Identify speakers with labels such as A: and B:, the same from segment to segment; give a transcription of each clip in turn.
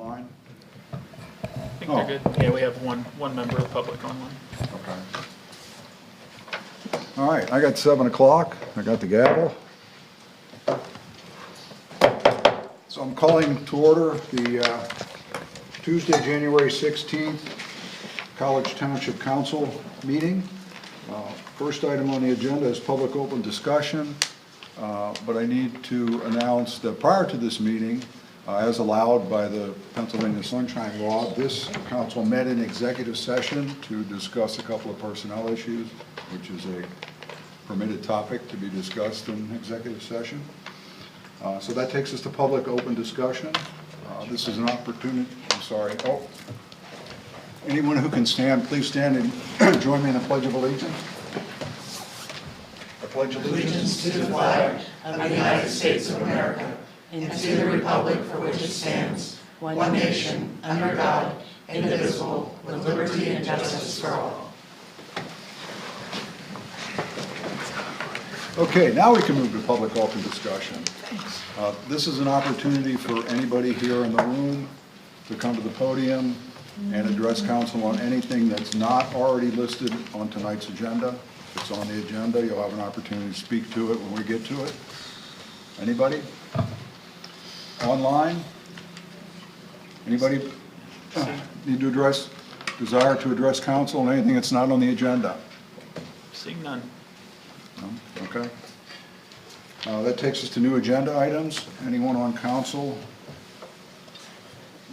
A: online?
B: I think they're good. Yeah, we have one member of public online.
A: Okay. All right, I got 7 o'clock. I got the gavel. So I'm calling to order the Tuesday, January 16th, College Township Council Meeting. First item on the agenda is public open discussion, but I need to announce that prior to this meeting, as allowed by the Pennsylvania Sunshine Law, this council met in executive session to discuss a couple of personnel issues, which is a permitted topic to be discussed in executive session. So that takes us to public open discussion. This is an opportunity, I'm sorry. Oh, anyone who can stand, please stand and join me in the Pledge of Allegiance. I pledge
C: Allegiance to the flag of the United States of America and to the republic for which it stands, one nation, under God, indivisible, with liberty and justice for all.
A: Okay, now we can move to public open discussion. This is an opportunity for anybody here in the room to come to the podium and address council on anything that's not already listed on tonight's agenda. If it's on the agenda, you'll have an opportunity to speak to it when we get to it. Anybody? Online? Anybody need to desire to address council on anything that's not on the agenda?
B: Seeing none.
A: No? Okay. That takes us to new agenda items. Anyone on council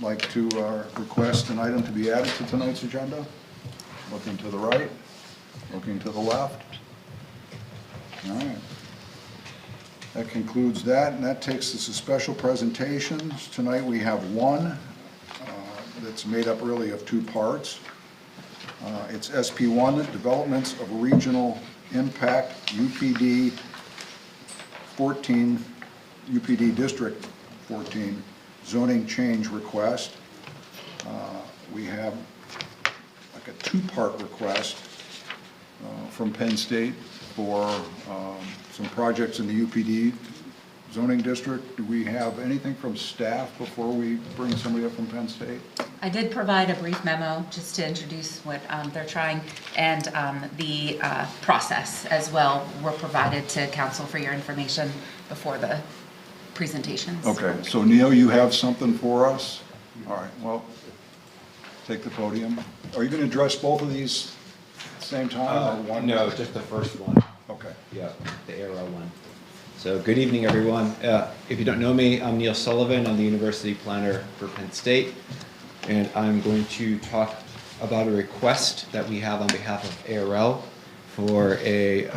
A: like to request an item to be added to tonight's agenda? Looking to the right, looking to the left. All right. That concludes that, and that takes us to special presentations. Tonight we have one that's made up really of 2 parts. It's SP1, Developments of Regional Impact, UPD 14, UPD District 14 zoning change request. We have like a 2-part request from Penn State for some projects in the UPD zoning district. Do we have anything from staff before we bring somebody up from Penn State?
D: I did provide a brief memo just to introduce what they're trying, and the process as well were provided to council for your information before the presentations.
A: Okay, so Neil, you have something for us? All right, well, take the podium. Are you going to address both of these at the same time? Or one?
E: No, just the first one.
A: Okay.
E: Yeah, the arrow one. So good evening, everyone. If you don't know me, I'm Neil Sullivan. I'm the University Planner for Penn State. And I'm going to talk about a request that we have on behalf of ARL for a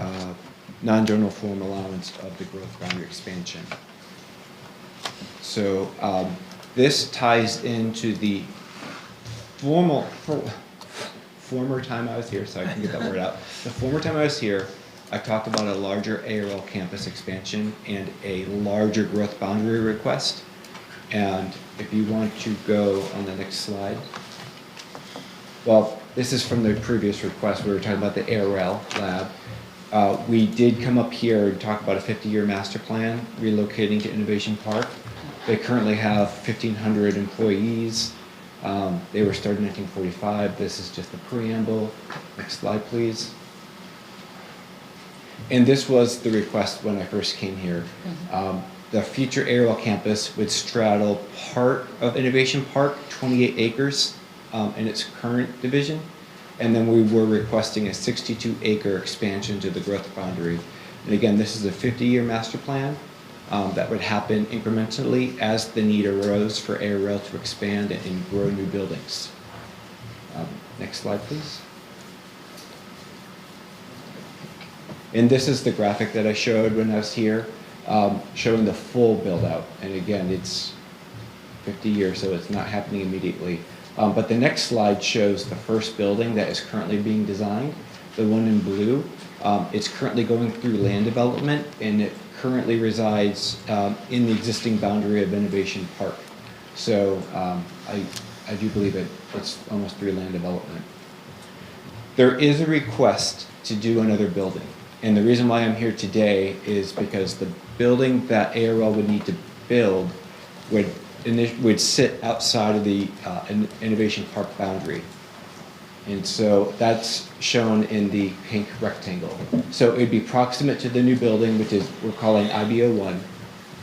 E: non-general form allowance of the growth boundary expansion. So this ties into the former time I was here, so I can get that word out. The former time I was here, I talked about a larger ARL campus expansion and a larger growth boundary request. And if you want to go on the next slide. Well, this is from the previous request. We were talking about the ARL lab. We did come up here and talk about a 50-year master plan relocating to Innovation Park. They currently have 1,500 employees. They were started in 1945. This is just the preamble. Next slide, please. And this was the request when I first came here. The future ARL campus would straddle part of Innovation Park, 28 acres in its current division. And then we were requesting a 62-acre expansion to the growth boundary. And again, this is a 50-year master plan that would happen incrementally as the need arose for ARL to expand and grow new buildings. Next slide, please. And this is the graphic that I showed when I was here, showing the full build out. And again, it's 50 years, so it's not happening immediately. But the next slide shows the first building that is currently being designed, the one in blue. It's currently going through land development, and it currently resides in the existing boundary of Innovation Park. So I do believe it's almost through land development. There is a request to do another building. And the reason why I'm here today is because the building that ARL would need to build would would sit outside of the Innovation Park boundary. And so that's shown in the pink rectangle. So it would be proximate to the new building, which is we're calling IBO1,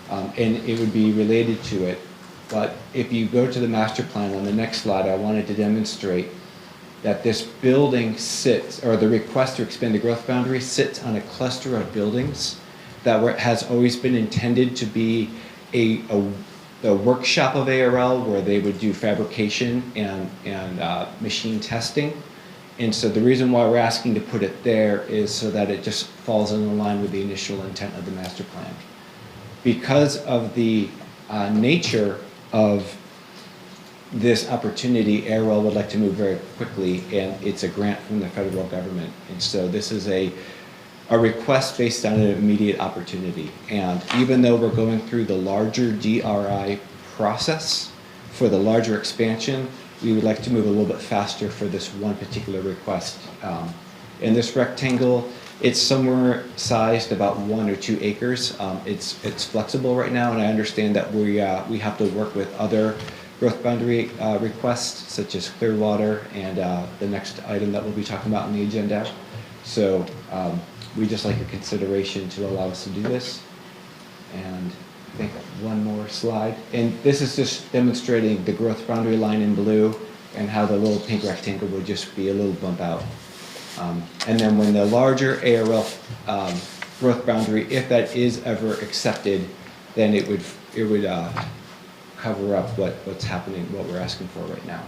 E: and it would be related to it. But if you go to the master plan on the next slide, I wanted to demonstrate that this building sits, or the request to expand the growth boundary sits on a cluster of buildings that has always been intended to be a workshop of ARL where they would do fabrication and machine testing. And so the reason why we're asking to put it there is so that it just falls in line with the initial intent of the master plan. Because of the nature of this opportunity, ARL would like to move very quickly, and it's a grant from the federal government. And so this is a request based on an immediate opportunity. And even though we're going through the larger DRI process for the larger expansion, we would like to move a little bit faster for this one particular request. In this rectangle, it's somewhere sized about 1 or 2 acres. It's flexible right now, and I understand that we have to work with other growth boundary requests, such as Clearwater and the next item that we'll be talking about on the agenda. So we just like your consideration to allow us to do this. And I think one more slide. And this is just demonstrating the growth boundary line in blue and how the little pink rectangle would just be a little bump out. And then when the larger ARL growth boundary, if that is ever accepted, then it would cover up what's happening, what we're asking for right now.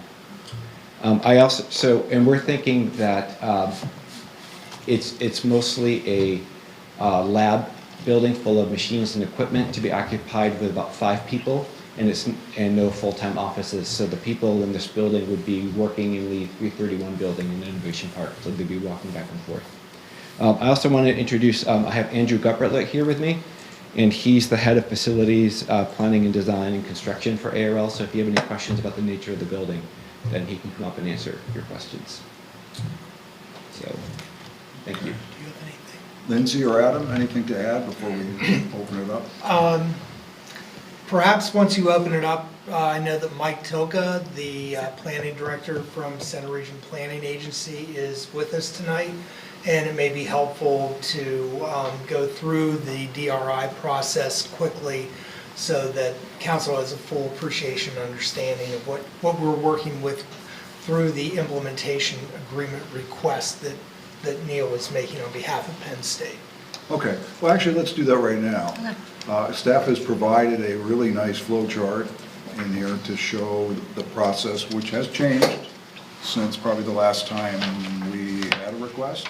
E: And we're thinking that it's mostly a lab building full of machines and equipment to be occupied with about 5 people, and no full-time offices. So the people in this building would be working in the 331 building in the Innovation Park, so they'd be walking back and forth. I also want to introduce, I have Andrew Guppertlet here with me, and he's the head of facilities, planning and design and construction for ARL. So if you have any questions about the nature of the building, then he can come up and answer your questions. So, thank you.
A: Lindsay or Adam, anything to add before we open it up?
F: Perhaps once you open it up, I know that Mike Tilka, the planning director from Center Region Planning Agency, is with us tonight, and it may be helpful to go through the DRI process quickly so that council has a full appreciation and understanding of what we're working with through the implementation agreement request that Neil is making on behalf of Penn State.
A: Okay, well actually let's do that right now. Staff has provided a really nice flow chart in here to show the process, which has changed since probably the last time we had a request.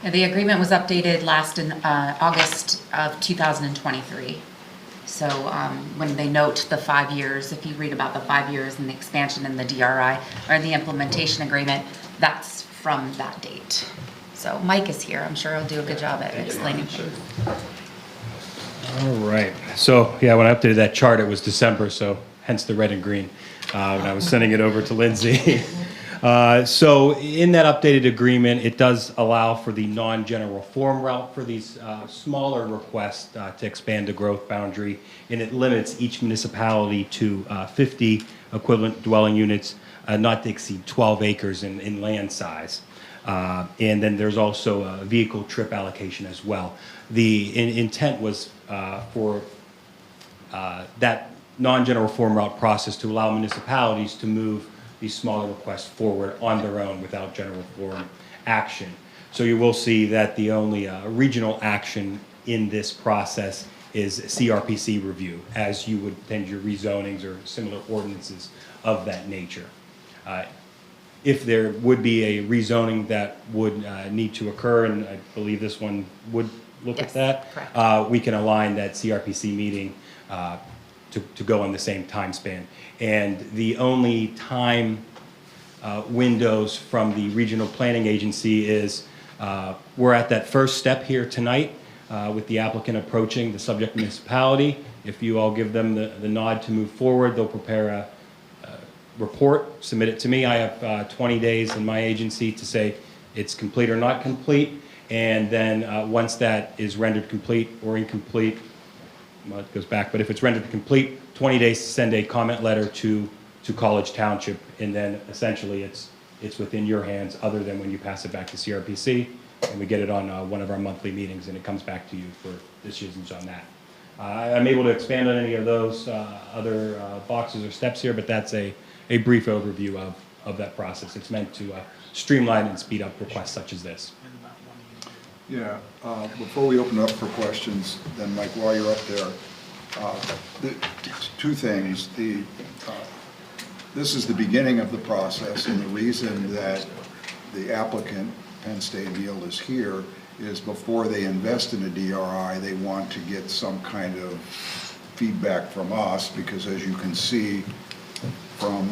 D: Yeah, the agreement was updated last in August of 2023. So when they note the 5 years, if you read about the 5 years and the expansion in the DRI or the implementation agreement, that's from that date. So Mike is here. I'm sure he'll do a good job at explaining things.
G: All right. So yeah, when I updated that chart, it was December, so hence the red and green when I was sending it over to Lindsay. So in that updated agreement, it does allow for the non-general form route for these smaller requests to expand the growth boundary, and it limits each municipality to 50 equivalent dwelling units, not to exceed 12 acres in land size. And then there's also a vehicle trip allocation as well. The intent was for that non-general form route process to allow municipalities to move these smaller requests forward on their own without general form action. So you will see that the only regional action in this process is CRPC review, as you would tend your rezonings or similar ordinances of that nature. If there would be a rezoning that would need to occur, and I believe this one would look
D: Yes,
G: at that, we can align that CRPC meeting to go on the same time span. And the only time windows from the regional planning agency is we're at that first step here tonight with the applicant approaching the subject municipality. If you all give them the nod to move forward, they'll prepare a report, submit it to me. I have 20 days in my agency to say it's complete or not complete. And then once that is rendered complete or incomplete, well, it goes back, but if it's rendered complete, 20 days to send a comment letter to College Township, and then essentially it's within your hands, other than when you pass it back to CRPC, and we get it on one of our monthly meetings, and it comes back to you for decisions on that. I'm able to expand on any of those other boxes or steps here, but that's a brief overview of that process. It's meant to streamline and speed up requests such as this.
A: Yeah, before we open up for questions, then Mike, while you're up there, two things. This is the beginning of the process, and the reason that the applicant, Penn State Neil, is here is before they invest in a DRI, they want to get some kind of feedback from us, because as you can see from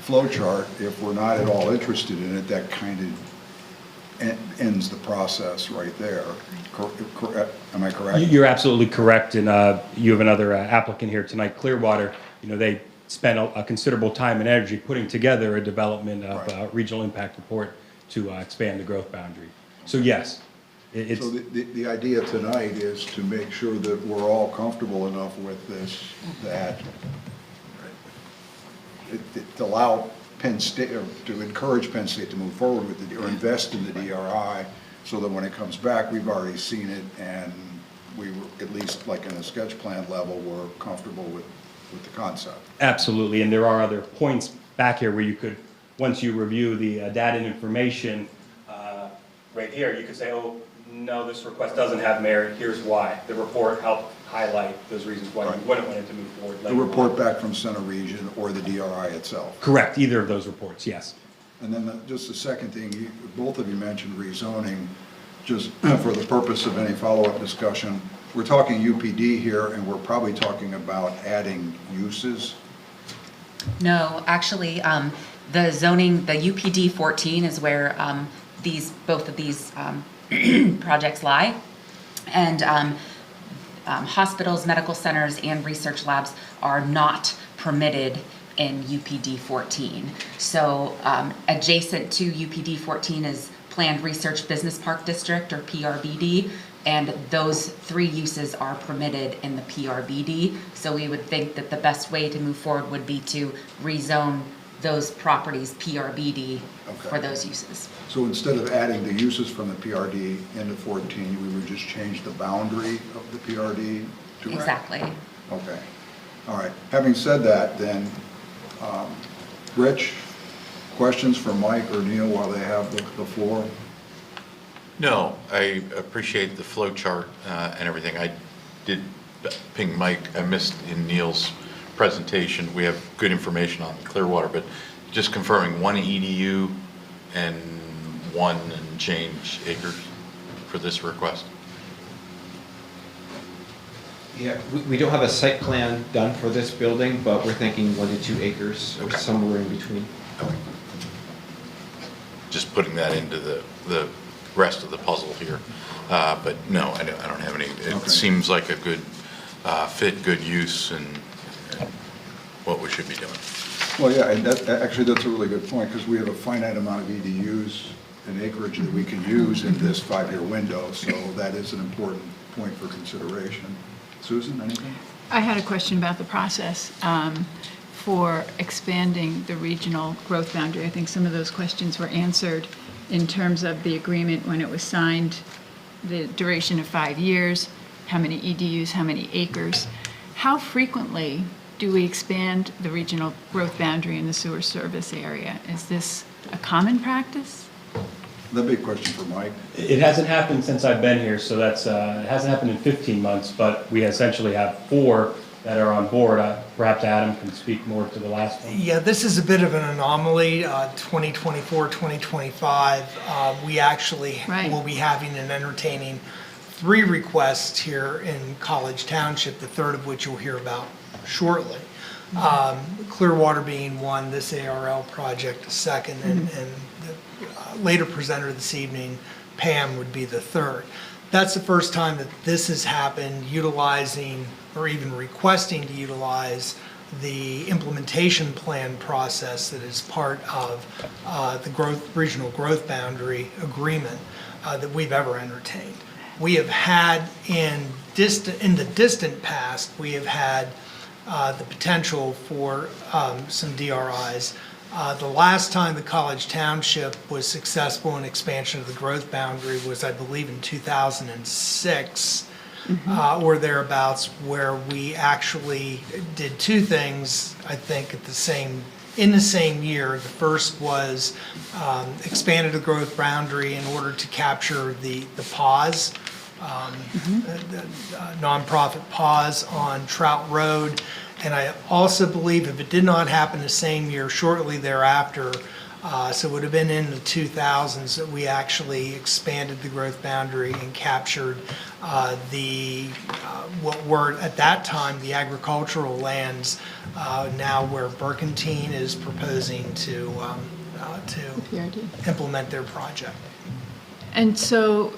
A: flow chart, if we're not at all interested in it, that kind of ends the process right there. Am I correct?
G: You're absolutely correct, and you have another applicant here tonight, Clearwater. You know, they spent a considerable time and energy putting together a development of
A: Right.
G: regional impact report to expand the growth boundary. So yes, it's...
A: So the idea tonight is to make sure that we're all comfortable enough with this that to allow Penn State, or to encourage Penn State to move forward with it, or invest in the DRI, so that when it comes back, we've already seen it, and we were, at least like in a sketch plan level, we're comfortable with the concept.
G: Absolutely, and there are other points back here where you could, once you review the data and information, right here, you could say, oh, no, this request doesn't have merit, here's why. The report helped highlight those reasons why you wouldn't want it to move forward.
A: The report back from Center Region or the DRI itself.
G: Correct, either of those reports, yes.
A: And then just the second thing, both of you mentioned rezoning. Just for the purpose of any follow-up discussion, we're talking UPD here, and we're probably talking about adding uses.
D: No, actually, the zoning, the UPD 14 is where both of these projects lie. And hospitals, medical centers, and research labs are not permitted in UPD 14. So adjacent to UPD 14 is Planned Research Business Park District, or PRBD, and those three uses are permitted in the PRBD. So we would think that the best way to move forward would be to rezone those properties PRBD for those uses.
A: So instead of adding the uses from the PRD into 14, we would just change the boundary of the PRD to...
D: Exactly.
A: Okay. All right. Having said that, then, Rich, questions for Mike or Neil while they have the floor?
H: No, I appreciate the flow chart and everything. I did ping Mike. I missed in Neil's presentation. We have good information on Clearwater, but just confirming 1 EDU and 1 and change acres for this request.
E: Yeah, we don't have a site plan done for this building, but we're thinking 1 to 2 acres, or
H: Okay.
E: somewhere in between.
H: Okay. Just putting that into the rest of the puzzle here. But no, I don't have any. It
A: Okay.
H: seems like a good fit, good use, and what we should be doing.
A: Well, yeah, and actually, that's a really good point, because we have a finite amount of EDUs and acreage that we can use in this 5-year window, so that is an important point for consideration. Susan, anything?
I: I had a question about the process for expanding the regional growth boundary. I think some of those questions were answered in terms of the agreement when it was signed, the duration of 5 years, how many EDUs, how many acres. How frequently do we expand the regional growth boundary in the sewer service area? Is this a common practice?
A: That'd be a question for Mike.
G: It hasn't happened since I've been here, so that's, it hasn't happened in 15 months, but we essentially have 4 that are on board. Perhaps Adam can speak more to the last one.
F: Yeah, this is a bit of an anomaly, 2024, 2025. We actually
I: Right.
F: will be having and entertaining 3 requests here in College Township, the third of which you'll hear about shortly. Clearwater being one, this ARL project a second, and the later presenter this evening, Pam, would be the third. That's the first time that this has happened, utilizing or even requesting to utilize the implementation plan process that is part of the regional growth boundary agreement that we've ever entertained. We have had in the distant past, we have had the potential for some DRIs. The last time the College Township was successful in expansion of the growth boundary was, I believe, in 2006 or thereabouts, where we actually did two things, I think, in the same year. The first was expanded the growth boundary in order to capture the pause, the nonprofit pause on Trout Road. And I also believe if it did not happen the same year, shortly thereafter, so it would have been in the 2000s, that we actually expanded the growth boundary and captured what were at that time the agricultural lands, now where Burkentine is proposing to implement their project.
I: And so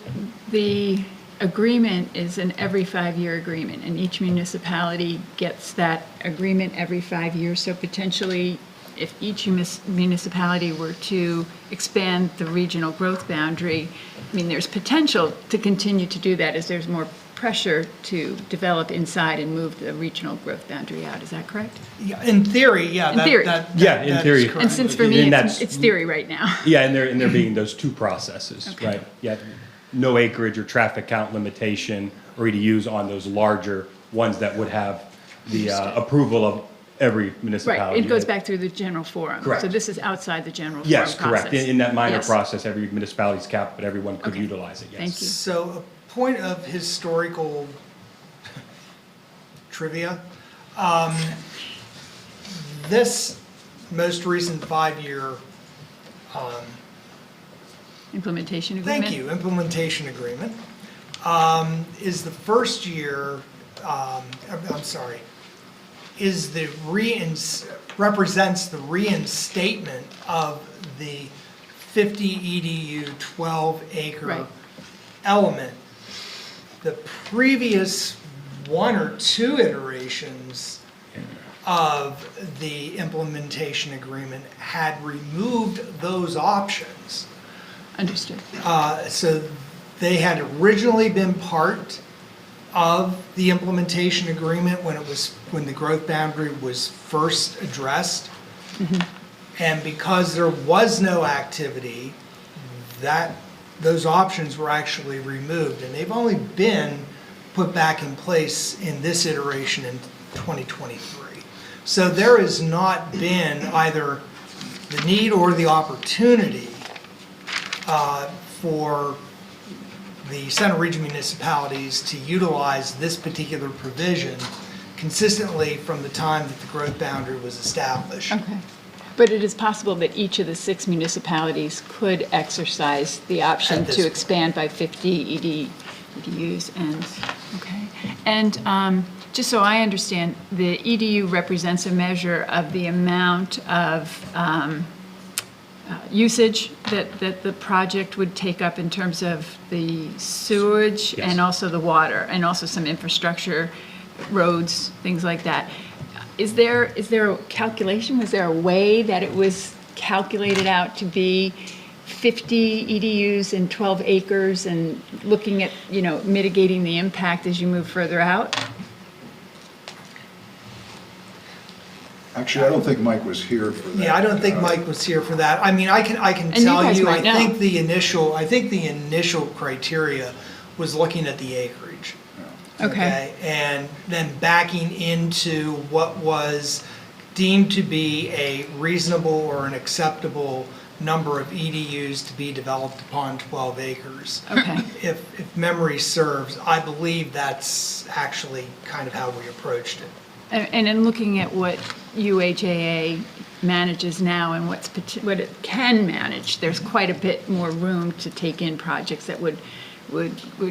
I: the agreement is an every 5-year agreement, and each municipality gets that agreement every 5 years. So potentially, if each municipality were to expand the regional growth boundary, I mean, there's potential to continue to do that as there's more pressure to develop inside and move the regional growth boundary out. Is that correct?
F: Yeah, in theory, yeah.
I: In theory.
G: Yeah, in
F: that is
G: theory.
F: correct.
I: And since for me,
G: And
I: it's theory right now.
G: Yeah, and there being those two processes,
I: Okay.
G: right? Yeah, no acreage or traffic count limitation or EDUs on those larger ones that would have the approval of every municipality.
I: Right, it goes back through the general forum.
G: Correct.
I: So this is outside the general forum
G: Yes,
I: process.
G: correct. In that minor
I: Yes.
G: process, every municipality's capped, but everyone could
I: Okay.
G: utilize it, yes.
I: Thank you.
F: So a point of historical trivia. This most recent 5-year,
I: Implementation agreement?
F: thank you, implementation agreement, is the first year, I'm sorry, is the represents the reinstatement of the 50 EDU 12 acre
I: Right.
F: element. The previous one or two iterations of the implementation agreement had removed those options.
I: Understood.
F: So they had originally been part of the implementation agreement when the growth boundary was first addressed. And because there was no activity, those options were actually removed, and they've only been put back in place in this iteration in 2023. So there has not been either the need or the opportunity for the Center Region municipalities to utilize this particular provision consistently from the time that the growth boundary was established.
I: Okay. But it is possible that each of the 6 municipalities could exercise the option
F: At this
I: to
F: point.
I: expand by 50 EDUs and, okay. And just so I understand, the EDU represents a measure of the amount of usage that the project would take up in terms of the sewage
G: Yes.
I: and also the water, and also some infrastructure, roads, things like that. Is there a calculation? Was there a way that it was calculated out to be 50 EDUs and 12 acres and looking at, mitigating the impact as you move further out?
A: Actually, I don't think Mike was here for that.
F: Yeah, I don't think Mike was here for that. I mean, I can
I: you
F: tell
I: guys
F: you,
I: might know.
F: I think the initial criteria was looking at the acreage.
I: Okay.
F: And then backing into what was deemed to be a reasonable or an acceptable number of EDUs to be developed upon 12 acres.
I: Okay.
F: If memory serves, I believe that's actually kind of how we approached it.
I: And in looking at what UHAA manages now and what it can manage, there's quite a bit more room to take in projects that would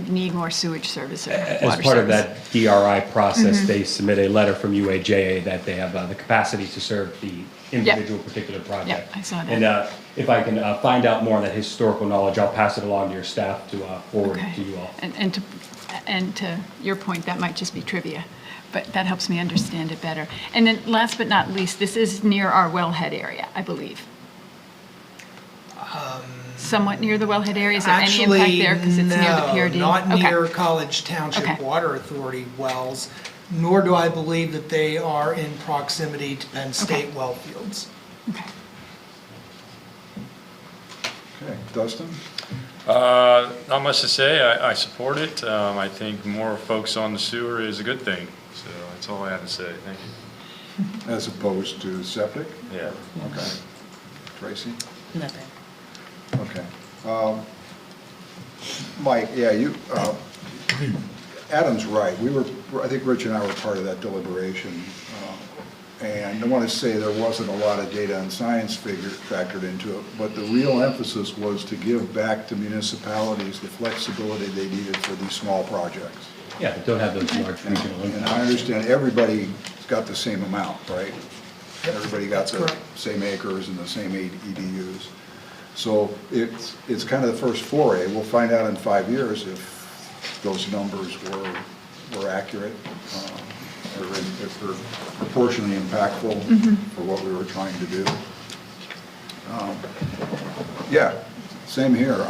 I: need more sewage service or
G: As
I: water
G: part of
I: service.
G: that DRI process, they submit a letter from UAJA that they have the capacity to serve the individual particular project.
I: Yep, I saw that.
G: And if I can find out more on that historical knowledge, I'll pass it along to your staff to forward
I: Okay.
G: it to you all.
I: And to your point, that might just be trivia, but that helps me understand it better. And then last but not least, this is near our wellhead area, I believe. Somewhat near the wellhead area? Is there any impact there because it's near the PRD?
F: Actually, no, not
I: Okay.
F: near College Township
I: Okay.
F: Water Authority wells. nor do I believe that they are in proximity to Penn State well fields.
I: Okay.
A: Okay, Dustin?
J: Not much to say. I support it. I think more folks on the sewer is a good thing. So that's all I have to say. Thank you.
A: As opposed to septic?
J: Yeah.
A: Okay. Tracy?
D: Nothing.
A: Okay. Mike, yeah, Adam's right. I think Rich and I were part of that deliberation. And I want to say there wasn't a lot of data and science factored into it, but the real emphasis was to give back to municipalities the flexibility they needed for these small projects.
G: Yeah, don't have those large regional
A: And
G: impacts.
A: I understand everybody's got the same amount, right? Everybody got the
F: correct.
A: same acres and the same EDUs. So it's kind of the first foray. We'll find out in 5 years if those numbers were accurate, or if they're proportionally impactful for what we were trying to do. Yeah, same here.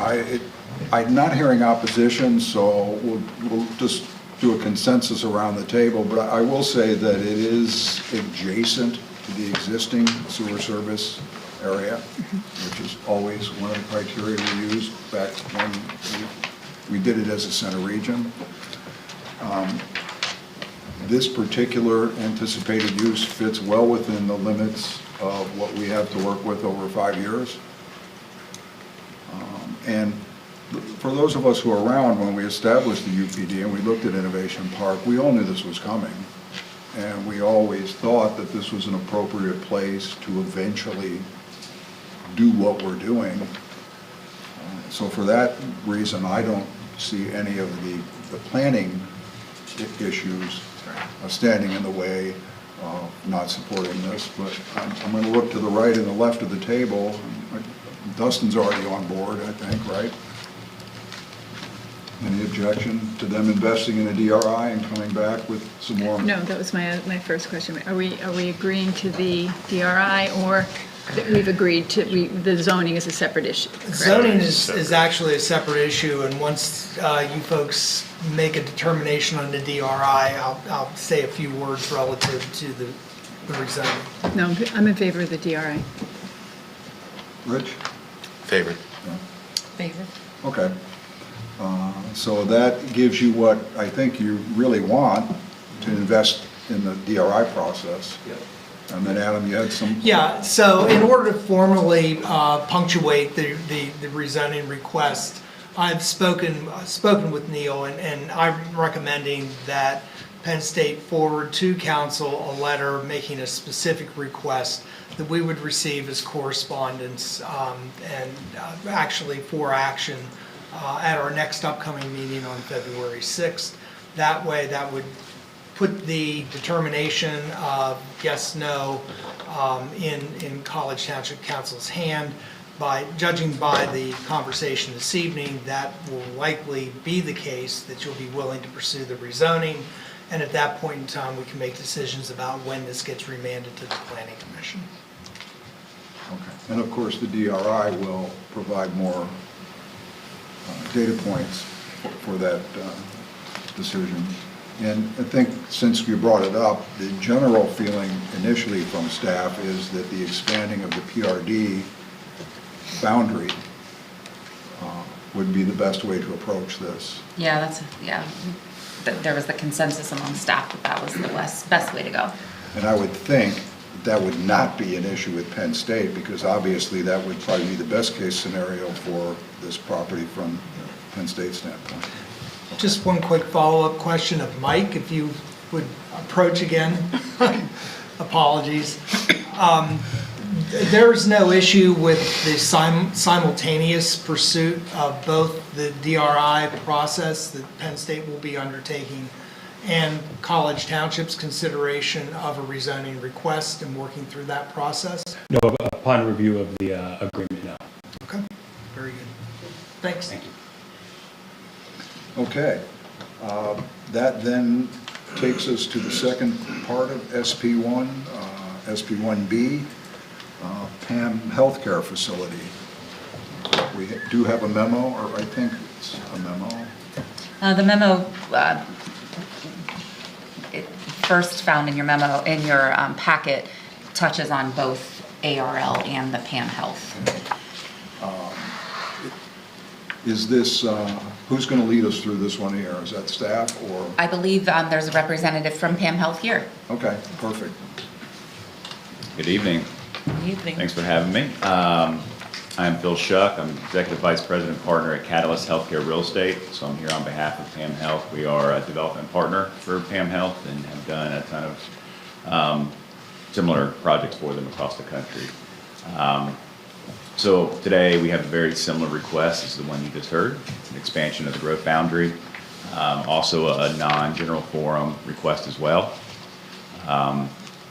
A: I'm not hearing opposition, so we'll just do a consensus around the table, but I will say that it is adjacent to the existing sewer service area, which is always one of the criteria we used back when we did it as a center region. This particular anticipated use fits well within the limits of what we have to work with over 5 years. And for those of us who are around when we established the UPD and we looked at Innovation Park, we all knew this was coming. And we always thought that this was an appropriate place to eventually do what we're doing. So for that reason, I don't see any of the planning issues standing in the way of not supporting this. But I'm going to look to the right and the left of the table. Dustin's already on board, I think, right? Any objection to them investing in a DRI and coming back with some more?
I: No, that was my first question. Are we agreeing to the DRI, or that we've agreed to, the zoning is a separate issue? correct?
F: Zoning is actually a separate issue, and once you folks make a determination on the DRI, I'll say a few words relative to the rezoning.
I: No, I'm in favor of the DRI.
A: Rich?
H: Favorite.
D: Favor?
A: Okay. So that gives you what I think you really want to invest in the DRI process. And then Adam, you had some?
F: Yeah, so in order to formally punctuate the rezoning request, I've spoken with Neil, and I'm recommending that Penn State forward to council a letter making a specific request that we would receive as correspondence and actually for action at our next upcoming meeting on February 6th. That way, that would put the determination of yes, no in College Township Council's hand. Judging by the conversation this evening, that will likely be the case, that you'll be willing to pursue the rezoning. And at that point in time, we can make decisions about when this gets remanded to the Planning Commission.
A: Okay. And of course, the DRI will provide more data points for that decision. And I think since you brought it up, the general feeling initially from staff is that the expanding of the PRD boundary would be the best way to approach this.
D: Yeah, there was the consensus among staff that was the best way to go.
A: And I would think that would not be an issue with Penn State, because obviously that would probably be the best case scenario for this property from the Penn State standpoint.
F: Just one quick follow-up question of Mike, if you would approach again. Apologies. There's no issue with the simultaneous pursuit of both the DRI process that Penn State will be undertaking and College Township's consideration of a rezoning request and working through that process?
G: No, upon review of the agreement, no.
F: Okay, very good. Thanks.
G: Thank you.
A: Okay, that then takes us to the second part of SP1, SP1B, PAM Healthcare Facility. We do have a memo, or I think it's a memo.
D: The memo first found in your memo, in your packet, touches on both ARL and the PAM Health.
A: Is this, who's going to lead us through this one here? Is that staff or?
D: I believe there's a representative from PAM Health here.
A: Okay, perfect.
K: Good evening.
C: Good evening.
K: Thanks for having me. I'm Phil Shuck. I'm Executive Vice President Partner at Catalyst Healthcare Real Estate. So I'm here on behalf of PAM Health. We are a development partner for PAM Health and have done a ton of similar projects for them across the country. So today we have a very similar request as the one you just heard. It's an expansion of the growth boundary. Also a non-general forum request as well.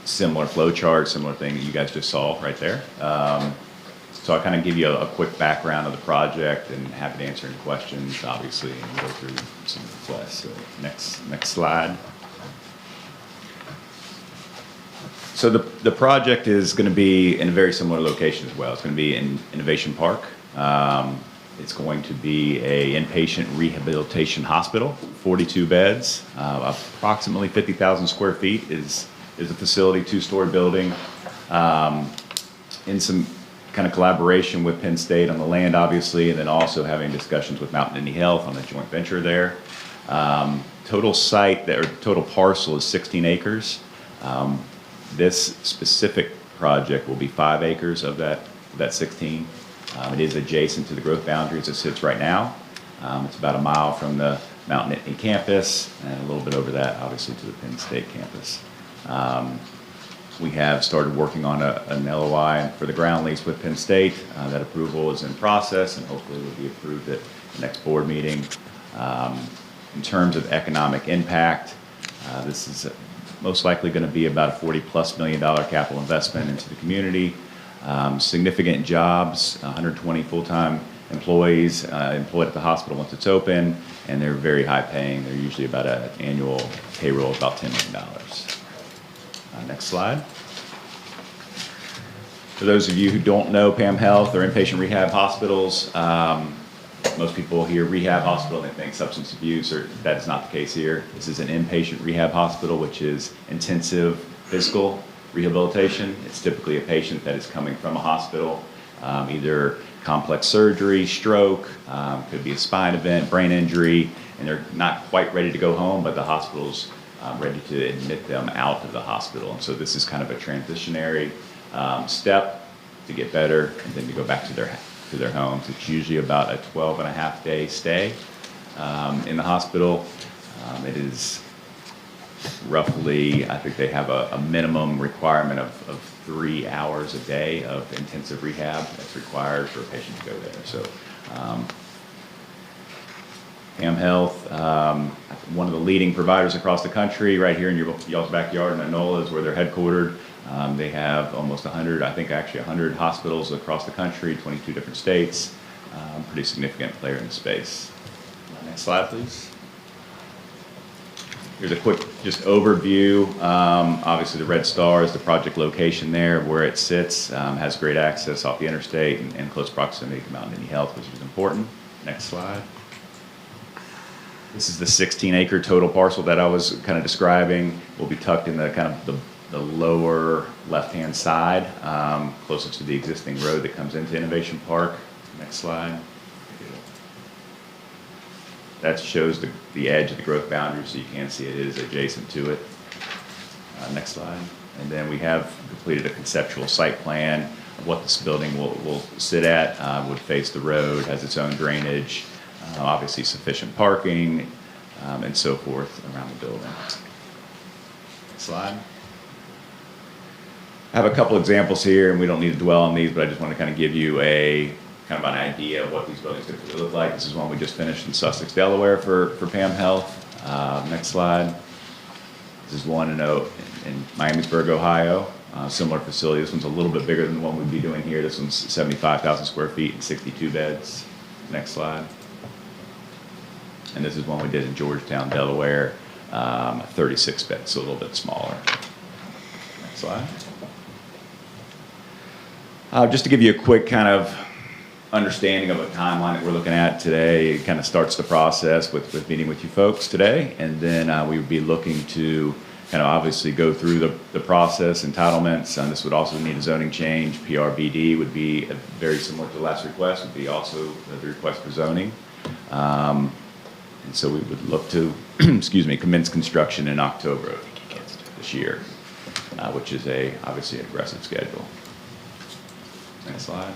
K: Similar flow chart, similar thing that you guys just saw right there. So I'll kind of give you a quick background of the project and happy to answer any questions, obviously, and go through some requests. So next slide. So the project is going to be in a very similar location as well. It's going to be in Innovation Park. It's going to be an inpatient rehabilitation hospital, 42 beds, approximately 50,000 square feet is the facility, two-story building, in some kind of collaboration with Penn State on the land, obviously, and then also having discussions with Mountain Indy Health on a joint venture there. Total site, or total parcel is 16 acres. This specific project will be 5 acres of that 16. It is adjacent to the growth boundary as it sits right now. It's about a mile from the Mountain Indy campus and a little bit over that, obviously, to the Penn State campus. We have started working on an LOI for the ground lease with Penn State. That approval is in process and hopefully will be approved at the next board meeting. In terms of economic impact, this is most likely going to be about a $40+ million capital investment into the community. Significant jobs, 120 full-time employees employed at the hospital once it's open, and they're very high paying. They're usually about an annual payroll of about $10 million. Next slide. For those of you who don't know PAM Health, they're inpatient rehab hospitals. Most people hear rehab hospital and they think substance abuse, or that is not the case here. This is an inpatient rehab hospital, which is intensive physical rehabilitation. It's typically a patient that is coming from a hospital, either complex surgery, stroke, could be a spine event, brain injury, and they're not quite ready to go home, but the hospital's ready to admit them out of the hospital. And so this is kind of a transitionary step to get better and then to go back to their homes. It's usually about a 12.5-day stay in the hospital. It is roughly, I think they have a minimum requirement of 3 hours a day of intensive rehab that's required for a patient to go there. So PAM Health, one of the leading providers across the country, right here in y'all's backyard in Enola is where they're headquartered. They have almost 100, I think actually 100 hospitals across the country, 22 different states. Pretty significant player in the space. Next slide, please. Here's a quick just overview. Obviously the red star is the project location there where it sits. Has great access off the interstate and close proximity to Mountain Indy Health, which is important. Next slide. This is the 16-acre total parcel that I was kind of describing. Will be tucked in the kind of the lower left-hand side, closest to the existing road that comes into Innovation Park. Next slide. That shows the edge of the growth boundary, so you can see it is adjacent to it. Next slide. And then we have completed a conceptual site plan of what this building will sit at. Would face the road, has its own drainage, obviously sufficient parking, and so forth around the building. Next slide. I have a couple examples here, and we don't need to dwell on these, but I just want to kind of give you a kind of an idea of what these buildings typically look like. This is one we just finished in Sussex, Delaware for PAM Health. Next slide. This is one in Miamisburg, Ohio. Similar facility. This one's a little bit bigger than the one we'd be doing here. This one's 75,000 square feet and 62 beds. Next slide. And this is one we did in Georgetown, Delaware, 36 beds, so a little bit smaller. Next slide. Just to give you a quick kind of understanding of a timeline that we're looking at today, it kind of starts the process with meeting with you folks today, and then we would be looking to kind of obviously go through the process, entitlements. This would also need a zoning change. PRBD would be very similar to the last request, would be also the request for zoning. And so we would look to, excuse me, commence construction in October of this year, which is obviously an aggressive schedule. Next slide.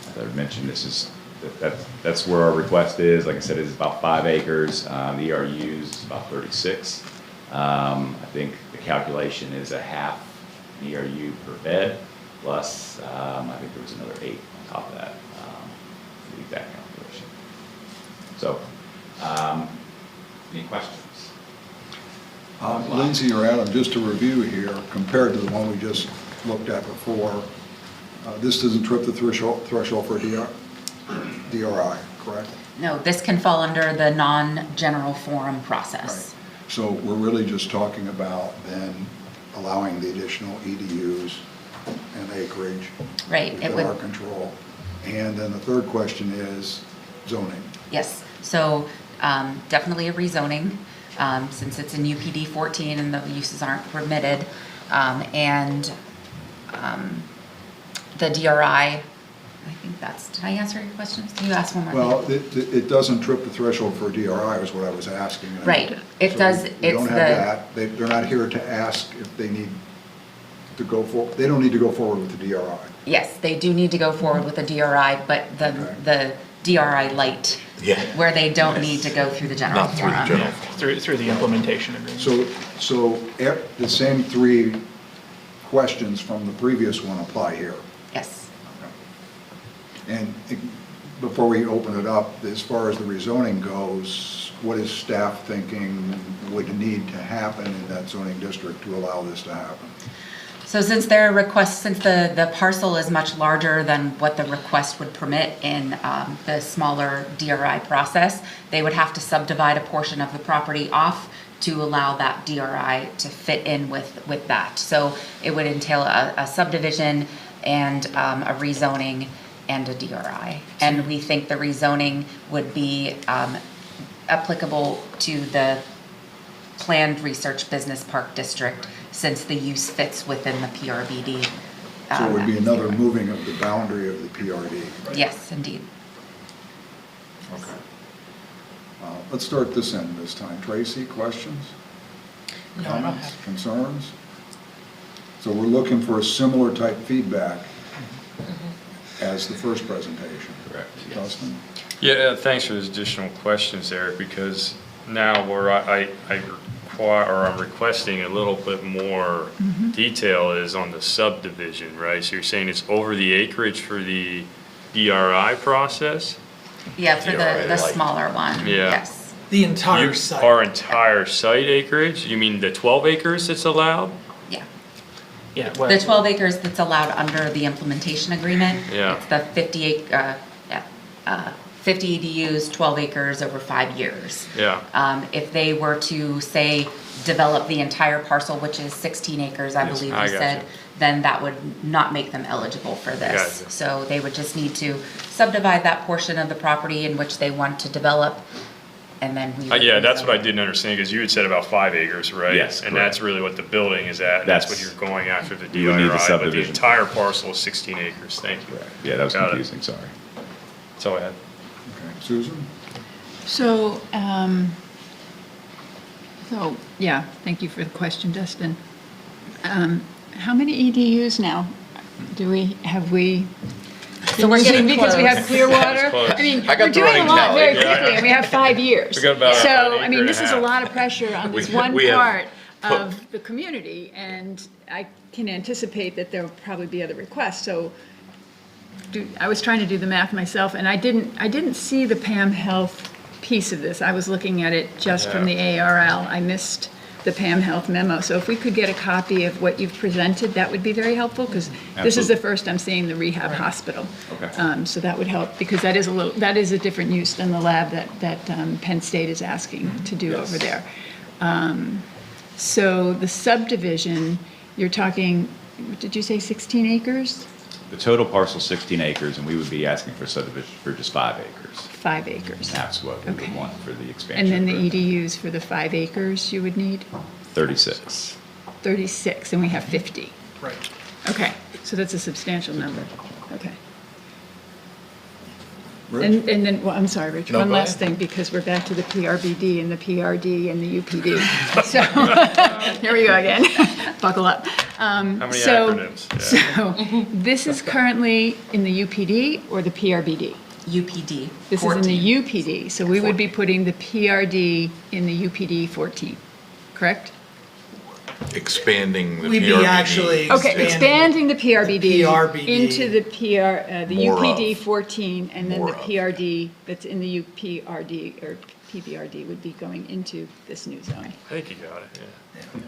K: As I mentioned, that's where our request is. Like I said, it's about 5 acres. The ERUs is about 36. I think the calculation is a half ERU per bed, plus I think there was another 8 on top of that, the exact calculation. So, any questions?
A: Lindsay or Adam, just to review here, compared to the one we just looked at before, this doesn't trip the threshold for DRI, correct?
D: No, this can fall under the non-general forum process.
A: Right. So we're really just talking about then allowing the additional EDUs and acreage
D: Right.
A: within our control. And then the third question is zoning.
D: Yes, so definitely a rezoning, since it's in UPD 14 and the uses aren't permitted. And the DRI, I think did I answer your questions? Did you ask one more?
A: Well, it doesn't trip the threshold for DRI is what I was asking.
D: Right, it
A: So
D: does,
A: we don't have that. They're not here to ask if they need to go forward. They don't need to go forward with the DRI.
D: Yes, they do need to go forward with the DRI, but the DRI light,
H: Yeah.
D: where they don't need to go through the general
H: Not through the
D: forum.
H: general.
B: Through the implementation agreement.
A: So the same 3 questions from the previous one apply here.
D: Yes.
A: And before we open it up, as far as the rezoning goes, what is staff thinking would need to happen in that zoning district to allow this to happen?
D: So since the parcel is much larger than what the request would permit in the smaller DRI process, they would have to subdivide a portion of the property off to allow that DRI to fit in with that. So it would entail a subdivision and a rezoning and a DRI. And we think the rezoning would be applicable to the planned research business park district, since the use fits within the PRBD.
A: So it would be another moving of the boundary of the PRD.
D: Yes, indeed.
A: Okay. Let's start this end this time. Tracy, questions?
C: No, I don't
A: Comments,
C: have.
A: concerns? So we're looking for a similar type feedback as the first presentation.
K: Correct.
A: Dustin?
J: Yeah, thanks for those additional questions, Eric, because now where I'm requesting a little bit more detail is on the subdivision, right? So you're saying it's over the acreage for the DRI process?
D: Yeah, for the
H: light.
D: smaller one,
J: Yeah.
D: yes.
F: The entire site.
J: Our entire site acreage? You mean the 12 acres that's allowed?
D: Yeah.
B: Yeah.
D: The 12 acres that's allowed under the implementation agreement.
J: Yeah.
D: It's the 50 EDUs, 12 acres over 5 years.
J: Yeah.
D: If they were to, say, develop the entire parcel, which is 16 acres, I
J: Yes,
D: believe
J: I
D: you said,
J: gotcha.
D: then that would not make them eligible for this.
J: Gotcha.
D: So they would just need to subdivide that portion of the property in which they want to develop, and then we would.
J: Yeah, that's what I didn't understand, because you had said about 5 acres, right?
K: Yes,
J: And
K: correct.
J: that's really what the building is at, and that's what
K: That's-
J: you're going after the
K: You would need the
J: DRI, but the
K: subdivision.
J: entire parcel is 16 acres, thank you.
K: Yeah, that was
J: Got it.
K: confusing, sorry.
J: That's all I had.
A: Okay. Susan?
I: So, yeah, thank you for the question, Dustin. How many EDUs now have we?
D: So we're getting
I: Because we have
D: close.
I: Clearwater.
J: Close.
I: I mean,
J: I got
I: we're
J: the
I: doing a
J: running
I: lot
J: tally.
I: very
J: Yeah,
I: quickly,
J: yeah.
I: and we have 5 years.
J: We got about
I: So,
J: an
I: I
J: acre
I: mean,
J: and a
I: this is a
J: half.
I: lot of pressure on this
H: We-
I: one
H: we have
I: part
H: put-
I: of the community, and I can anticipate that there'll probably be other requests, so I was trying to do the math myself, and I didn't see the PAM Health piece of this. I was looking at it just from the ARL. I missed the PAM Health memo. So if we could get a copy of what you've presented, that would be very helpful, because this is the
K: Absolutely.
I: first I'm seeing the rehab hospital.
K: Okay.
I: So that would help, because that is a different use than the lab that Penn State is asking to do over there. So the subdivision, you're talking, what did you say, 16 acres?
K: The total parcel is 16 acres, and we would be asking for subdivision for just 5 acres.
I: 5 acres.
K: That's what we
I: Okay.
K: would want for the
I: And
K: expansion.
I: then the
K: of
I: EDUs for the 5 acres you would need?
K: 36.
I: 36, and we have 50.
F: Right.
I: Okay, so that's a substantial number. Okay.
A: Rich?
I: And then, well, I'm sorry, Rich,
H: No,
I: one
H: go
I: last
H: ahead.
I: thing, because we're back to the PRBD and the PRD and the UPD. So, here we go again. Buckle up. How
J: many acronyms? Yeah.
I: So, this is currently in the UPD or the PRBD?
D: UPD.
I: This
D: 14.
I: is in the UPD, so we would be putting the PRD in the UPD 14, correct?
H: Expanding the
F: We'd be
H: PRBD.
F: actually
I: Okay, expanding the PRBD
F: PRBD.
I: into the the
H: More
I: UPD
H: of.
I: 14, and then
H: More
I: the
H: of.
I: PRD that's in the UPRD, or PBRD would be going into this new zone.
J: I think you got it, yeah.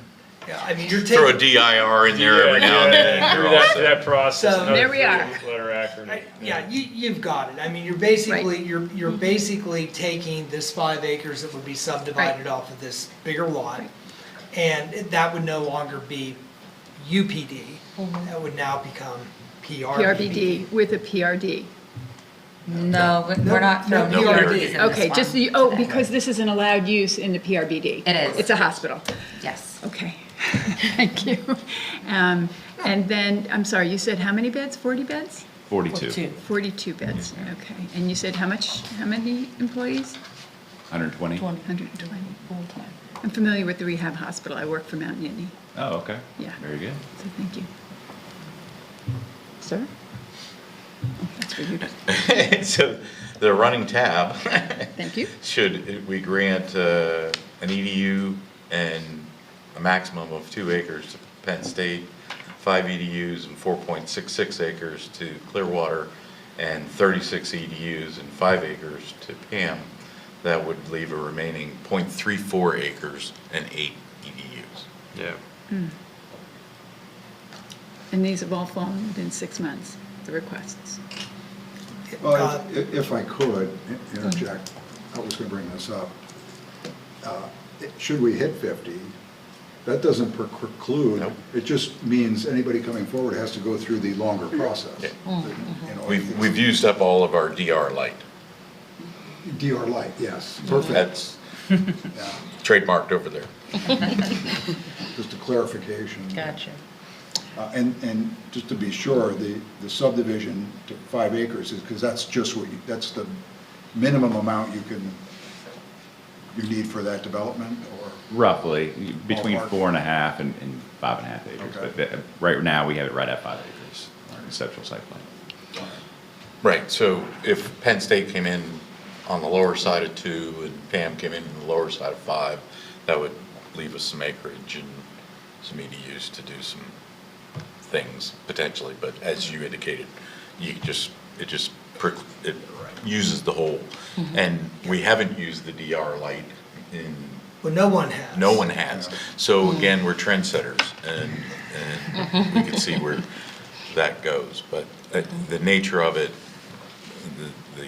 F: Yeah, I mean, you're
H: Throw a
F: taking,
H: DIR in there every now and then.
J: Through
H: You're all
J: that,
H: set.
J: that process,
F: So-
J: another
I: There we are.
J: three-letter acronym.
F: yeah, you've got it. I mean, you're basically, you're basically taking this 5 acres that would be subdivided off of this bigger lot, and that would no longer be UPD. That would now become PRBD.
I: PRBD with a PRD.
D: No, we're not throwing
F: no,
D: PRDs
F: PRD.
D: in this
I: Okay, just
D: one.
I: the, because this is an allowed use in the PRBD.
D: It is.
I: It's a hospital.
D: Yes.
I: Okay, thank you. And then, I'm sorry, you said how many beds? 40 beds?
K: 42.
I: 42 beds, okay. And you said how many employees?
K: 120?
I: 120. I'm familiar with the rehab hospital. I work for Mount Nittany,
K: Oh, okay.
I: Yeah.
K: Very good.
I: so thank you. Sir? Oh, that's for you.
H: So the running tab.
I: Thank you.
H: Should we grant an EDU and a maximum of 2 acres to Penn State, 5 EDUs and 4.66 acres to Clearwater, and 36 EDUs and 5 acres to Pam, that would leave a remaining 0.34 acres and 8 EDUs.
J: Yeah.
I: And these have all fallen within 6 months, the requests.
A: Well, if I could interject, I was going to bring this up. Should we hit 50, that doesn't preclude,
H: Nope.
A: it just means anybody coming forward has to go through the longer process.
H: Yeah.
A: You know,
H: We've used up all of our DR light.
A: DR light, yes, perfect.
H: That's
A: Yeah,
H: trademarked over there.
A: just a clarification.
D: Gotcha.
A: And just to be sure, the subdivision to 5 acres is, because that's just what that's the minimum amount you need for that development, or?
K: Roughly, between
A: Ballpark.
K: 4.5 and 5.5 acres.
A: Okay.
K: But right now, we have it right at 5 acres, our conceptual site plan.
H: Right, so if Penn State came in on the lower side of 2 and Pam came in on the lower side of 5, that would leave us some acreage and some EDUs to do some things potentially, but as you indicated, it uses the whole. And we haven't used the DR light in,
F: Well, no one has.
H: no one has. So again, we're trendsetters and we can see where that goes. But the nature of it, the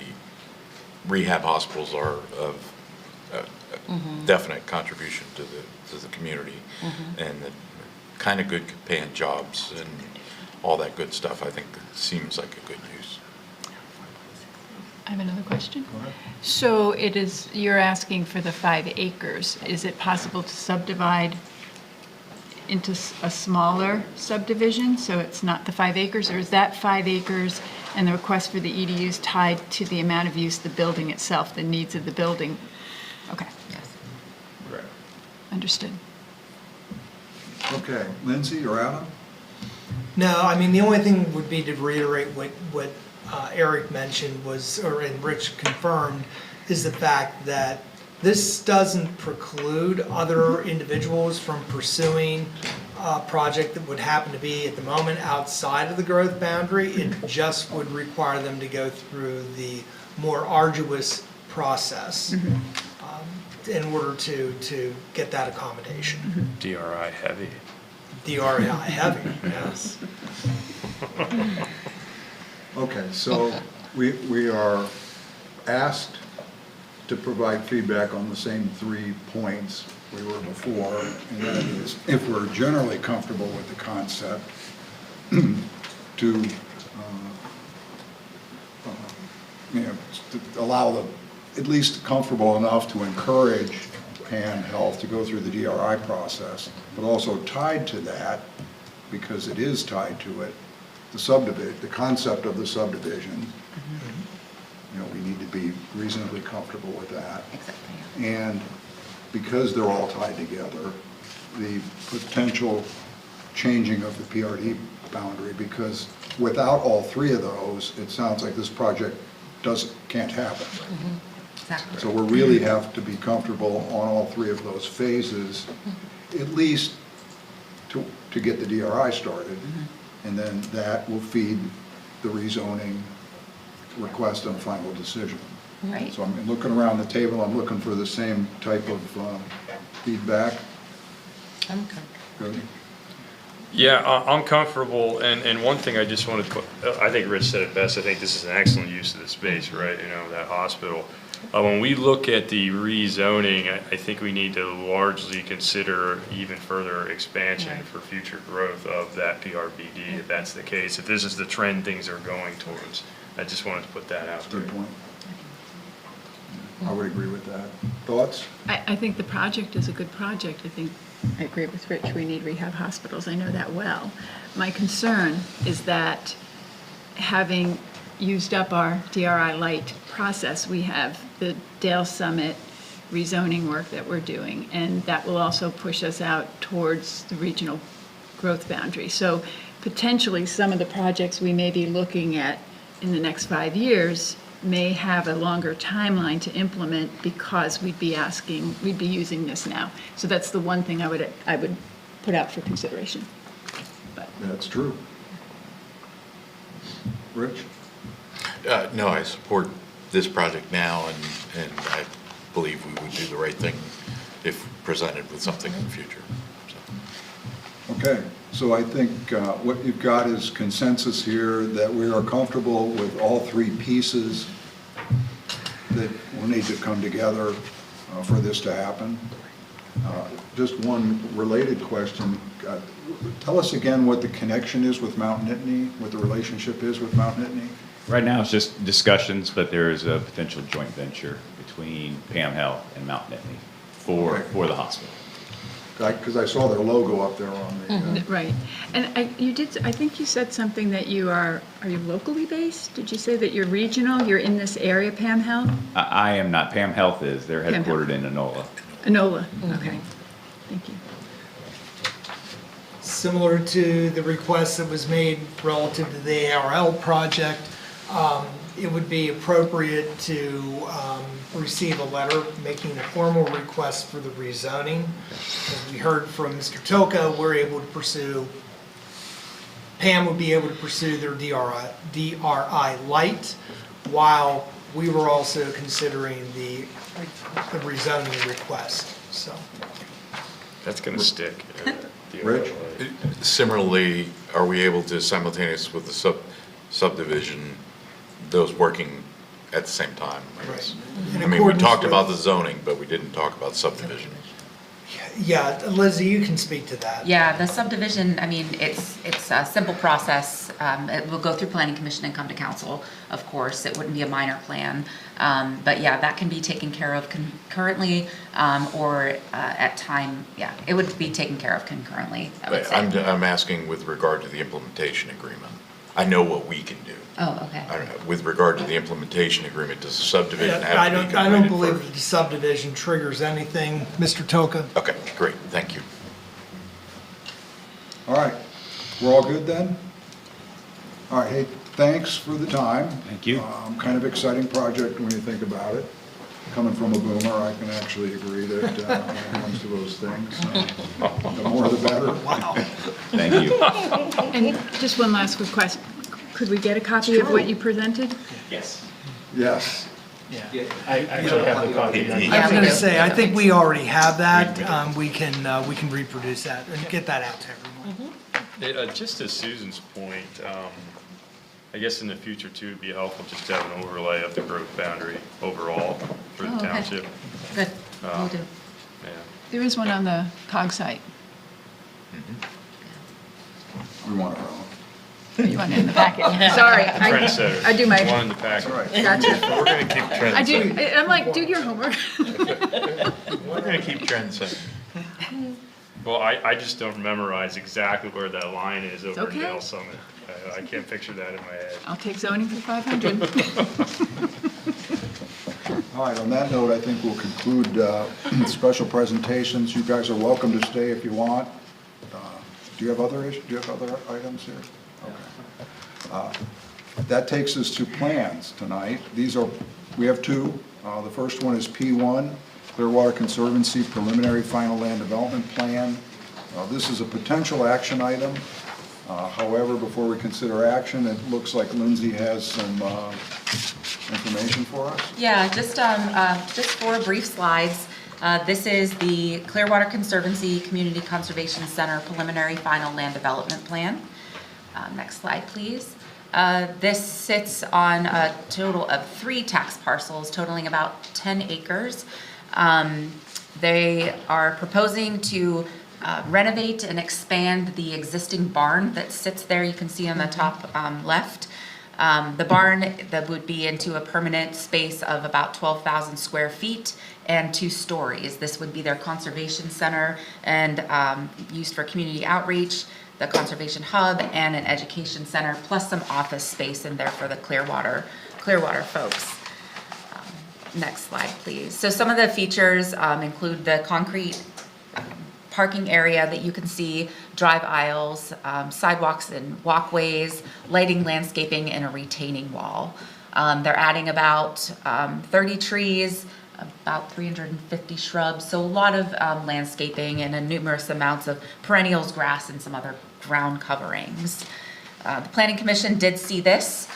H: rehab hospitals are of definite contribution to the community. And the kind of good paying jobs and all that good stuff, I think seems like a good use.
I: I have another question. So you're asking for the 5 acres. Is it possible to subdivide into a smaller subdivision, so it's not the 5 acres? Or is that 5 acres and the request for the EDUs tied to the amount of use of the building itself, the needs of the building? Okay,
K: Right.
I: understood.
A: Okay, Lindsay or Adam?
F: No, I mean, the only thing would be to reiterate what Eric mentioned and Rich confirmed, is the fact that this doesn't preclude other individuals from pursuing a project that would happen to be at the moment outside of the growth boundary. It just would require them to go through the more arduous process in order to get that accommodation.
J: DRI heavy.
F: DRI heavy, yes.
A: Okay, so we are asked to provide feedback on the same 3 points we were before, and that is, if we're generally comfortable with the concept, to allow them at least comfortable enough to encourage Pan Health to go through the DRI process, but also tied to that, because it is tied to it, the subdivision, the concept of the subdivision. You know, we need to be reasonably comfortable with that.
D: Exactly.
A: And because they're all tied together, the potential changing of the PRD boundary, because without all three of those, it sounds like this project can't happen.
D: Exactly.
A: So we really have to be comfortable on all three of those phases, at least to get the DRI started. And then that will feed the rezoning request and final decision.
D: Right.
A: So I'm looking around the table, I'm looking for the same type of feedback.
C: I'm comfortable.
A: Good.
J: Yeah, I'm comfortable, and one thing I just wanted to put, I think Rich said it best, I think this is an excellent use of the space, right, you know, that hospital. When we look at the rezoning, I think we need to largely consider even further expansion for future growth of that PRBD, if that's the case, if this is the trend things are going towards. I just wanted to put that out there.
A: Good point. I would agree with that. Thoughts?
I: I think the project is a good project. I agree with Rich, we need rehab hospitals, I know that well. My concern is that having used up our DRI light process, we have the Dale Summit rezoning work that we're doing, and that will also push us out towards the regional growth boundary. So potentially, some of the projects we may be looking at in the next 5 years may have a longer timeline to implement because we'd be using this now. So that's the one thing I would put out for consideration. But
A: That's true. Rich?
H: No, I support this project now, and I believe we would do the right thing if presented with something in the future. So.
A: Okay, so I think what you've got is consensus here that we are comfortable with all three pieces that will need to come together for this to happen. Just one related question. Tell us again what the connection is with Mount Nittany, what the relationship is with Mount Nittany?
K: Right now, it's just discussions, but there is a potential joint venture between Pam Health and Mount Nittany for the hospital.
A: Because I saw their logo up there on the...
I: right, and I think you said something that are you locally based? Did you say that you're regional, you're in this area, Pam Health?
K: I am not. Pam Health is. They're
I: Pam
K: headquartered
I: Health.
K: in Enola.
I: Enola, okay, thank you.
F: Similar to the request that was made relative to the ARL project, it would be appropriate to receive a letter making a formal request for the rezoning. As we heard from Mr. Toka, we're able to pursue, Pam would be able to pursue their DRI light, while we were also considering the rezoning request, so.
J: That's gonna stick.
A: Rich?
H: Similarly, are we able to simultaneous with the subdivision, those working at the same time? I guess?
F: In
H: I mean, we
F: accordance
H: talked
F: with-
H: about the zoning, but we didn't talk about subdivision.
F: Yeah, Lizzie, you can speak to that.
D: Yeah, the subdivision, I mean, it's a simple process. It will go through planning commission and come to council, of course. It wouldn't be a minor plan. But yeah, that can be taken care of concurrently, or at time, yeah, it would be taken care of concurrently, I would
H: But
D: say.
H: I'm asking with regard to the implementation agreement. I know what we can do.
D: Oh, okay.
H: I don't know, with regard to the implementation agreement, does the subdivision have
F: I
H: to be
F: don't
H: completed
F: believe
H: first?
F: that the subdivision triggers anything, Mr. Toka.
H: Okay, great, thank you.
A: All right, we're all good then? All right, hey, thanks for the time.
K: Thank you.
A: Kind of exciting project when you think about it. Coming from a boomer, I can actually agree that when it comes to those things, the more the better.
F: Wow.
K: Thank you.
I: And just one last quick question. Could we get a copy of what you presented?
A: Yes.
B: Yeah, I actually have the copy.
F: I was
D: Yeah, we
F: gonna
D: do.
F: say, I think we already have that. We can reproduce that and get that out to everyone.
J: Just to Susan's point, I guess in the future too, it'd be helpful just to have an overlay of the growth boundary overall for the
D: Oh, okay.
J: township.
D: Good, will do.
J: Yeah.
I: There is one on the COG site.
A: We want our own.
I: You want it in the packet? Sorry.
J: Trendsetter.
I: I do my,
J: One in the packet.
I: gotcha.
H: We're going to keep
I: I do,
H: trendsetting.
I: I'm like, do your homework.
H: We're going to keep trendsetting.
J: Well, I just don't memorize exactly where that line is over in
I: okay.
J: Dale Summit. I can't picture that in my head.
I: I'll take zoning for 500.
A: All right, on that note, I think we'll conclude special presentations. You guys are welcome to stay if you want. Do you have other issues? Do you have other items here? Okay. That takes us to plans tonight. We have two. The first one is P1, Clearwater Conservancy Preliminary Final Land Development Plan. This is a potential action item. However, before we consider action, it looks like Lindsay has some information for us.
D: Yeah, just 4 brief slides. This is the Clearwater Conservancy Community Conservation Center Preliminary Final Land Development Plan. Next slide, please. This sits on a total of 3 tax parcels totaling about 10 acres. They are proposing to renovate and expand the existing barn that sits there. You can see on the top left. The barn that would be into a permanent space of about 12,000 square feet and 2 stories. This would be their conservation center and used for community outreach, the conservation hub, and an education center, plus some office space in there for the Clearwater folks. Next slide, please. So some of the features include the concrete parking area that you can see, drive aisles, sidewalks and walkways, lighting, landscaping, and a retaining wall. They're adding about 30 trees, about 350 shrubs, so a lot of landscaping and a numerous amounts of perennials, grass, and some other ground coverings. The Planning Commission did see this.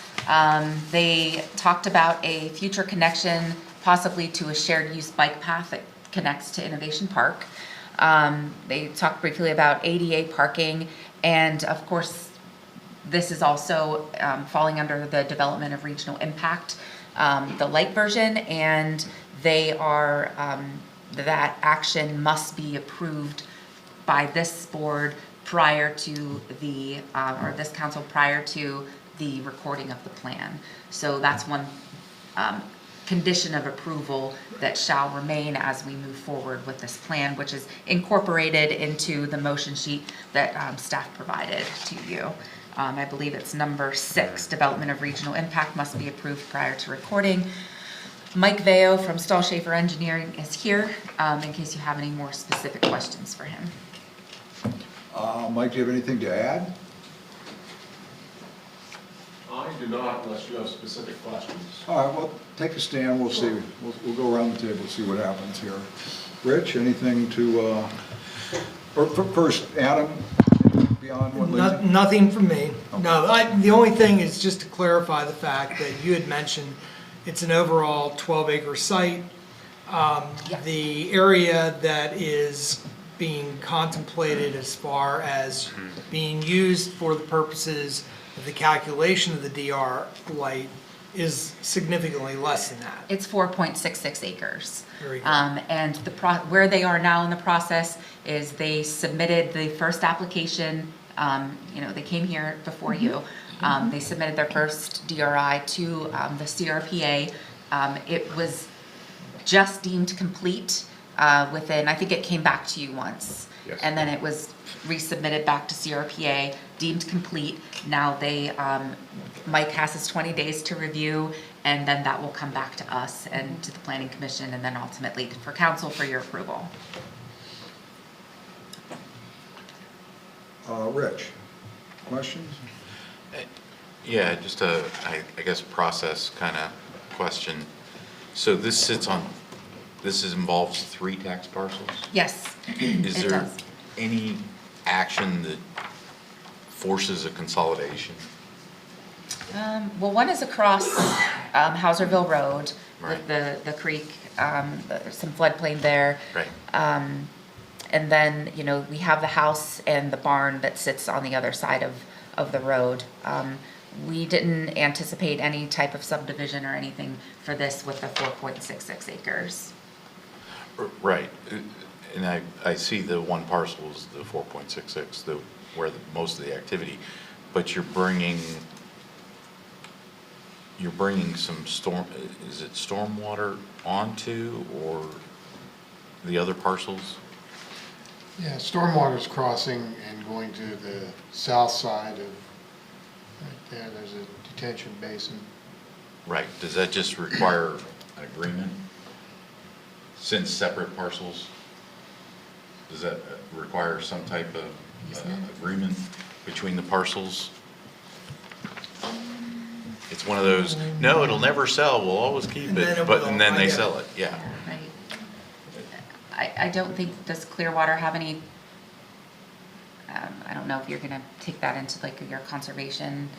D: They talked about a future connection possibly to a shared use bike path that connects to Innovation Park. They talked briefly about ADA parking, and of course, this is also falling under the development of regional impact, the light version, and they are, that action must be approved by this board prior to the, or this council prior to the recording of the plan. So that's one condition of approval that shall remain as we move forward with this plan, which is incorporated into the motion sheet that staff provided to you. I believe it's number 6, development of regional impact must be approved prior to recording. Mike Veo from Stahl Schaefer Engineering is here in case you have any more specific questions for him.
A: Mike, do you have anything to add?
L: I do not, unless you have specific questions.
A: All right, well, take a stand, we'll see. We'll go around the table and see what happens here. Rich, anything to, first, Adam, beyond what Lindsay?
F: Nothing from me.
A: Okay.
F: No, the only thing is just to clarify the fact that you had mentioned it's an overall 12-acre site. The area that is being contemplated as far as being used for the purposes of the calculation of the DR light is significantly less than that.
D: It's 4.66 acres.
F: Very good.
D: And where they are now in the process is they submitted the first application, they came here before you. They submitted their first DRI to the CRPA. It was just deemed complete within, I think it came back to you once.
J: Yes.
D: And then it was resubmitted back to CRPA, deemed complete. Now Mike has his 20 days to review, and then that will come back to us and to the Planning Commission, and then ultimately for council for your approval.
A: Rich, questions?
H: Yeah, just I guess process kind of question. So this involves 3 tax parcels?
D: Yes,
H: Is
D: it
H: there
D: does.
H: any action that forces a consolidation?
D: Well, one is across Hauserville Road with
H: Right.
D: the creek, there's some floodplain there.
H: Right.
D: And then, we have the house and the barn that sits on the other side of the road. We didn't anticipate any type of subdivision or anything for this with the 4.66 acres.
H: Right. And I see the one parcel is the 4.66, where most of the activity. but you're bringing some is it stormwater onto or the other parcels?
L: Yeah, stormwater's crossing and going to the south side of, right there, there's a detention basin.
H: Right, does that just require an agreement? Since separate parcels? Does that require some type of agreement between the parcels? It's one of those, no, it'll never sell, we'll always keep
F: And then
H: it,
F: it
H: but,
F: will,
H: and then
F: I
H: they
F: get
H: sell
F: it.
H: it, yeah.
D: Right. I don't think, does Clearwater have any, I don't know if you're gonna take that into like your conservation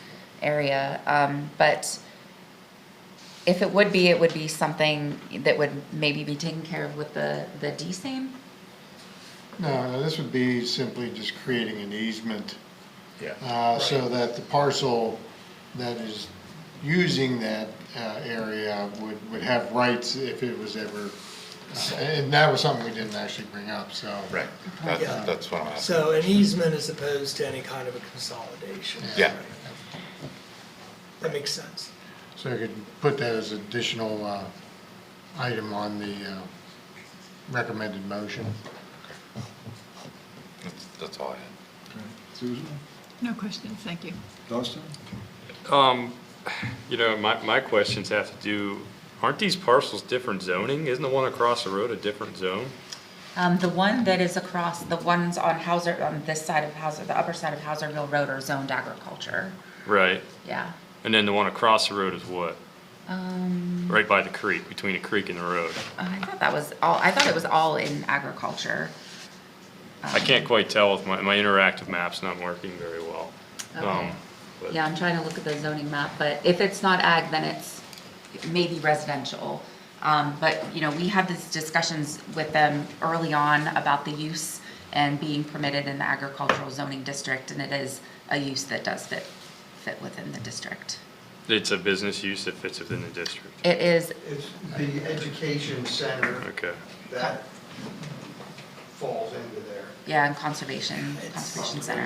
D: area, but if it would be something that would maybe be taken care of with the DSAME?
L: No, this would be simply just creating an easement,
H: Yeah.
L: so that the parcel that is using that area would have rights if it was ever, and that was something we didn't actually bring up, so.
H: Right,
F: Yeah.
H: that's what I'm asking.
F: So an easement as opposed to any kind of a consolidation.
H: Yeah.
F: That makes sense.
L: So you could put that as additional item on the recommended motion.
H: That's all I had.
A: Susan?
I: No questions, thank you.
A: Dustin?
J: You know, my questions have to do, aren't these parcels different zoning? Isn't the one across the road a different zone?
D: The one that is across, the ones on Hauser, on this side of Hauser, the upper side of Hauserville Road are zoned agriculture,
J: Right.
D: yeah.
J: And then the one across the road is what? Right by the creek, between the creek and the road.
D: I thought it was all in agriculture.
J: I can't quite tell with my interactive map's not working very well.
D: Okay.
J: But-
D: Yeah, I'm trying to look at the zoning map, but if it's not ag, then it's maybe residential. But, you know, we had these discussions with them early on about the use and being permitted in the agricultural zoning district, and it is a use that does fit within the district.
J: It's a business use that fits within the district.
D: It is,
M: It's the education center
J: Okay.
M: that falls into there.
D: yeah, and conservation center.
M: Conservation and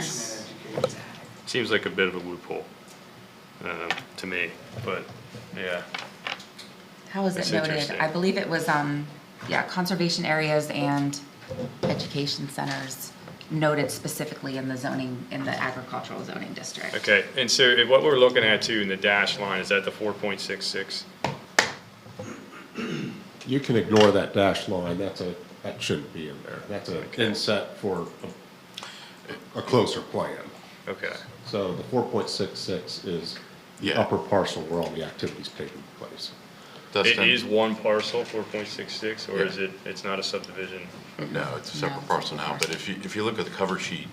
M: education.
J: Seems like a bit of a loophole, to me, but, yeah.
D: How was it
J: That's
D: noted?
J: interesting.
D: I believe it was, yeah, conservation areas and education centers noted specifically in the zoning, in the agricultural zoning district.
J: Okay, and so what we're looking at too in the dash line, is that the 4.66?
N: You can ignore that dash line, that shouldn't be in there. That's an
J: Okay.
N: inset for a closer plan.
J: Okay,
N: So the 4.66 is the
H: Yeah.
N: upper parcel where all the activities taking place.
J: it
H: Dustin?
J: is one parcel, 4.66, or
H: Yeah.
J: is it's not a subdivision?
H: No, it's a
D: No,
H: separate
D: it's a
H: parcel now,
D: separate
H: but if you look at the cover sheet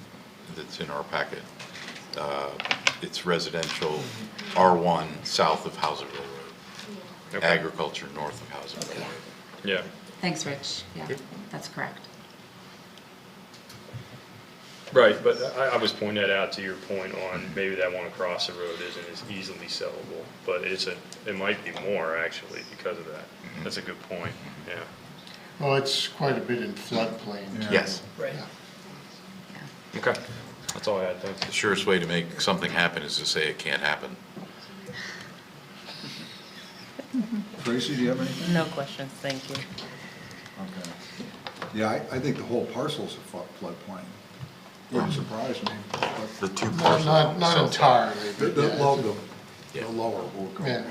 H: that's in our packet, it's residential R1 south of Hauserville Road,
J: Okay.
H: agriculture north of Hauserville Road.
J: Yeah,
D: Thanks, Rich. Yeah, that's correct.
J: right, but I was pointing that out to your point on maybe that one across the road isn't as easily sellable, but it might be more actually because of that. That's a good point, yeah.
L: Well, it's quite a bit in floodplain.
A: Yeah.
H: Yes,
F: Right.
J: Okay, that's all I had, thanks.
H: the surest way to make something happen is to say it can't happen.
A: Tracy, do you have anything?
C: No questions, thank you.
A: Okay. Yeah, I think the whole parcel's a floodplain. Wouldn't surprise me. but
H: The two
L: Not,
H: parcels.
L: not
H: so-
L: entirely,
A: The
L: but
A: the
L: yeah,
A: low,
L: it's
H: Yeah.
A: the lower will go.
L: Yeah.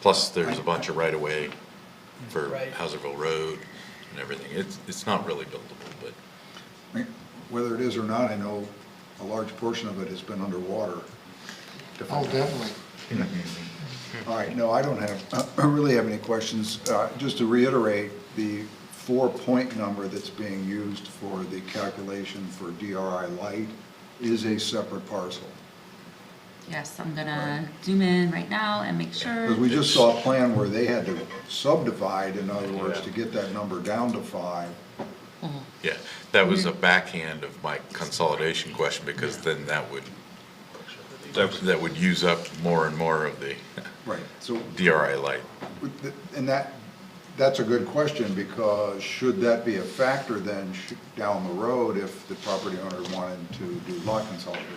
H: Plus, there's a bunch of right-of-way for
F: Right.
H: Hauserville Road and everything. It's not really buildable, but
A: I mean, whether it is or not, I know a large portion of it has been underwater.
L: oh, definitely.
A: All right, no, I don't really have any questions. Just to reiterate, the 4-point number that's being used for the calculation for DRI light is a separate parcel.
D: Yes, I'm gonna zoom in right now and make sure.
A: Because we just saw a plan where they had to subdivide, in other words, to get that number down to 5.
H: yeah, that was a backhand of my consolidation question because then that would use up more and more of the
A: Right, so,
H: DRI light.
A: and that's a good question, because should that be a factor then down the road if the property owner wanted to do lot consolidation?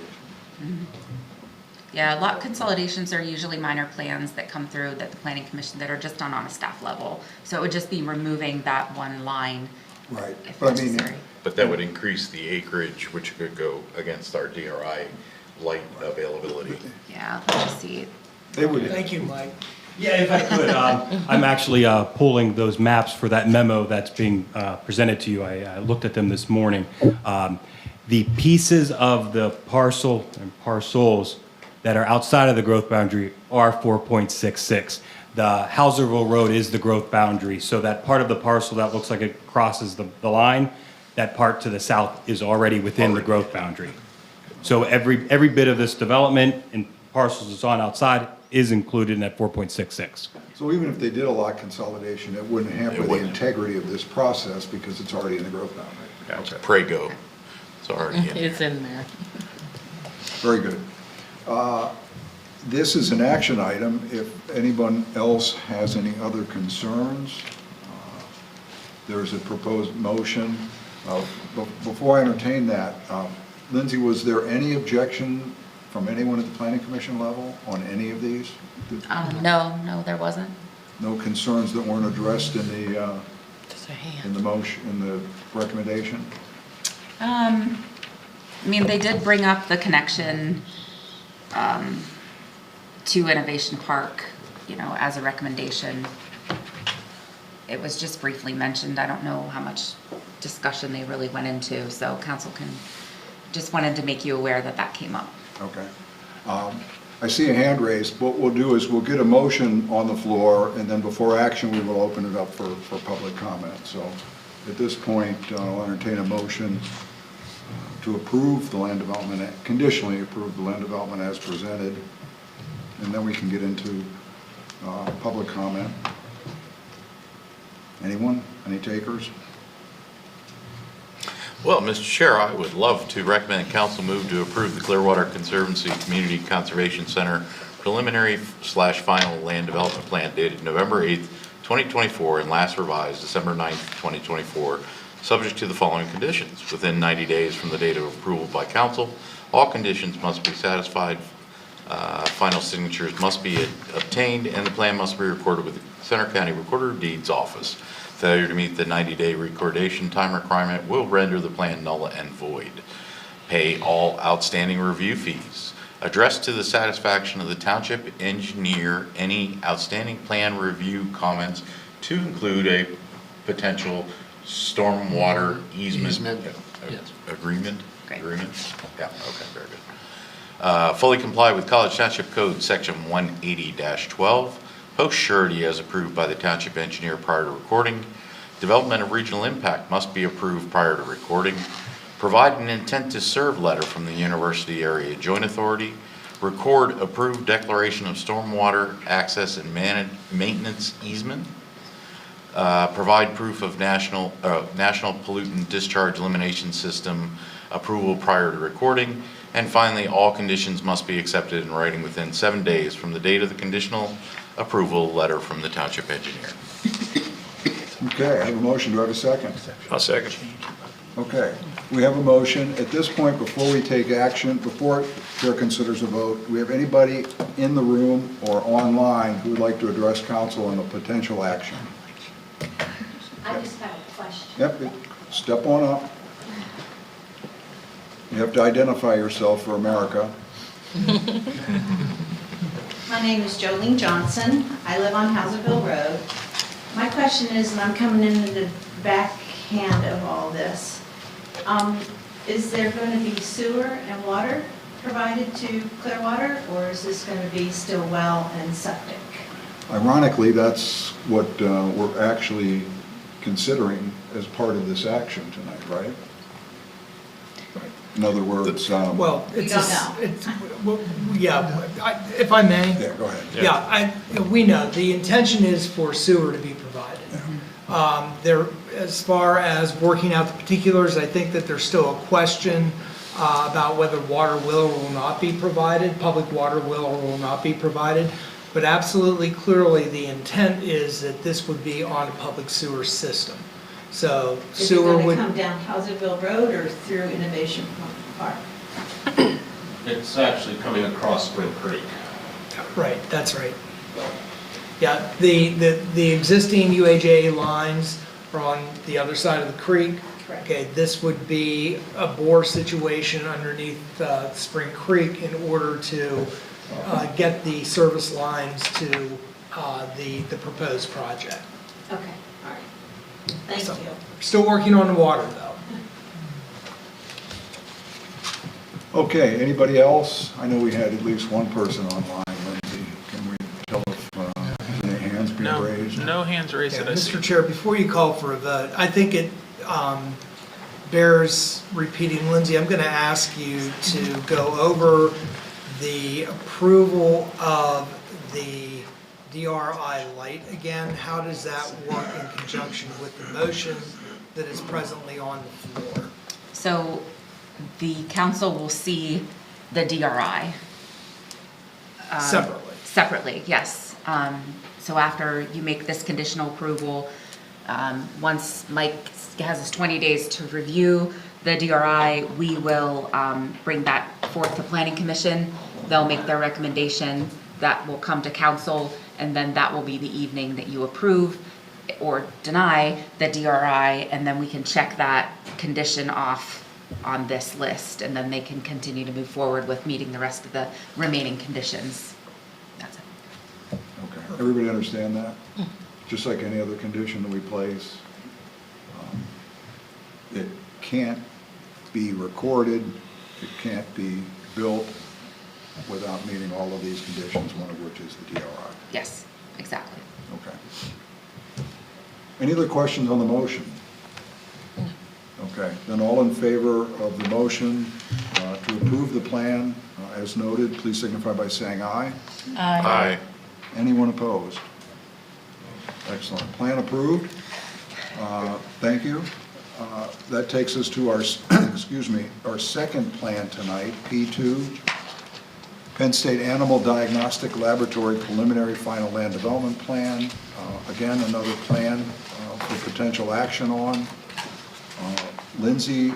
D: Yeah, lot consolidations are usually minor plans that come through that the planning commission that are just done on a staff level. So it would just be removing that one line
A: Right,
D: if
A: but I mean,
D: necessary.
H: But that would increase the acreage, which could go against our DRI light availability.
D: Yeah, let's just see.
A: they would,
F: Thank you, Mike.
G: Yeah, if I could, I'm actually pulling those maps for that memo that's being presented to you. I looked at them this morning. The pieces of the parcel and parcels that are outside of the growth boundary are 4.66. The Hauserville Road is the growth boundary, so that part of the parcel that looks like it crosses the line, that part to the south is already within the growth boundary. So every bit of this development and parcels that's on outside is included in that 4.66.
A: so even if they did a lot consolidation, it wouldn't hamper the integrity of this process because it's already in the growth boundary.
H: Gotcha. Prego. It's already in.
C: It's in there.
A: Very good. This is an action item. If anyone else has any other concerns, there's a proposed motion. Before I entertain that, Lindsay, was there any objection from anyone at the planning commission level on any of these?
D: No, there wasn't.
A: No concerns that weren't addressed in the
C: Just a hand.
A: in the motion, in the recommendation?
D: I mean, they did bring up the connection to Innovation Park, you know, as a recommendation. It was just briefly mentioned. I don't know how much discussion they really went into, so council just wanted to make you aware that that came up.
A: Okay. I see a hand raised. What we'll do is we'll get a motion on the floor, and then before action, we will open it up for public comment. So at this point, I'll entertain a motion to approve the land development, conditionally approve the land development as presented, and then we can get into public comment. Anyone? Any takers?
H: Well, Mr. Chair, I would love to recommend council move to approve the Clearwater Conservancy Community Conservation Center preliminary/final land development plan dated November 8th, 2024, and last revised December 9th, 2024, subject to the following conditions. Within 90 days from the date of approval by council, all conditions must be satisfied, final signatures must be obtained, and the plan must be recorded with the Center County Recorder of Deeds Office. Failure to meet the 90-day recordation time requirement will render the plan null and void. Pay all outstanding review fees. Address to the satisfaction of the township engineer any outstanding plan review comments to include a potential stormwater easement.
L: Yes.
H: Agreement?
D: Great.
H: Agreement? Yeah, okay, very good. Fully comply with College Township Code Section 180-12. Post surety as approved by the township engineer prior to recording. Development of regional impact must be approved prior to recording. Provide an intent to serve letter from the University Area Joint Authority. Record approved declaration of stormwater access and maintenance easement. Provide proof of national pollutant discharge elimination system approval prior to recording. And finally, all conditions must be accepted in writing within 7 days from the date of the conditional approval letter from the township engineer.
A: Okay, I have a motion. Do I have a second?
J: I'll second.
A: Okay, we have a motion. At this point, before we take action, before Chair considers a vote, do we have anybody in the room or online who would like to address council on a potential action?
O: I just have a question.
A: Yep, step on up. You have to identify yourself for America.
O: My name is Jolene Johnson. I live on Hauserville Road. My question is, and I'm coming into the backhand of all this, is there going to be sewer and water provided to Clearwater, or is this going to be still well and septic?
A: Ironically, that's what we're actually considering as part of this action tonight, right? In other words,
F: Well,
O: We
F: it's,
O: don't know.
F: if I may.
A: yeah, go ahead.
F: Yeah, we know, the intention is for sewer to be provided. There, as far as working out the particulars, I think that there's still a question about whether water will or will not be provided, public water will or will not be provided. But absolutely clearly, the intent is that this would be on a public sewer system. So sewer
O: Is it
F: would.
O: going to come down Hauserville Road or through Innovation Park?
N: It's actually coming across Spring Creek.
F: Right, that's right. Yeah, the existing UAJ lines are on the other side of the creek.
O: Correct.
F: Okay, this would be a bore situation underneath Spring Creek in order to get the service lines to the proposed project.
O: Okay, all right. Thank
F: So,
O: you.
F: Still working on the water, though.
A: Okay, anybody else? I know we had at least one person online, Lindsay. Can we tell if any hands being
B: No,
A: raised?
B: no hands raised
F: Yeah,
B: that I see.
F: Mr. Chair, before you call for a vote, I think it bears repeating, Lindsay, I'm going to ask you to go over the approval of the DRI light again. How does that work in conjunction with the motion that is presently on the floor?
D: So the council will see the DRI.
F: Separately.
D: Separately, yes. So after you make this conditional approval, once Mike has his 20 days to review the DRI, we will bring that forth to Planning Commission. They'll make their recommendation, that will come to council, and then that will be the evening that you approve or deny the DRI, and then we can check that condition off on this list, and then they can continue to move forward with meeting the rest of the remaining conditions. That's it.
A: Okay, everybody understand that? Just like any other condition that we place, it can't be recorded, it can't be built without meeting all of these conditions, one of which is the DRI.
D: Yes, exactly.
A: Okay. Any other questions on the motion? Okay, then all in favor of the motion to approve the plan as noted, please signify by saying aye.
H: Aye.
A: Anyone opposed? Excellent. Plan approved. Thank you. That takes us to our, excuse me, our second plan tonight, P2, Penn State Animal Diagnostic Laboratory Preliminary Final Land Development Plan. Again, another plan for potential action on. Lindsay,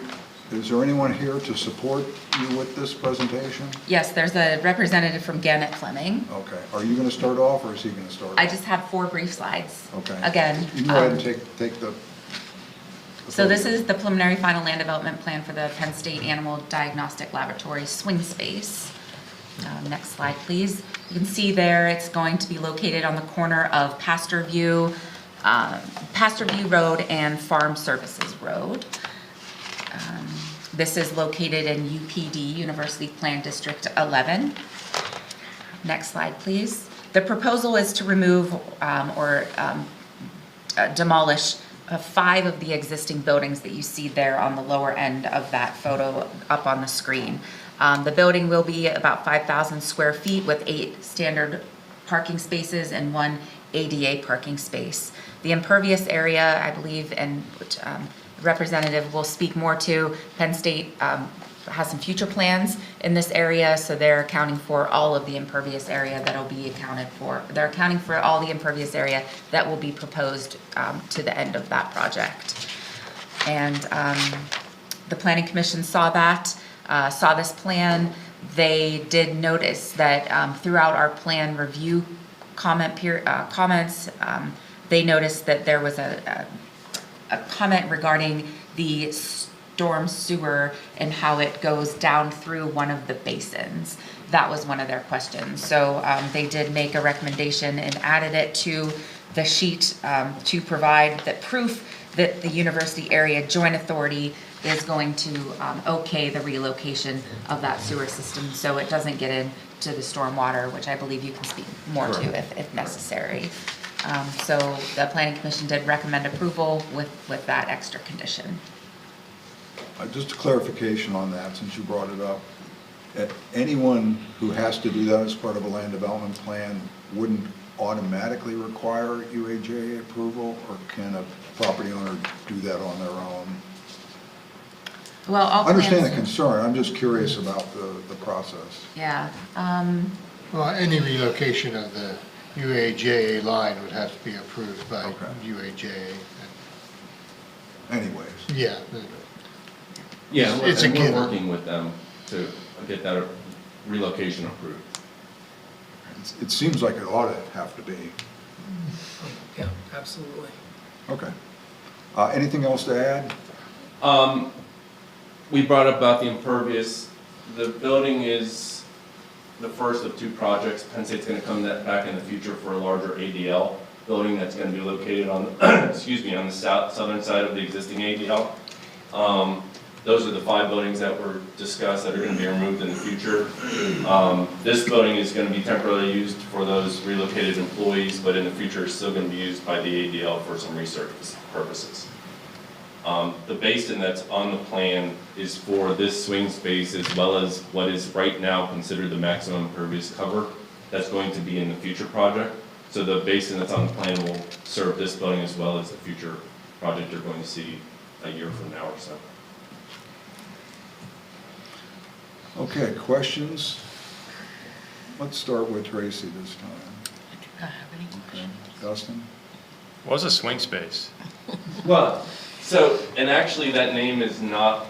A: is there anyone here to support you with this presentation?
D: Yes, there's a representative from Gannett Fleming.
A: Okay. Are you going to start off, or is he going to start off?
D: I just have 4 brief slides.
A: Okay.
D: Again.
A: You can go ahead and take the...
D: So this is the preliminary final land development plan for the Penn State Animal Diagnostic Laboratory swing space. Next slide, please. You can see there it's going to be located on the corner of Pastor View Road and Farm Services Road. This is located in UPD, University Plan District 11. Next slide, please. The proposal is to remove or demolish 5 of the existing buildings that you see there on the lower end of that photo up on the screen. The building will be about 5,000 square feet with 8 standard parking spaces and 1 ADA parking space. The impervious area, I believe, and which representative will speak more to, Penn State has some future plans in this area, so they're accounting for all of the impervious area that will be accounted for. They're accounting for all the impervious area that will be proposed to the end of that project. And the Planning Commission saw that, saw this plan. They did notice that throughout our plan review comments, they noticed that there was a comment regarding the storm sewer and how it goes down through one of the basins. That was one of their questions. So they did make a recommendation and added it to the sheet to provide that proof that the University Area Joint Authority is going to okay the relocation of that sewer system so it doesn't get into the stormwater, which I believe you can speak more to if necessary. So the Planning Commission did recommend approval with that extra condition.
A: Just a clarification on that, since you brought it up. Anyone who has to do that as part of a land development plan wouldn't automatically require UAJ approval, or can a property owner do that on their own?
D: Well, all
A: I understand the
D: plans-
A: concern, I'm just curious about the process.
D: Yeah.
L: Well, any relocation of the UAJA line would have to be approved by UAJA.
A: Anyways.
L: Yeah.
K: Yeah,
L: It's a
K: and we're
L: given.
K: working with them to get that
P: relocation approved.
A: It seems like it ought to have to be.
F: Yeah, absolutely.
A: Okay. Anything else to add?
P: We brought up about the impervious. The building is the first of two projects. Penn State's going to come back in the future for a larger ADL building that's going to be located on the, excuse me, on the southern side of the existing ADL. Those are the 5 buildings that were discussed that are going to be removed in the future. This building is going to be temporarily used for those relocated employees, but in the future it's still going to be used by the ADL for some research purposes. The basin that's on the plan is for this swing space as well as what is right now considered the maximum impervious cover that's going to be in the future project. So the basin that's on the plan will serve this building as well as the future project you're going to see a year from now or so.
A: Okay, questions? Let's start with Tracy this time. Okay. Dustin?
J: What's a swing space?
P: Well, so, and actually that name is no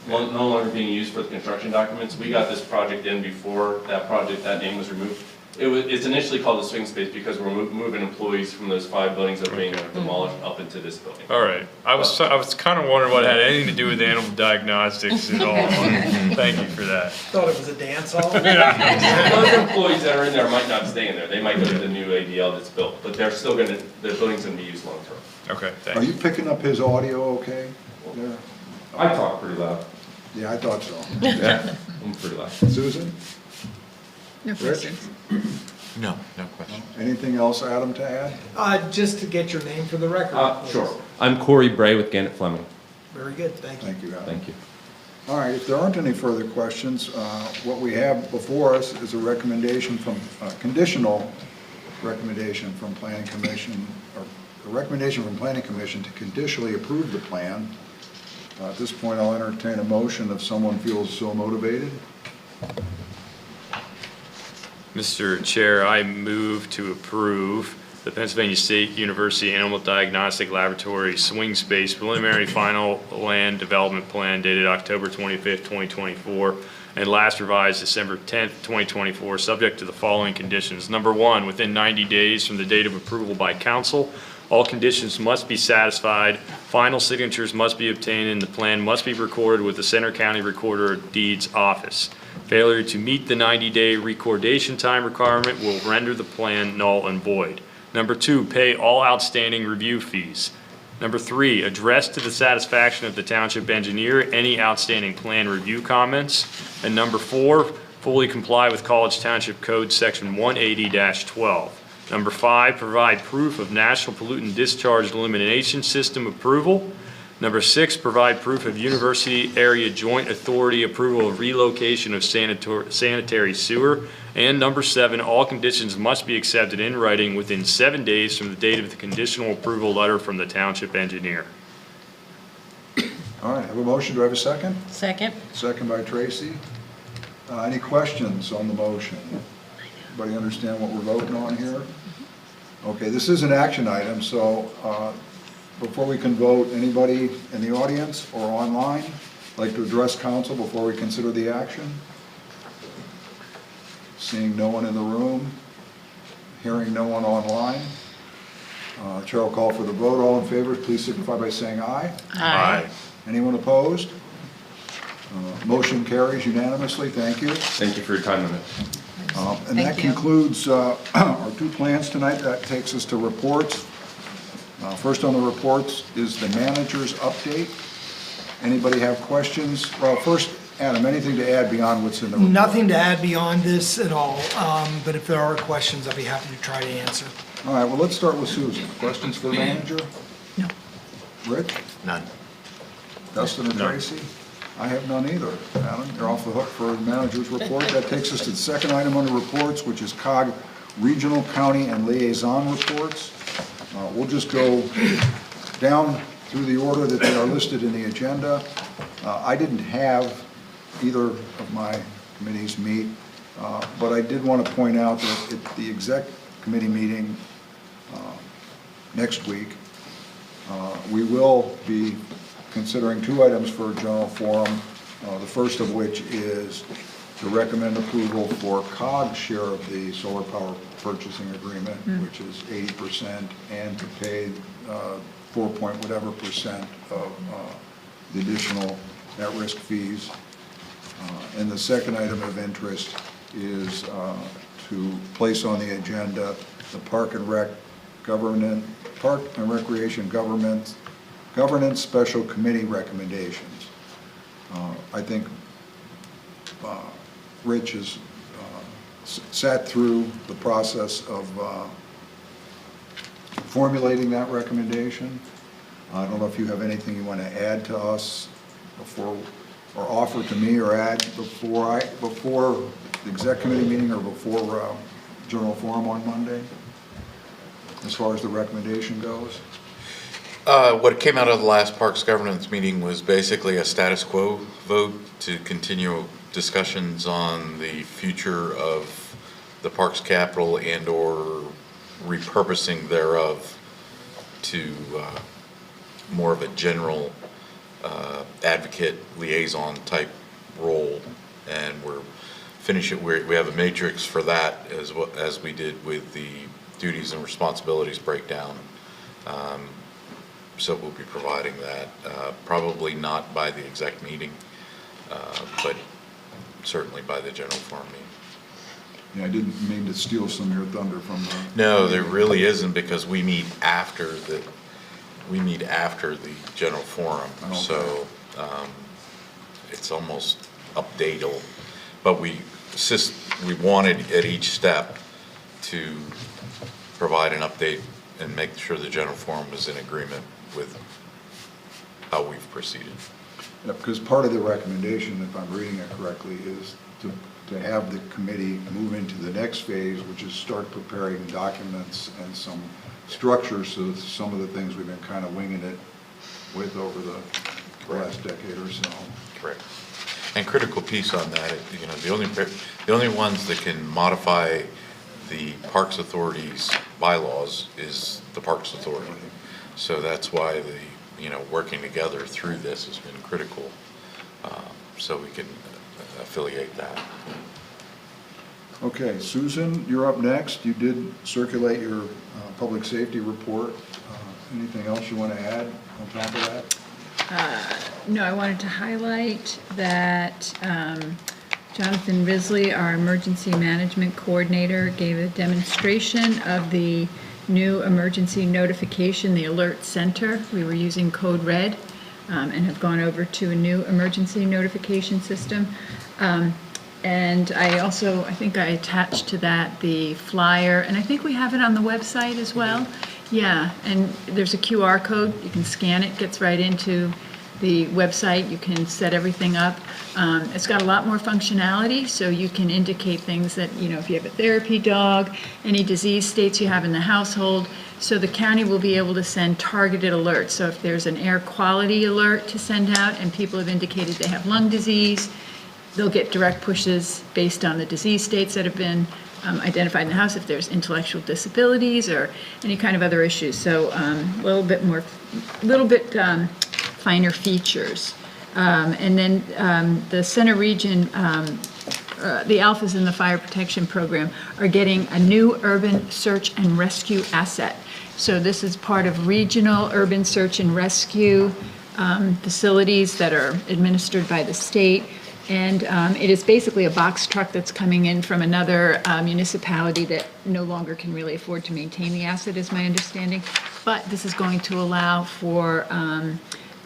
P: longer being used for the construction documents. We got this project in before that name was removed. It's initially called the swing space because we're moving employees from those 5 buildings that are being demolished up into this building.
J: All right. I was kind of wondering what it had anything to do with animal diagnostics at all. Thank you for that.
F: Thought it was a dance hall.
P: Those employees that are in there might not stay in there. They might go to the new ADL that's built, but they're still the building's going to be used long term.
J: Okay, thanks.
A: Are you picking up his audio okay there?
P: I talk pretty loud.
A: Yeah, I thought so.
P: Yeah, I'm pretty loud.
A: Susan?
I: No questions.
H: No question.
A: Anything else, Adam, to add?
F: Just to get your name for the record. please.
P: Sure. I'm Corey Bray with Gannett Fleming.
F: Very good, thank you.
A: Thank you, Adam.
P: Thank you.
A: All right, if there aren't any further questions, what we have before us is a recommendation from, conditional recommendation from Planning Commission, or a recommendation from Planning Commission to conditionally approve the plan. At this point, I'll entertain a motion if someone feels so motivated.
J: Mr. Chair, I move to approve the Pennsylvania State University Animal Diagnostic Laboratory Swing Space Preliminary Final Land Development Plan dated October 25th, 2024, and last revised December 10th, 2024, subject to the following conditions. Number 1, within 90 days from the date of approval by council, all conditions must be satisfied. Final signatures must be obtained and the plan must be recorded with the Center County Recorder of Deeds office. Failure to meet the 90-day recordation time requirement will render the plan null and void. Number 2, pay all outstanding review fees. Number 3, address to the satisfaction of the township engineer any outstanding plan review comments. And number 4, fully comply with College Township Code Section 180-12. Number 5, provide proof of National Pollutant Discharge Elimination System approval. Number 6, provide proof of University Area Joint Authority approval of relocation of sanitary sewer. And number 7, all conditions must be accepted in writing within 7 days from the date of the conditional approval letter from the township engineer.
A: All right, have a motion, do I have a second?
C: Second.
A: Second by Tracy. Any questions on the motion? Everybody understand what we're voting on here? Okay, this is an action item, so before we can vote, anybody in the audience or online like to address council before we consider the action? Seeing no one in the room, hearing no one online. Chair will call for the vote. All in favor, please signify by saying aye.
J: Aye.
A: Anyone opposed? Motion carries unanimously. Thank you.
P: Thank you for your time on it.
A: And that concludes our 2 plans tonight. That takes us to reports. First on the reports is the manager's update. Anybody have questions? Well, first, Adam, anything to add beyond what's in the report?
F: Nothing to add beyond this at all, but if there are questions, I'll be happy to try to answer.
A: All right, well, let's start with Susan. Questions for the manager?
I: No.
A: Rick?
H: None.
A: Dustin or Tracy? I have none either. Adam, you're off the hook for the manager's report. That takes us to the second item on the reports, which is COG Regional, County, and Liaison reports. We'll just go down through the order that they are listed in the agenda. I didn't have either of my committees meet, but I did want to point out that at the exec committee meeting next week, we will be considering 2 items for a general forum, the first of which is to recommend approval for COG's share of the solar power purchasing agreement, which is 80%, and to pay 4 point whatever percent of the additional at-risk fees. And the second item of interest is to place on the agenda the Park and Recreation Governance Special Committee recommendations. I think Rich has sat through the process of formulating that recommendation. I don't know if you have anything you want to add to us before, or offer to me or add before the exec committee meeting or before general forum on Monday, as far as the recommendation goes.
H: What came out of the last Parks Governance meeting was basically a status quo vote to continue discussions on the future of the Parks Capital and or repurposing thereof to more of a general advocate liaison type role. And we have a matrix for that as we did with the duties and responsibilities breakdown. So we'll be providing that, probably not by the exec meeting, but certainly by the general forum meeting.
A: Yeah, I didn't mean to steal some of your thunder from the...
H: No, there really isn't, because we meet after the general forum.
A: Okay.
H: So it's almost updatable, but we wanted at each step to provide an update and make sure the general forum is in agreement with how we've proceeded.
A: Yeah, because part of the recommendation, if I'm reading it correctly, is to have the committee move into the next phase, which is start preparing documents and some structure, so some of the things we've been kind of winging it with over the last decade or so.
H: Correct. And critical piece on that, you know, the only ones that can modify the Parks Authority's bylaws is the Parks Authority. So that's why working together through this has been critical, so we can affiliate that.
A: Okay, Susan, you're up next. You did circulate your public safety report. Anything else you want to add on top of that?
I: No, I wanted to highlight that Jonathan Risley, our emergency management coordinator, gave a demonstration of the new emergency notification, the alert center. We were using Code Red and have gone over to a new emergency notification system. And I think I attached to that the flyer, and I think we have it on the website as well. Yeah, and there's a QR code. You can scan it, gets right into the website. You can set everything up. It's got a lot more functionality, so you can indicate things that, if you have a therapy dog, any disease states you have in the household. So the county will be able to send targeted alerts. So if there's an air quality alert to send out and people have indicated they have lung disease, they'll get direct pushes based on the disease states that have been identified in the house, if there's intellectual disabilities or any kind of other issues. So a little bit finer features. And then the Center Region, the Alphas in the Fire Protection Program are getting a new urban search and rescue asset. So this is part of regional urban search and rescue facilities that are administered by the state. And it is basically a box truck that's coming in from another municipality that no longer can really afford to maintain the asset, is my understanding. But this is going to allow for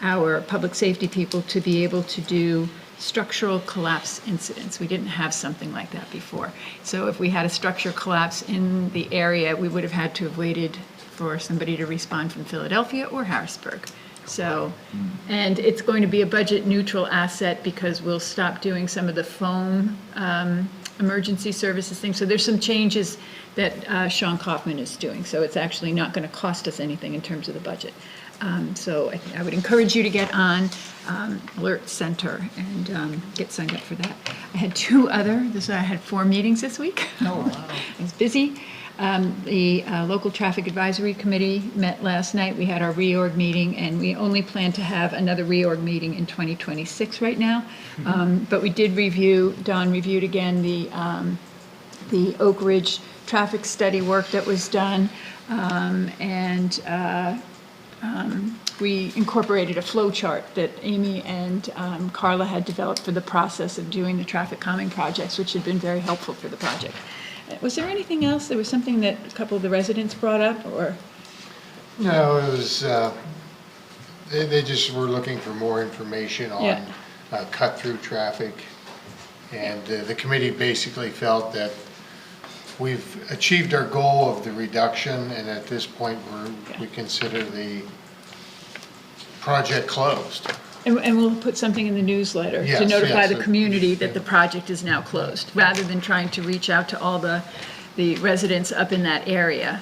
I: our public safety people to be able to do structural collapse incidents. We didn't have something like that before. So if we had a structure collapse in the area, we would have had to have waited for somebody to respond from Philadelphia or Harrisburg. So, and it's going to be a budget neutral asset because we'll stop doing some of the foam emergency services things. So there's some changes that Sean Kaufman is doing. So it's actually not going to cost us anything in terms of the budget. So I would encourage you to get on Alert Center and get signed up for that. I had I had 4 meetings this week. Oh, wow. I was busy. The Local Traffic Advisory Committee met last night. We had our reorg meeting, and we only plan to have another reorg meeting in 2026 right now. But we did Don reviewed again the Oak Ridge traffic study work that was done, and we incorporated a flow chart that Amy and Carla had developed for the process of doing the traffic calming projects, which had been very helpful for the project. Was there anything else? There was something that a couple of the residents brought up, or?
L: No, it was, they just were looking for more information on cut-through traffic. And the committee basically felt that we've achieved our goal of the reduction, and at this point, we consider the project closed.
I: And we'll put something in the newsletter to notify the community that the project is now closed, rather than trying to reach out to all the residents up in that area,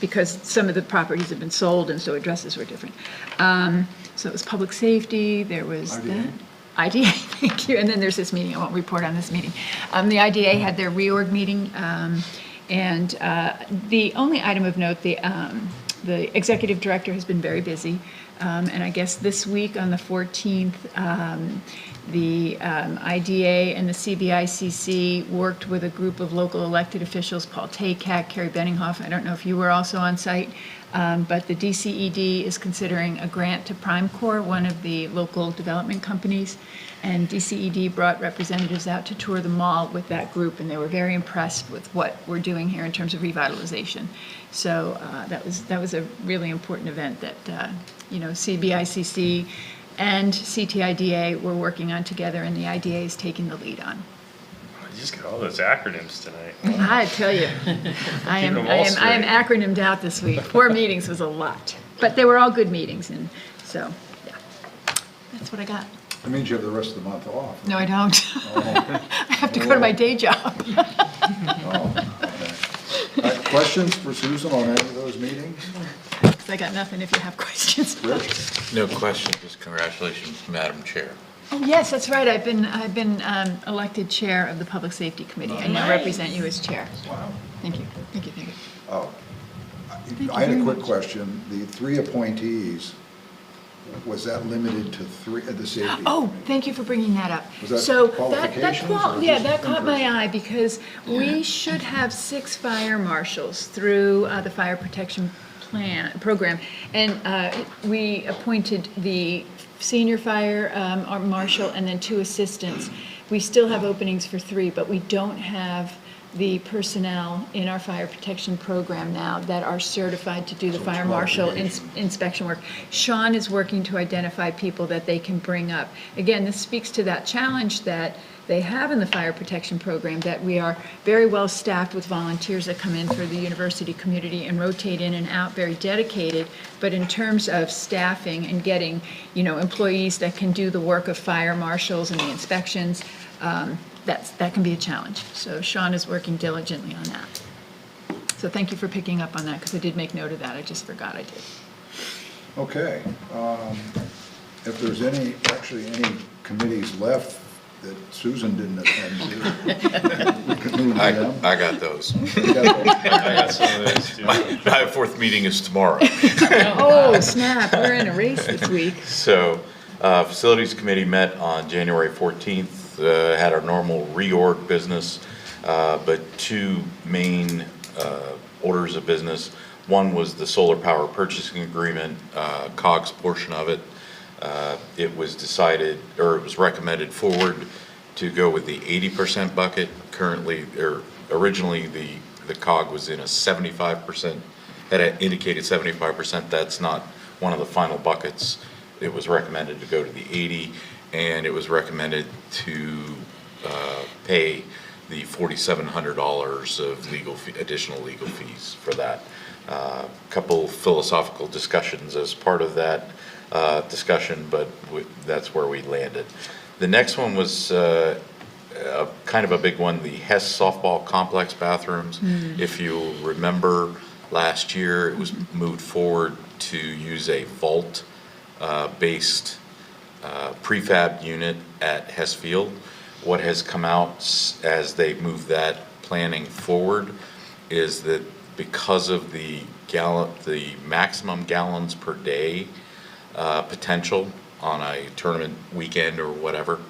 I: because some of the properties have been sold and so addresses were different. So it was public safety, there was that. IDA, thank you. And then there's this meeting. I won't report on this meeting. The IDA had their reorg meeting, and the only item of note, the executive director has been very busy. And I guess this week on the 14th, the IDA and the CBICC worked with a group of local elected officials, Paul Taycack, Carrie Benninghoff. I don't know if you were also on site, but the DCED is considering a grant to PrimeCorp, one of the local development companies. And DCED brought representatives out to tour the mall with that group, and they were very impressed with what we're doing here in terms of revitalization. So that was a really important event that CBICC and CTIDA were working on together, and the IDA is taking the lead on.
J: You just got all those acronyms tonight.
I: I tell you, I am acronymed out this week. 4 meetings was a lot, but they were all good meetings, and so yeah, that's what I got.
A: That means you have the rest of the month off.
I: No, I don't. I have to go to my day job.
A: Questions for Susan on any of those meetings?
I: I got nothing if you have questions.
A: Rich?
H: No questions, just congratulations, Madam Chair.
I: Oh, yes, that's right. I've been elected chair of the Public Safety Committee. I now represent you as chair.
A: Wow.
I: Thank you. Thank you. Thank you.
A: Oh, I had a quick question. The 3 appointees, was that limited to 3 at the safety?
I: Oh, thank you for bringing that up.
A: Was that
I: So
A: qualifications or
I: yeah,
A: just
I: that caught my
A: interest?
I: eye, because we should have 6 fire marshals through the fire protection program, and we appointed the senior fire marshal and then 2 assistants. We still have openings for 3, but we don't have the personnel in our fire protection program now that are certified to do the fire marshal inspection work. Sean is working to identify people that they can bring up. Again, this speaks to that challenge that they have in the fire protection program, that we are very well staffed with volunteers that come in through the university community and rotate in and out, very dedicated. But in terms of staffing and getting, employees that can do the work of fire marshals and the inspections, that can be a challenge. So Sean is working diligently on that. So thank you for picking up on that, because I did make note of that. I just forgot I did.
A: Okay. If there's any committees left that Susan didn't attend to, we can move to them.
H: I got those.
J: I got some of those too.
H: My 4th meeting is tomorrow.
I: Oh, snap. We're in a race this week.
H: So, Facilities Committee met on January 14th, had our normal reorg business, but 2 main orders of business. One was the solar power purchasing agreement, COGS portion of it. It was decided, or it was recommended forward to go with the 80% bucket. Currently, or originally the COG was in a 75%, had indicated 75%. That's not one of the final buckets. It was recommended to go to the 80, and it was recommended to pay the $4,700 of additional legal fees for that. Couple philosophical discussions as part of that discussion, but that's where we landed. The next one was kind of a big one, the Hess softball complex bathrooms. If you remember, last year. It was moved forward to use a vault based prefab unit at Hess Field. What has come out as they move that planning forward is that because of the maximum gallons per day potential on a tournament weekend or whatever,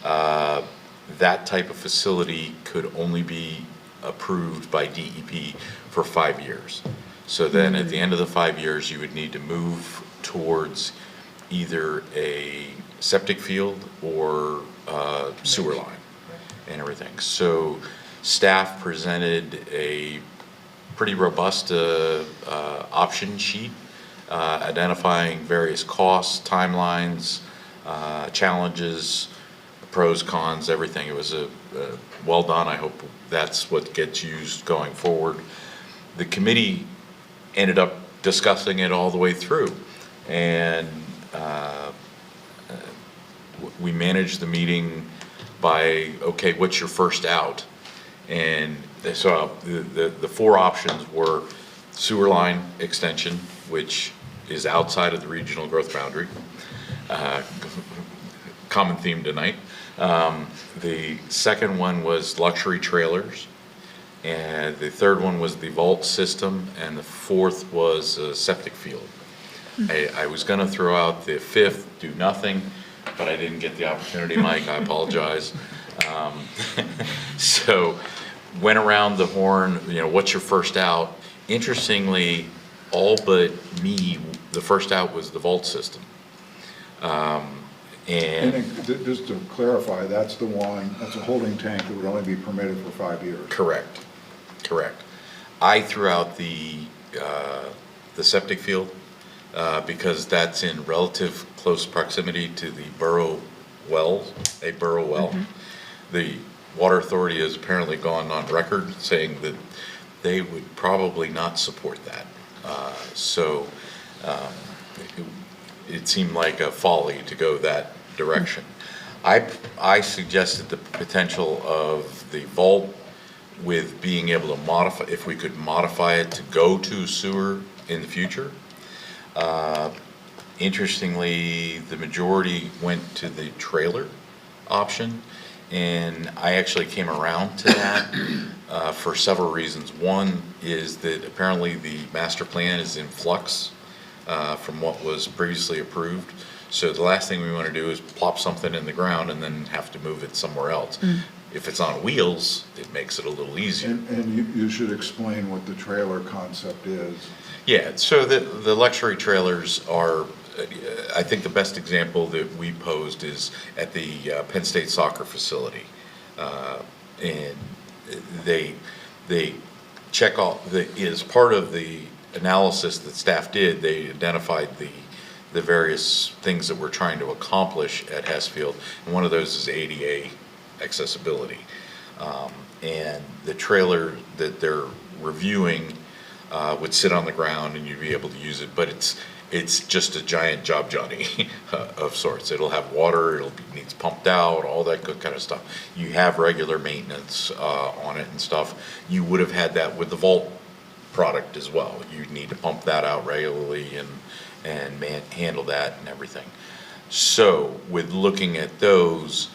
H: that type of facility could only be approved by DEP for 5 years. So then at the end of the 5 years, you would need to move towards either a septic field or sewer line and everything. So staff presented a pretty robust option sheet identifying various costs, timelines, challenges, pros, cons, everything. It was well done. I hope that's what gets used going forward. The committee ended up discussing it all the way through, and we managed the meeting by, okay, what's your first out? And so the four options were sewer line extension, which is outside of the regional growth boundary. Common theme tonight. The second one was luxury trailers, and the third one was the vault system, and the fourth was a septic field. I was going to throw out the fifth, do nothing, but I didn't get the opportunity, Mike. I apologize. So went around the horn, what's your first out? Interestingly, all but me, the first out was the vault system.
A: And just to clarify, that's the one, that's a holding tank that would only be permitted for 5 years.
H: Correct. I threw out the septic field because that's in relative close proximity to the borough well. The Water Authority has apparently gone on record saying that they would probably not support that. It seemed like a folly to go that direction. I suggested the potential of the vault with being able to modify, if we could modify it to go to sewer in the future. Interestingly, the majority went to the trailer option, and I actually came around to that for several reasons. One is that apparently the master plan is in flux from what was previously approved. So the last thing we want to do is plop something in the ground and then have to move it somewhere else. If it's on wheels, it makes it a little easier.
A: And you should explain what the trailer concept is.
H: Yeah, so the luxury trailers are, I think the best example that we posed is at the Penn State soccer facility. And they check all, as part of the analysis that staff did, they identified the various things that we're trying to accomplish at Hess Field, and one of those is ADA accessibility. And the trailer that they're reviewing would sit on the ground and you'd be able to use it, but it's just a giant job Johnny of sorts. It'll have water, needs pumped out, all that good kind of stuff. You have regular maintenance on it and stuff. You would have had that with the vault product as well. You'd need to pump that out regularly and handle that and everything. So with looking at those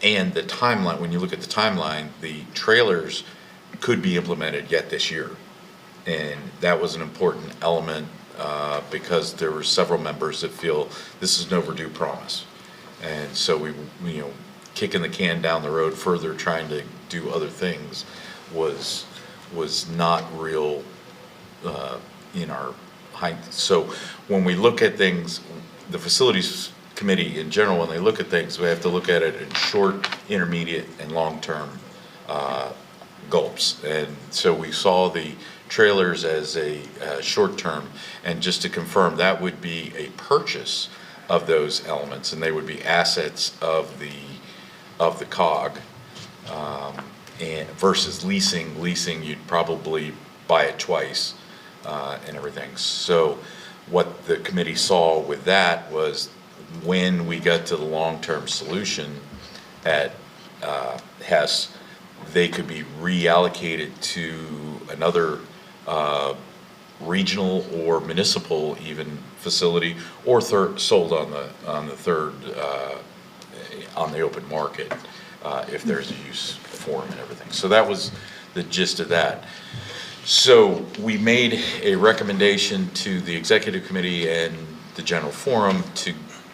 H: and the timeline, when you look at the timeline, the trailers could be implemented yet this year. And that was an important element because there were several members that feel this is an overdue promise. And so we kicking the can down the road further, trying to do other things was not real in our height. So when we look at things, the facilities committee in general, when they look at things, we have to look at it in short, intermediate, and long-term gulps. And so we saw the trailers as a short-term, and just to confirm, that would be a purchase of those elements, and they would be assets of the COG, and versus leasing. Leasing, you'd probably buy it twice and everything. So what the committee saw with that was when we got to the long-term solution at Hess, they could be reallocated to another regional or municipal even facility, or sold on the third, on the open market, if there's a use for them and everything. So that was the gist of that. So we made a recommendation to the executive committee and the general forum to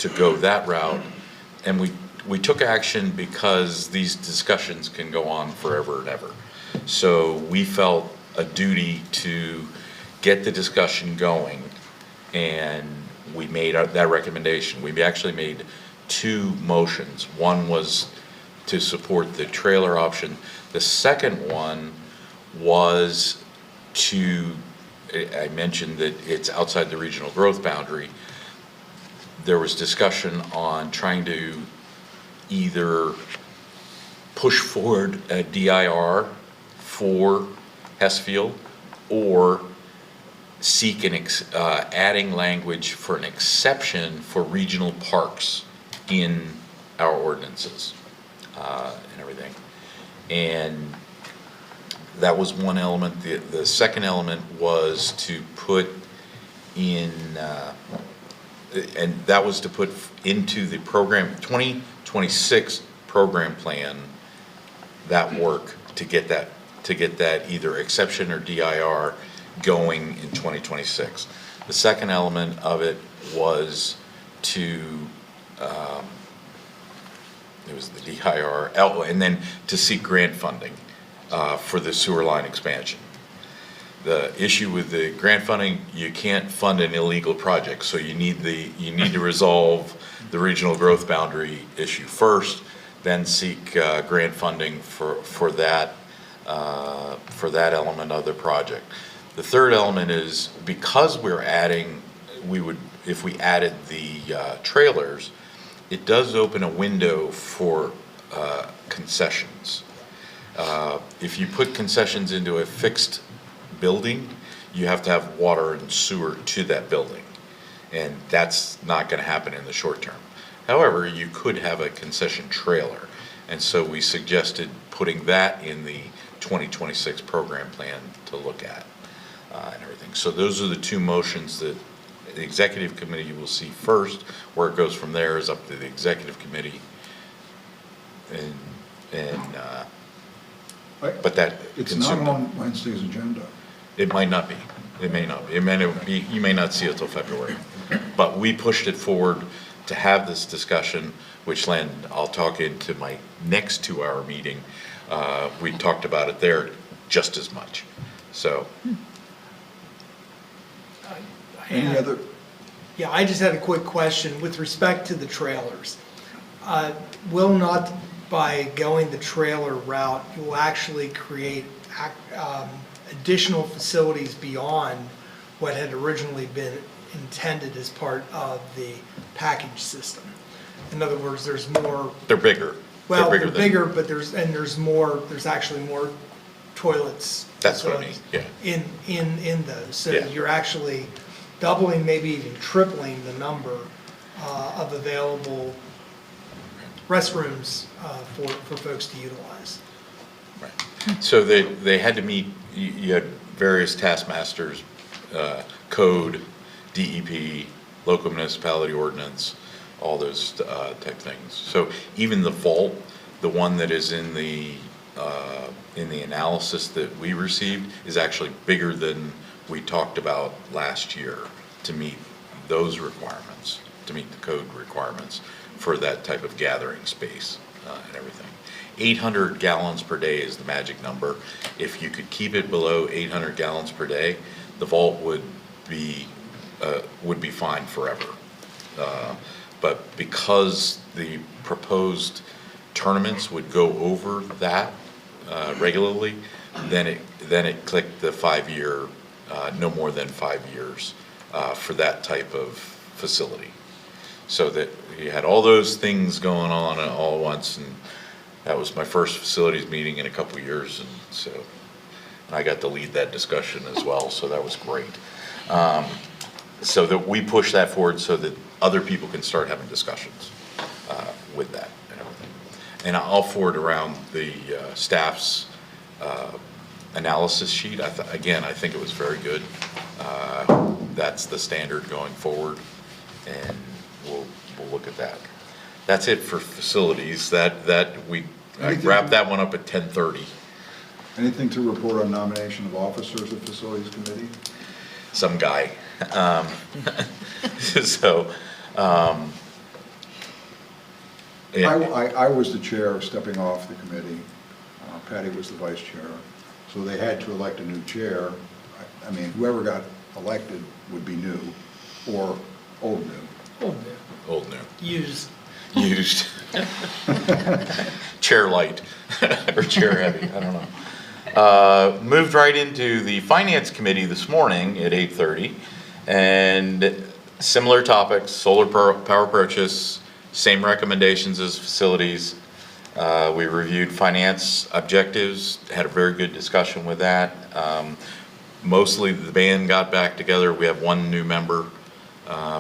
H: go that route, and we took action because these discussions can go on forever and ever. So we felt a duty to get the discussion going, and we made that recommendation. We actually made 2 motions. One was to support the trailer option. The second one was I mentioned that it's outside the regional growth boundary. There was discussion on trying to either push forward a DIR for Hessfield, or seek adding language for an exception for regional parks in our ordinances and everything. And that was one element. The second element was to put in, and that was to put into the program 2026 program plan, that work to get that either exception or DIR going in 2026. The second element of it was it was the DIR, and then to seek grant funding for the sewer line expansion. The issue with the grant funding, you can't fund an illegal project, so you need to resolve the regional growth boundary issue first, then seek grant funding for that element of the project. The third element is, because if we added the trailers, it does open a window for concessions. If you put concessions into a fixed building, you have to have water and sewer to that building, and that's not going to happen in the short term. However, you could have a concession trailer, and so we suggested putting that in the 2026 program plan to look at and everything. So those are the 2 motions that the executive committee will see first. Where it goes from there is up to the executive committee, but that
A: It's not on Wednesday's agenda.
H: It might not be. It may not be. It may not be. You may not see it till February. But we pushed it forward to have this discussion, which, Len, I'll talk into my next 2-hour meeting. We talked about it there just as much. So.
A: Any other?
F: Yeah, I just had a quick question with respect to the trailers. Will not, by going the trailer route, you will actually create additional facilities beyond what had originally been intended as part of the package system? In other words, there's more.
H: They're bigger.
F: Well, they're bigger, but there's actually more toilets.
H: That's what I mean, yeah.
F: In those. So
H: Yeah.
F: you're actually doubling, maybe even tripling the number of available restrooms for folks to utilize.
H: Right. So they had to meet, you had various taskmasters, code, DEP, local municipality ordinance, all those type things. So even the vault, the one that is in the analysis that we received, is actually bigger than we talked about last year to meet those requirements, to meet the code requirements for that type of gathering space and everything. 800 gallons per day is the magic number. If you could keep it below 800 gallons per day, the vault would be fine forever. But because the proposed tournaments would go over that regularly, then it clicked the 5-year, no more than 5 years for that type of facility. So that you had all those things going on all at once, and that was my first facilities meeting in a couple of years, and so I got to lead that discussion as well, so that was great. So that we push that forward so that other people can start having discussions with that and everything. And I'll forward around the staff's analysis sheet. Again, I think it was very good. That's the standard going forward, and we'll look at that. That's it for facilities. I wrapped that one up at 10:30.
A: Anything to report on nomination of officers of Facilities Committee?
H: Some guy. So, yeah.
A: I was the chair stepping off the committee. Patty was the vice chair. So they had to elect a new chair. I mean, whoever got elected would be new or old new.
H: Old new.
F: Used.
H: Used. Chair light or chair heavy, I don't know. Moved right into the Finance Committee this morning at 8:30. And similar topics, solar power purchase, same recommendations as facilities. We reviewed finance objectives, had a very good discussion with that. Mostly the band got back together. We have one new member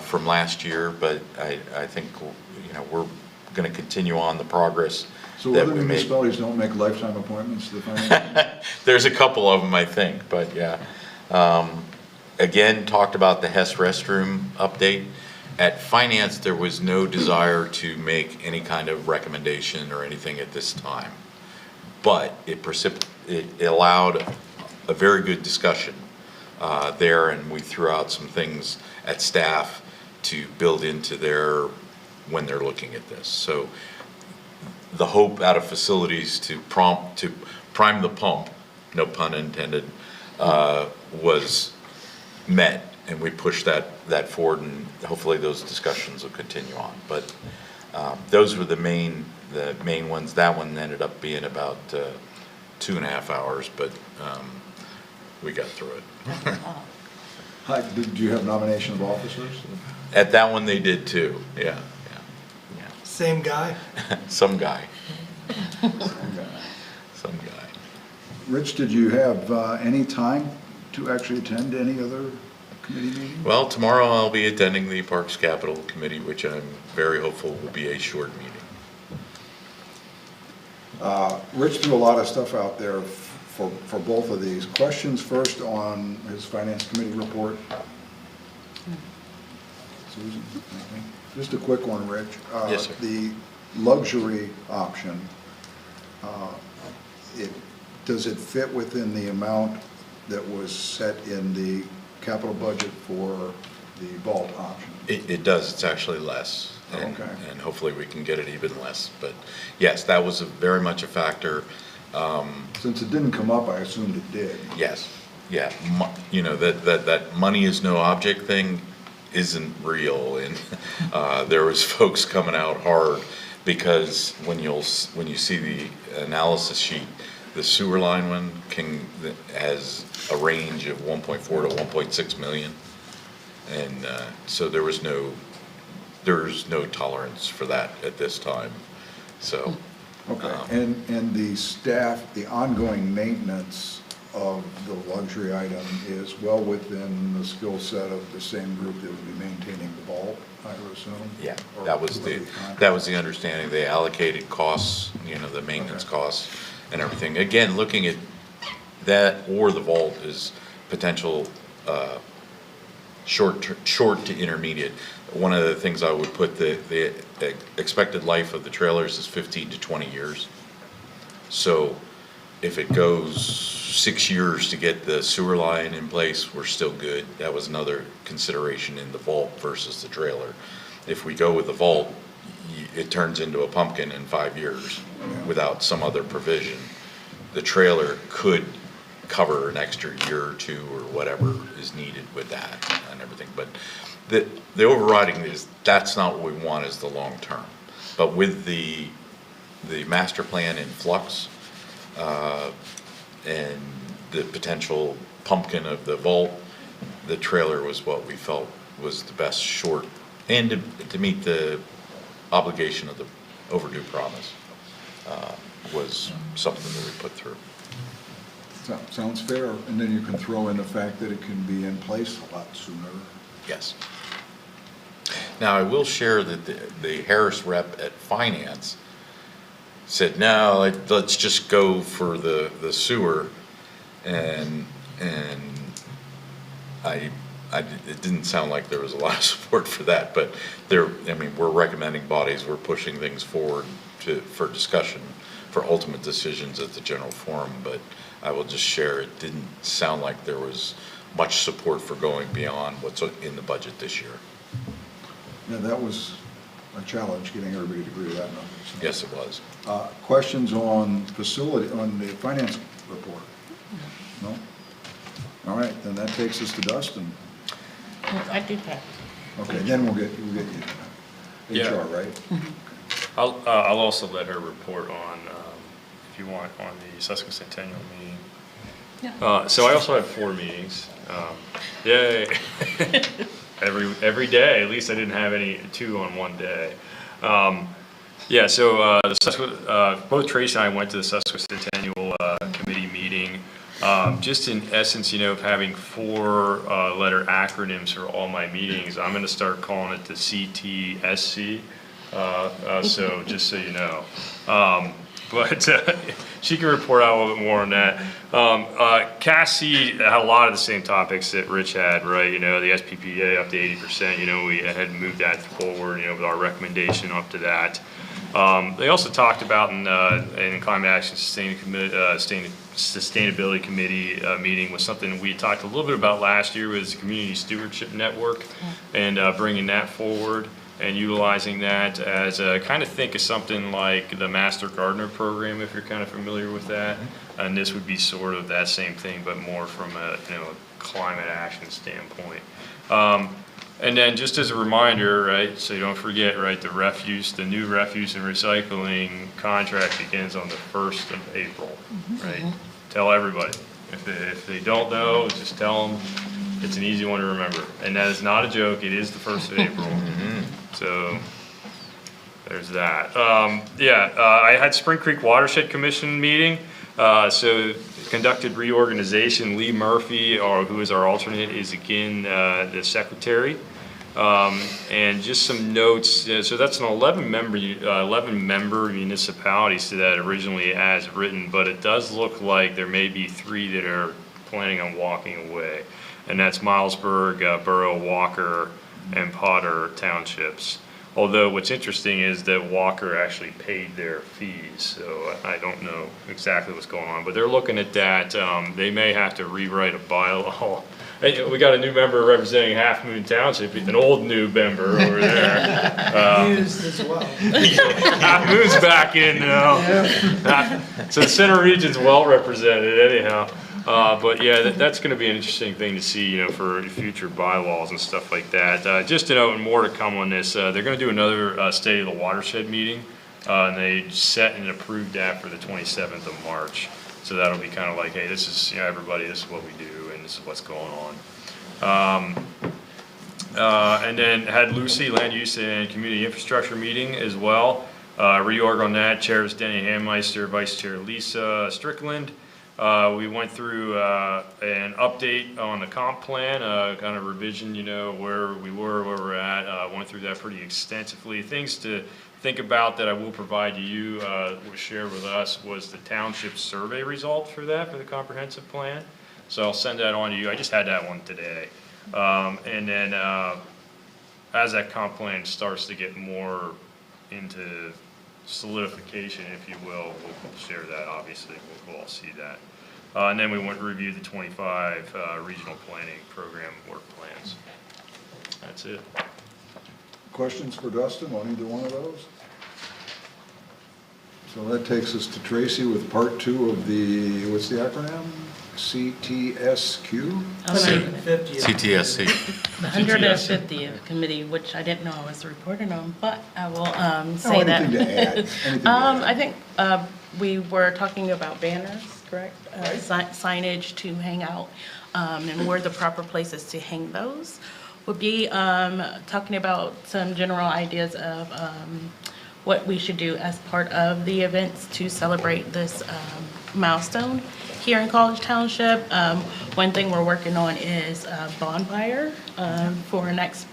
H: from last year, but I think, we're going to continue on the progress.
A: So
H: that
A: other
H: we made.
A: municipalities don't make lifetime appointments to the Finance Committee?
H: There's a couple of them, I think, but yeah. Again, talked about the Hess restroom update. At Finance, there was no desire to make any kind of recommendation or anything at this time. But it allowed a very good discussion there, and we threw out some things at staff to build into when they're looking at this. So the hope out of facilities to prime the pump, no pun intended, was met, and we pushed that forward, and hopefully those discussions will continue on. But those were the main ones. That one ended up being about 2.5 hours, but we got through it.
A: Did you have nomination of officers?
H: At that one, they did too. Yeah.
F: Same guy?
H: Some guy. Some guy.
A: Rich, did you have any time to actually attend any other committee meeting?
H: Well, tomorrow I'll be attending the Parks Capital Committee, which I'm very hopeful will be a short meeting.
A: Rich threw a lot of stuff out there for both of these. Questions first on his Finance Committee report? Susan, anything? Just a quick one, Rich.
H: Yes, sir.
A: The luxury option, does it fit within the amount that was set in the capital budget for the vault option?
H: It does. It's actually less. And,
A: Okay.
H: and hopefully we can get it even less. But yes, that was very much a factor.
A: Since it didn't come up, I assumed it did.
H: Yes. Yeah. That money is no object thing isn't real. And there was folks coming out hard because when you see the analysis sheet, the sewer line one has a range of 1.4 to 1.6 million. And so there's no tolerance for that at this time. So.
A: Okay, and the staff, the ongoing maintenance of the luxury item is well within the skill set of the same group that would be maintaining the vault, I would assume?
H: Yeah,
A: Or
H: that was the understanding. They allocated costs, the maintenance costs and everything. Again, looking at that or the vault is potential short to intermediate. One of the things I would put, the expected life of the trailers is 15 to 20 years. So if it goes 6 years to get the sewer line in place, we're still good. That was another consideration in the vault versus the trailer. If we go with the vault, it turns into a pumpkin in 5 years without some other provision. The trailer could cover an extra year or two or whatever is needed with that and everything. But the overriding is that's not what we want as the long term. But with the master plan in flux and the potential pumpkin of the vault, the trailer was what we felt was the best short, and to meet the obligation of the overdue promise was something that we put through.
A: Sounds fair, and then you can throw in the fact that it can be in place a lot sooner.
H: Yes. Now, I will share that the Harris rep at Finance said, no, let's just go for the sewer. and it didn't sound like there was a lot of support for that, but we're recommending bodies, we're pushing things forward for discussion, for ultimate decisions at the general forum, but I will just share, it didn't sound like there was much support for going beyond what's in the budget this year.
A: Yeah, that was a challenge, getting everybody to agree to that number. So.
H: Yes, it was.
A: Questions on the finance report? No? All right, then that takes us to Dustin.
C: I do that.
A: Okay, then we'll get you.
J: Yeah.
A: HR, right?
J: I'll also let her report on, if you want, on the sesquicentennial meeting.
C: Yeah.
J: So I also had 4 meetings. Yay. Every day, at least I didn't have 2 on one day. Yeah, so both Tracy and I went to the sesquicentennial committee meeting. Just in essence, of having 4 letter acronyms for all my meetings, I'm gonna start calling it the CTSC. So just so you know. But she can report out a little bit more on that. Cassie had a lot of the same topics that Rich had, right? The SPPA up to 80%, we had moved that forward, with our recommendation up to that. They also talked about in Climate Action Sustainability Committee meeting was something we talked a little bit about last year, was the Community Stewardship Network, and bringing that forward and utilizing that as kind of think of something like the Master Gardener program, if you're kind of familiar with that. And this would be sort of that same thing, but more from a climate action standpoint. And then just as a reminder, right, so you don't forget, right, the new refuse and recycling contract begins on the 1st of April, right? Tell everybody. If they don't know, just tell them. It's an easy one to remember. And that is not a joke, it is the 1st of April. So there's that. I had Spring Creek Watershed Commission meeting. So conducted reorganization. Lee Murphy, who is our alternate, is again the secretary. And just some notes. So that's an 11 member municipalities to that originally as written, but it does look like there may be 3 that are planning on walking away. And that's Milesburg, Borough, Walker, and Potter townships. Although what's interesting is that Walker actually paid their fees, so I don't know exactly what's going on. But they're looking at that. They may have to rewrite a bylaw. Hey, we got a new member representing Half Moon Township, an old new member over there.
F: Used as well.
J: Half Moon's back in now. So the Center Region's well represented anyhow. But yeah, that's going to be an interesting thing to see, for future bylaws and stuff like that. Just to note, more to come on this, they're going to do another State of the Watershed meeting, and they set and approved that for the 27th of March. So that'll be kind of like, hey, this is, everybody, this is what we do, and this is what's going on. And then had Lucy, Land Use and Community Infrastructure meeting as well. Reorg on that, Chair is Denny Hammeister, Vice Chair Lisa Strickland. We went through an update on the comp plan, kind of revision, where we were, where we're at. Went through that pretty extensively. Things to think about that I will provide to you, was shared with us, was the township survey results for that, for the comprehensive plan. So I'll send that on to you. I just had that one today. And then as that comp plan starts to get more into solidification, if you will, we'll share that, obviously, we'll all see that. And then we went to review the 25 regional planning program work plans. That's it.
A: Questions for Dustin on either one of those? So that takes us to Tracy with part 2 of the, what's the acronym? CTSQ?
H: CTSC.
C: The 150th committee, which I didn't know I was reporting on, but I will say that.
A: Anything to add? Anything to add?
C: I think we were talking about banners, correct? Signage to hang out, and where the proper places to hang those. Would be talking about some general ideas of what we should do as part of the events to celebrate this milestone here in College Township. One thing we're working on is a bonfire for next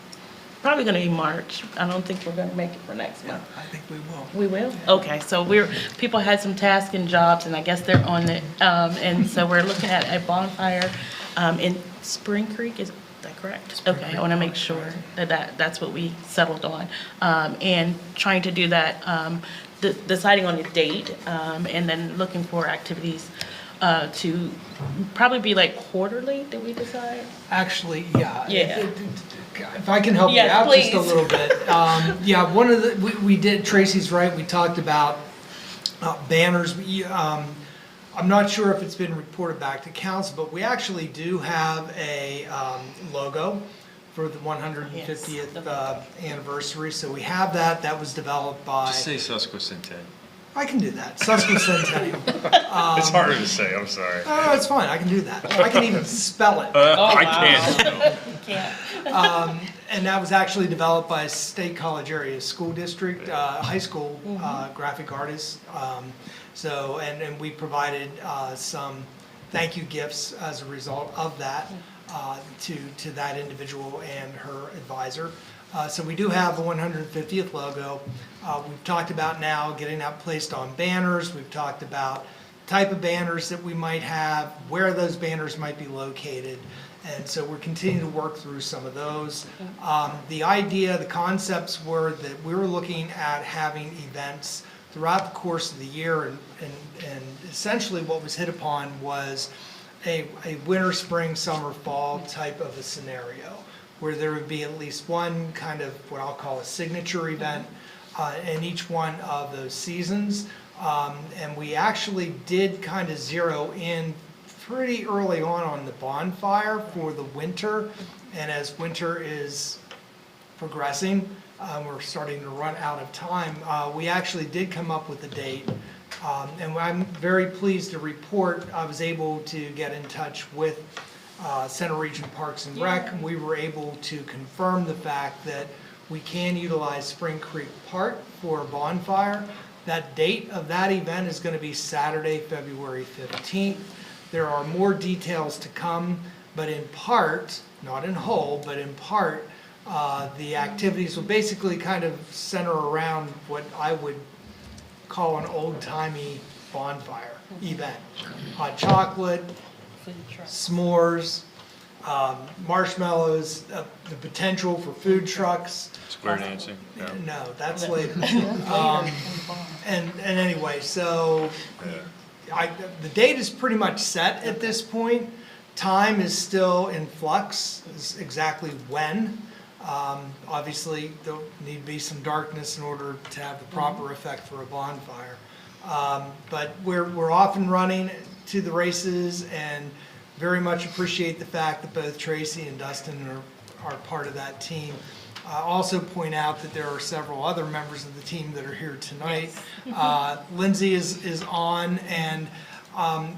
C: probably gonna be March. I don't think we're gonna make it for next month.
F: I think we will.
C: We will? Okay, so people had some tasks and jobs, and I guess they're on it. And so we're looking at a bonfire in Spring Creek, is that correct? Okay, I want to make sure that's what we settled on. And trying to do that, deciding on a date, and then looking for activities to probably be like quarterly, did we decide?
F: Actually, yeah.
C: Yeah.
F: If I can help you
C: Yes,
F: out just a
C: please.
F: little bit. Yeah, one of the, we did, Tracy's right, we talked about banners. I'm not sure if it's been reported back to council, but we actually do have a logo for the 150th anniversary. So we have that. That was developed by.
J: Just say Susquecentennial.
F: I can do that. Susquecentennial.
J: It's harder to say, I'm sorry.
F: No, it's fine. I can do that. I can even spell it.
J: I can't.
C: Can't.
F: And that was actually developed by a state college area school district, high school graphic artists. So, and we provided some thank you gifts as a result of that to that individual and her advisor. So we do have a 150th logo. We've talked about now getting that placed on banners. We've talked about type of banners that we might have, where those banners might be located. And so we're continuing to work through some of those. The idea, the concepts were that we were looking at having events throughout the course of the year, and essentially what was hit upon was a winter, spring, summer, fall type of a scenario, where there would be at least one kind of what I'll call a signature event in each one of those seasons. And we actually did kind of zero in pretty early on the bonfire for the winter. And as winter is progressing, we're starting to run out of time. We actually did come up with a date. And I'm very pleased to report I was able to get in touch with Center Region Parks and Rec. And we were able to confirm the fact that we can utilize Spring Creek Park for a bonfire. That date of that event is going to be Saturday, February 15th. There are more details to come, but in part, not in whole, but in part, the activities will basically kind of center around what I would call an old-timey bonfire event. Hot chocolate, s'mores, marshmallows, the potential for food trucks.
J: Square dancing?
F: No, that's later. And anyway, so the date is pretty much set at this point. Time is still in flux, is exactly when. Obviously, there'll need to be some darkness in order to have the proper effect for a bonfire. But we're off and running to the races, and very much appreciate the fact that both Tracy and Dustin are part of that team. Also point out that there are several other members of the team that are here tonight. Lindsay is on, and I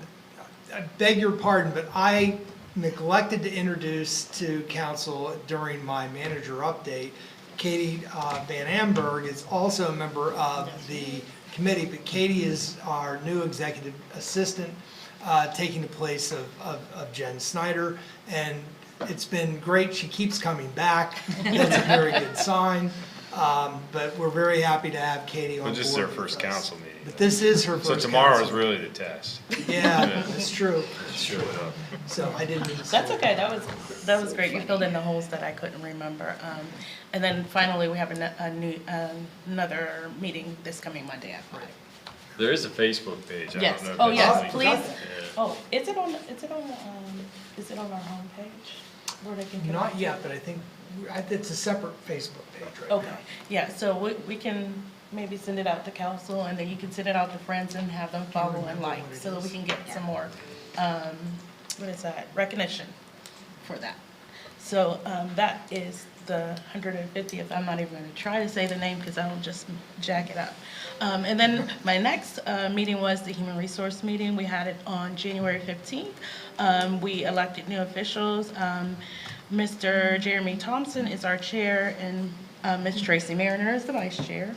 F: beg your pardon, but I neglected to introduce to council during my manager update. Katie Van Amberg is also a member of the committee, but Katie is our new executive assistant, taking the place of Jen Snyder, and it's been great. She keeps coming back. That's a very good sign. But we're very happy to have Katie on board.
J: But this is her first council meeting.
F: But this is her first
J: So tomorrow
F: council.
J: is really the test.
F: Yeah, that's true.
J: Show it up.
F: So I didn't mean to
C: That's
F: say
C: okay, that was great, you filled in the holes that I couldn't remember. And then finally, we have another meeting this coming Monday at 5.
J: There is a Facebook page. I
C: Yes,
J: don't know if
C: oh
J: that's
C: yes,
J: linked.
C: please.
J: Yeah.
C: Oh, is it on our homepage? Where they can
F: that.
C: get
F: Not
C: on?
F: yet, but I think it's a separate Facebook page right
C: Okay,
F: now.
C: yeah, so we can maybe send it out to council, and then you can send it out to friends and have them follow and like, so that we can get some more, what is that, recognition for that. So that is the 150th. I'm not even going to try to say the name because I'll just jack it up. And then my next meeting was the Human Resource meeting. We had it on January 15th. We elected new officials. Mr. Jeremy Thompson is our chair, and Ms. Tracy Mariner is the vice chair.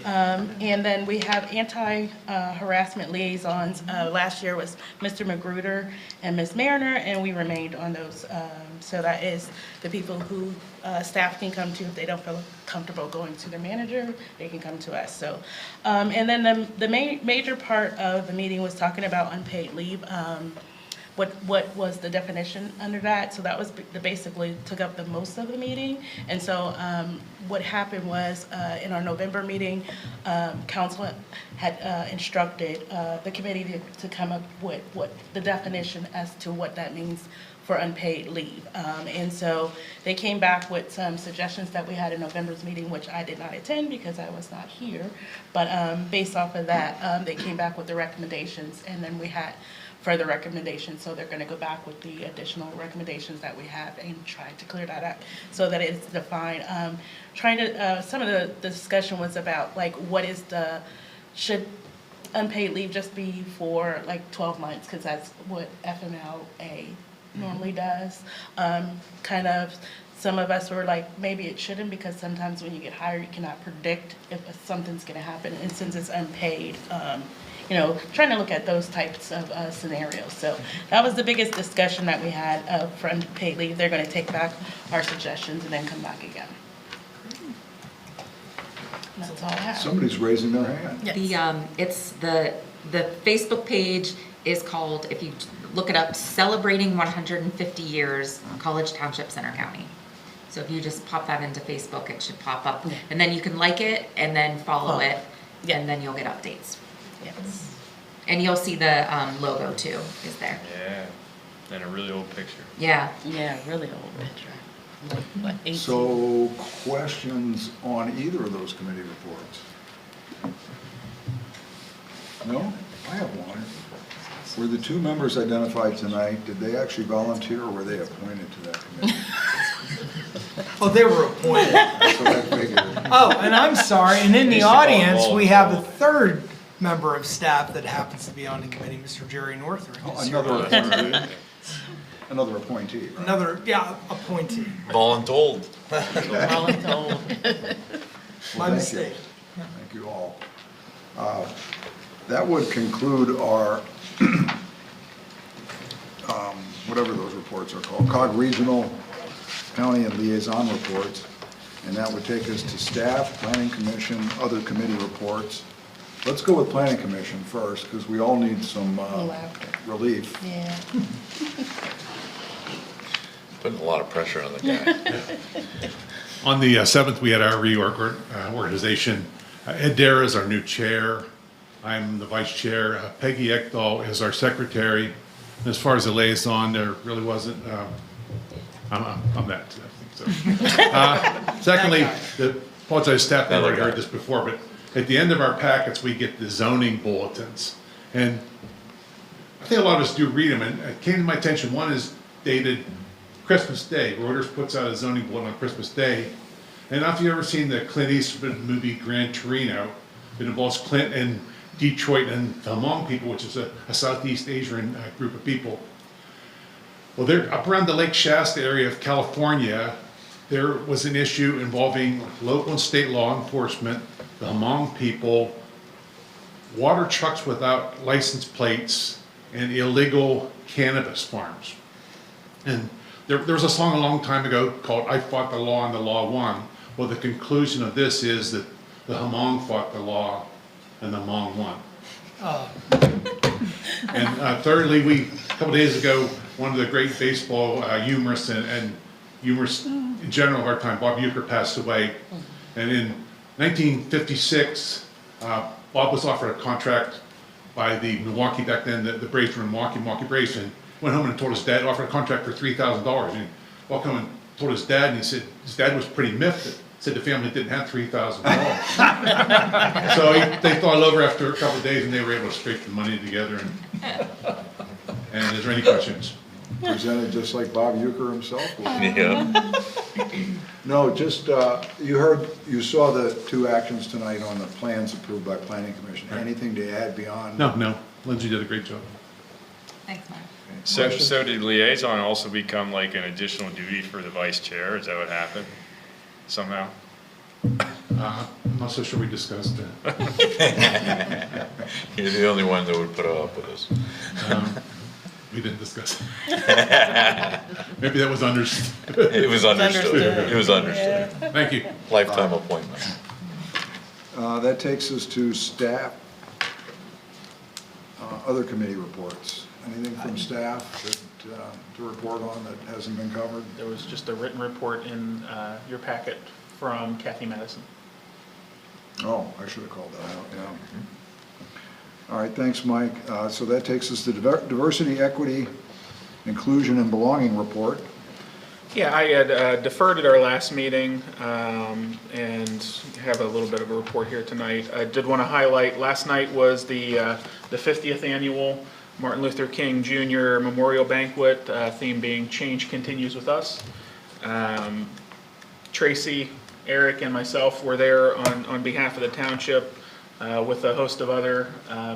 C: And then we have anti-harassment liaisons. Last year was Mr. Magruder and Ms. Mariner, and we remained on those. So that is the people who staff can come to if they don't feel comfortable going to their manager, they can come to us. So, and then the major part of the meeting was talking about unpaid leave. What was the definition under that? So that was basically took up the most of the meeting. And so what happened was in our November meeting, council had instructed the committee to come up with what the definition as to what that means for unpaid leave. And so they came back with some suggestions that we had in November's meeting, which I did not attend because I was not here. But based off of that, they came back with the recommendations, and then we had further recommendations. So they're going to go back with the additional recommendations that we have and try to clear that up so that it's defined. Some of the discussion was about like should unpaid leave just be for like 12 months because that's what FMLA normally does. Kind of some of us were like, maybe it shouldn't because sometimes when you get hired, you cannot predict if something's going to happen. And since it's unpaid, trying to look at those types of scenarios. So that was the biggest discussion that we had for unpaid leave. They're going to take back our suggestions and then come back again. That's all I have.
A: Somebody's raising their hand.
C: Yes.
D: It's the Facebook page is called, if you look it up, Celebrating 150 Years College Township Center County. So if you just pop that into Facebook, it should pop up. And then you can like it and then follow it, and then you'll get updates.
C: Yes.
D: And you'll see the logo too, is there.
J: Yeah, and a really old picture.
D: Yeah.
C: Yeah, really old picture. Like, what, 18?
A: So questions on either of those committee reports? No? I have one. Were the two members identified tonight, did they actually volunteer or were they appointed to that committee?
F: Oh, they were appointed.
A: That's what I figured.
F: Oh, and I'm sorry, and in the
J: Used to call them
F: audience,
J: all
F: we
J: the
F: have a
J: time.
F: third member of staff that happens to be on the committee, Mr. Jerry Northrup. who's here.
A: Another appointee, right?
F: Another, appointee.
H: Voluntold.
F: My
A: Thank
F: mistake.
A: you. Thank you all. That would conclude our, whatever those reports are called, COG Regional, County, and Liaison reports. And that would take us to staff, Planning Commission, other committee reports. Let's go with Planning Commission first, because we all need some relief.
C: Yeah.
H: Putting a lot of pressure on the guy.
N: On the 7th, we had our reorganization. Ed Dara is our new chair. I'm the vice chair. Peggy Ekdahl is our secretary. And as far as the liaison, there really wasn't, I'm that, I think so. Secondly, apologize, staff never already heard this before, but at the end of our packets, we get the zoning bulletins. And I think a lot of us do read them, and it came to my attention, one is dated Christmas Day. Reuters puts out a zoning bulletin on Christmas Day. And if you've ever seen the Clint Eastwood movie Gran Torino, it involves Clint and Detroit and the Hmong people, which is a Southeast Asian group of people. Well, they're up around the Lake Shasta area of California. There was an issue involving local and state law enforcement, the Hmong people, water trucks without license plates, and illegal cannabis farms. And there was a song a long time ago called I Fought the Law and the Law Won. Well, the conclusion of this is that the Hmong fought the law and the Hmong won. And thirdly, a couple days ago, one of the great baseball humorists and humorists in general of our time, Bob Uecker, passed away. And in 1956, Bob was offered a contract by the Milwaukee, back then the Braves were in Milwaukee Braves, and went home and told his dad, offered a contract for $3,000. And he walked home and told his dad, and he said, his dad was pretty miffed, said the family didn't have $3,000. So they thought it over after a couple of days, and they were able to scrape the money together. And is there any questions?
A: Presented just like Bob Uecker himself?
H: Yeah.
A: No, just, you saw the two actions tonight on the plans approved by Planning Commission. Anything to add beyond?
N: No, Lindsay did a great job.
D: Thanks, Mark.
J: So did liaison also become like an additional duty for the vice chair? Is that what happened somehow?
N: I'm not so sure we discussed that.
H: You're the only one that would put up with us.
N: We didn't discuss it. Maybe that was understood.
H: It was understood. It was understood.
N: Thank you.
H: Lifetime appointment.
A: That takes us to staff, other committee reports. Anything from staff to report on that hasn't been covered?
B: There was just a written report in your packet from Kathy Madison.
A: Oh, I should have called that out, yeah. All right, thanks, Mike. So that takes us to diversity, equity, inclusion, and belonging report.
B: Yeah, I had deferred at our last meeting and have a little bit of a report here tonight. I did want to highlight, last night was the 50th annual Martin Luther King Jr. Memorial Banquet, theme being Change Continues with Us. Tracy, Eric, and myself were there on behalf of the township with a host of other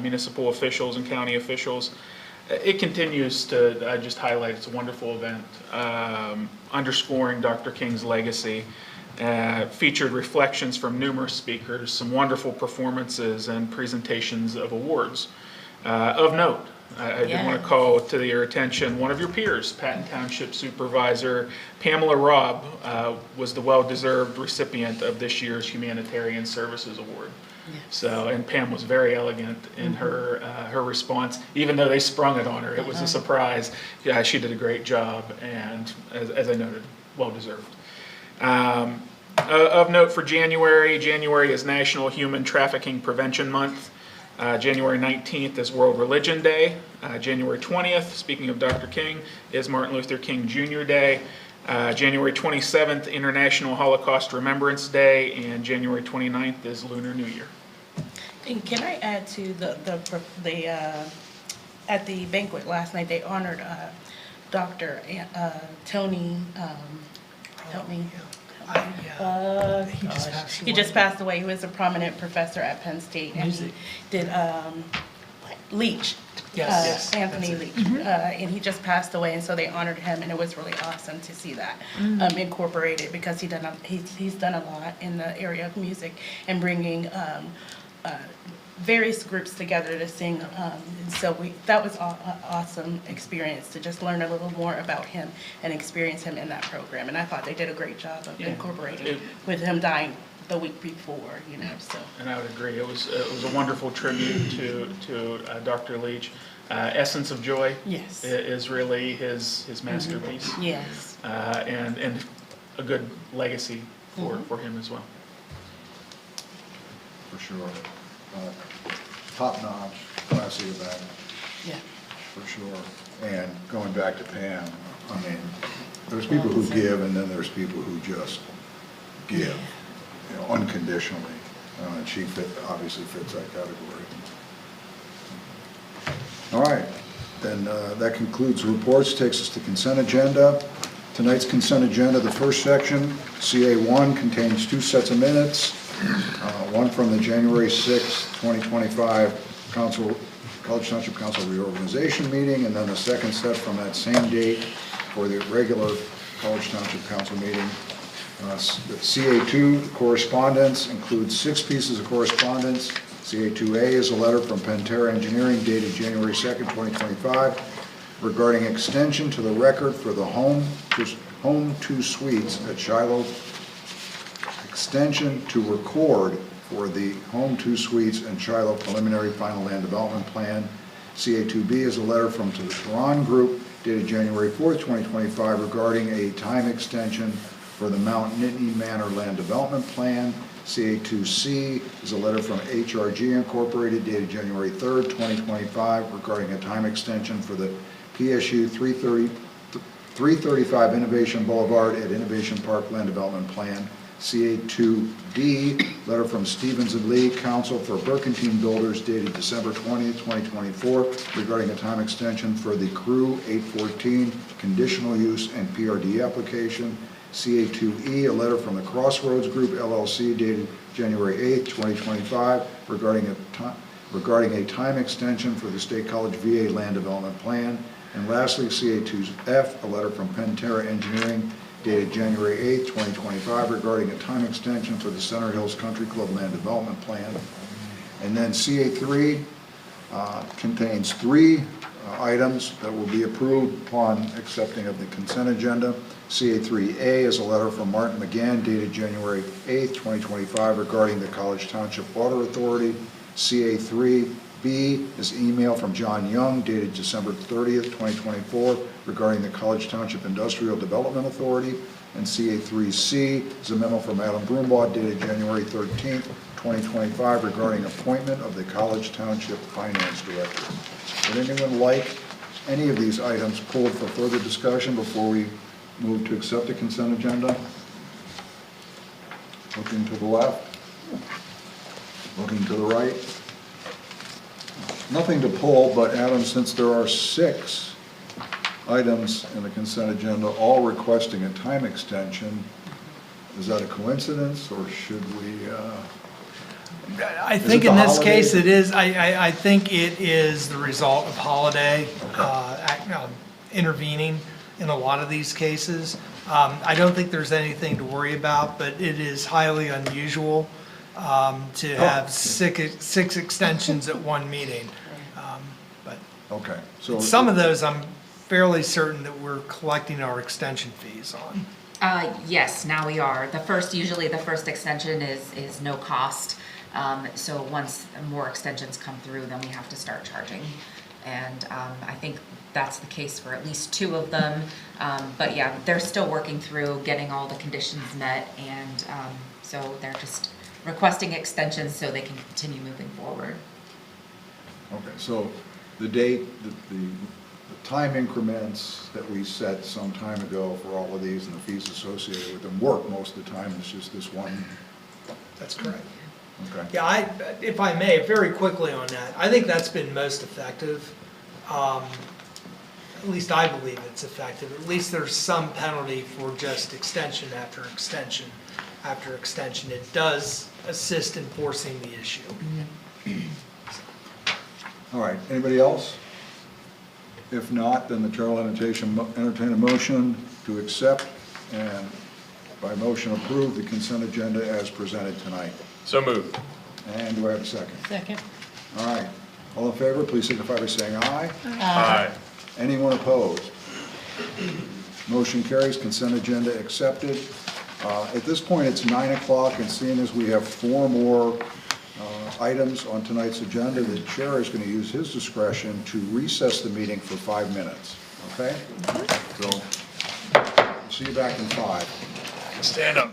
B: municipal officials and county officials. It continues to just highlight, it's a wonderful event, underscoring Dr. King's legacy. Featured reflections from numerous speakers, some wonderful performances and presentations of awards. Of note, I did want to call to your attention one of your peers, Patton Township Supervisor Pamela Robb, was the well-deserved recipient of this year's Humanitarian Services Award. Yes. So, and Pam was very elegant in her response, even though they sprung it on her. It was a surprise. Yeah, she did a great job, and as I noted, well-deserved. Of note for January is National Human Trafficking Prevention Month. January 19th is World Religion Day. January 20th, speaking of Dr. King, is Martin Luther King Jr. Day. January 27th, International Holocaust Remembrance Day, and January 29th is Lunar New Year.
C: And can I add to at the banquet last night, they honored Dr. Tony, help me. He just passed away. He was a prominent professor at Penn State, and he did Leach.
F: Yes.
C: Anthony Leach, and he just passed away, and so they honored him, and it was really awesome to see that incorporated, because he's done a lot in the area of music and bringing various groups together to sing, and so that was an awesome experience to just learn a little more about him and experience him in that program, and I thought they did a great job of incorporating with him dying the week before, so. And
B: I would agree. It was a wonderful tribute to Dr. Leach. Essence of Joy is really his masterpiece.
C: Yes.
B: And a good legacy for him as well.
A: For sure. Top-notch, classy event.
C: Yeah.
A: For sure. And going back to Pam, I mean, there's people who give, and then there's people who just give. Unconditionally, and she obviously fits that category. All right, then that concludes the reports, takes us to consent agenda. Tonight's consent agenda, the first section, CA1, contains 2 sets of minutes, one from the January 6, 2025 College Township Council reorganization meeting, and then the second set from that same date for the regular College Township Council meeting. CA2 correspondence includes 6 pieces of correspondence. CA2A is a letter from Pantera Engineering dated January 2nd, 2025 regarding extension to the record for the Home 2 Suites at Shiloh. Extension to record for the Home 2 Suites and Shiloh preliminary final land development plan. CA2B is a letter from the Tehran Group dated January 4th, 2025 regarding a time extension for the Mount Nittany Manor Land Development Plan. CA2C is a letter from HRG Incorporated dated January 3rd, 2025 regarding a time extension for the PSU 335 Innovation Boulevard at Innovation Park Land Development Plan. CA2D, letter from Stevens and Lee, Counsel for Burkentine Builders dated December 20th, 2024 regarding a time extension for the Crew 814 conditional use and PRD application. CA2E, a letter from the Crossroads Group LLC dated January 8th, 2025 regarding a time extension for the State College VA land development plan. And lastly, CA2F, a letter from Pantera Engineering dated January 8th, 2025, regarding a time extension for the Center Hills Country Club Land Development Plan. And then CA3 contains three items that will be approved upon accepting of the consent agenda. CA3A is a letter from Martin McGann dated January 8th, 2025, regarding the College Township Water Authority. CA3B is email from John Young dated December 30th, 2024, regarding the College Township Industrial Development Authority. And CA3C is a memo from Adam Broombaugh dated January 13th, 2025, regarding appointment of the College Township Finance Director. Would anyone like any of these items pulled for further discussion before we move to accept the consent agenda? Looking to the left, looking to the right. Nothing to pull, but Adam, since there are 6 items in the consent agenda, all requesting a time extension, is that a coincidence, or should we?
F: I think in this case it is, I think it is the result of holiday intervening in a lot of these cases. I don't think there's anything to worry about, but it is highly unusual to have 6 extensions at one meeting. But
A: Okay, so
F: some of those I'm fairly certain that we're collecting our extension fees on.
D: Yes, now we are. Usually the first extension is no cost. So once more extensions come through, then we have to start charging. And I think that's the case for at least 2 of them. But yeah, they're still working through getting all the conditions met, and so they're just requesting extensions so they can continue moving forward.
A: Okay, so the date, the time increments that we set some time ago for all of these and the fees associated with them work most of the time. It's just this one.
F: That's correct.
A: Okay.
F: Yeah, if I may, very quickly on that, I think that's been most effective. At least I believe it's effective. At least there's some penalty for just extension after extension after extension. It does assist in forcing the issue.
A: All right, anybody else? If not, then the chair will entertain a motion to accept and by motion approve the consent agenda as presented tonight.
J: So moved.
A: And do I have a second?
C: Second.
A: All right, all in favor, please signify by saying aye.
J: Aye.
A: Anyone opposed? Motion carries, consent agenda accepted. At this point, it's 9 o'clock, and seeing as we have 4 more items on tonight's agenda, the chair is going to use his discretion to recess the meeting for 5 minutes, okay? So, see you back in 5.
J: Stand up.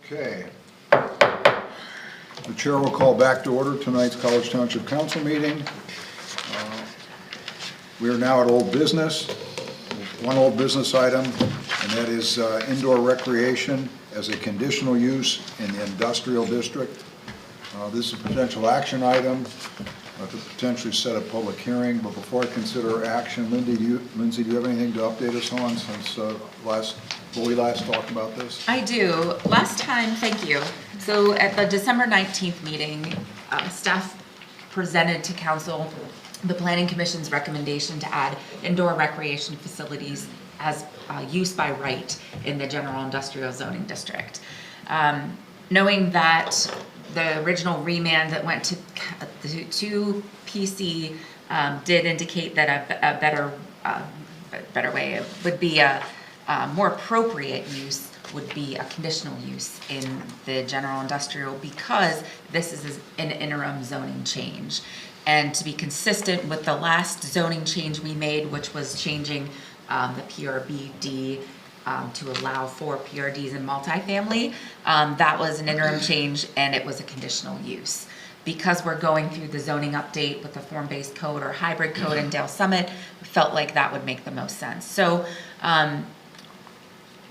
A: Okay. The chair will call back to order tonight's College Township Council meeting. We are now at old business. One old business item, and that is indoor recreation as a conditional use in the industrial district. This is a potential action item to potentially set a public hearing, but before I consider action, Lindsay, do you have anything to update us on since when we last talked about this?
D: I do. Last time, thank you. So at the December 19th meeting, staff presented to council the Planning Commission's recommendation to add indoor recreation facilities as use by right in the general industrial zoning district. Knowing that the original remand that went to PC did indicate that a better way would be a more appropriate use would be a conditional use in the general industrial, because this is an interim zoning change. And to be consistent with the last zoning change we made, which was changing the PRBD to allow for PRDs in multifamily, that was an interim change and it was a conditional use. Because we're going through the zoning update with the form-based code or hybrid code in Dale Summit, we felt like that would make the most sense. So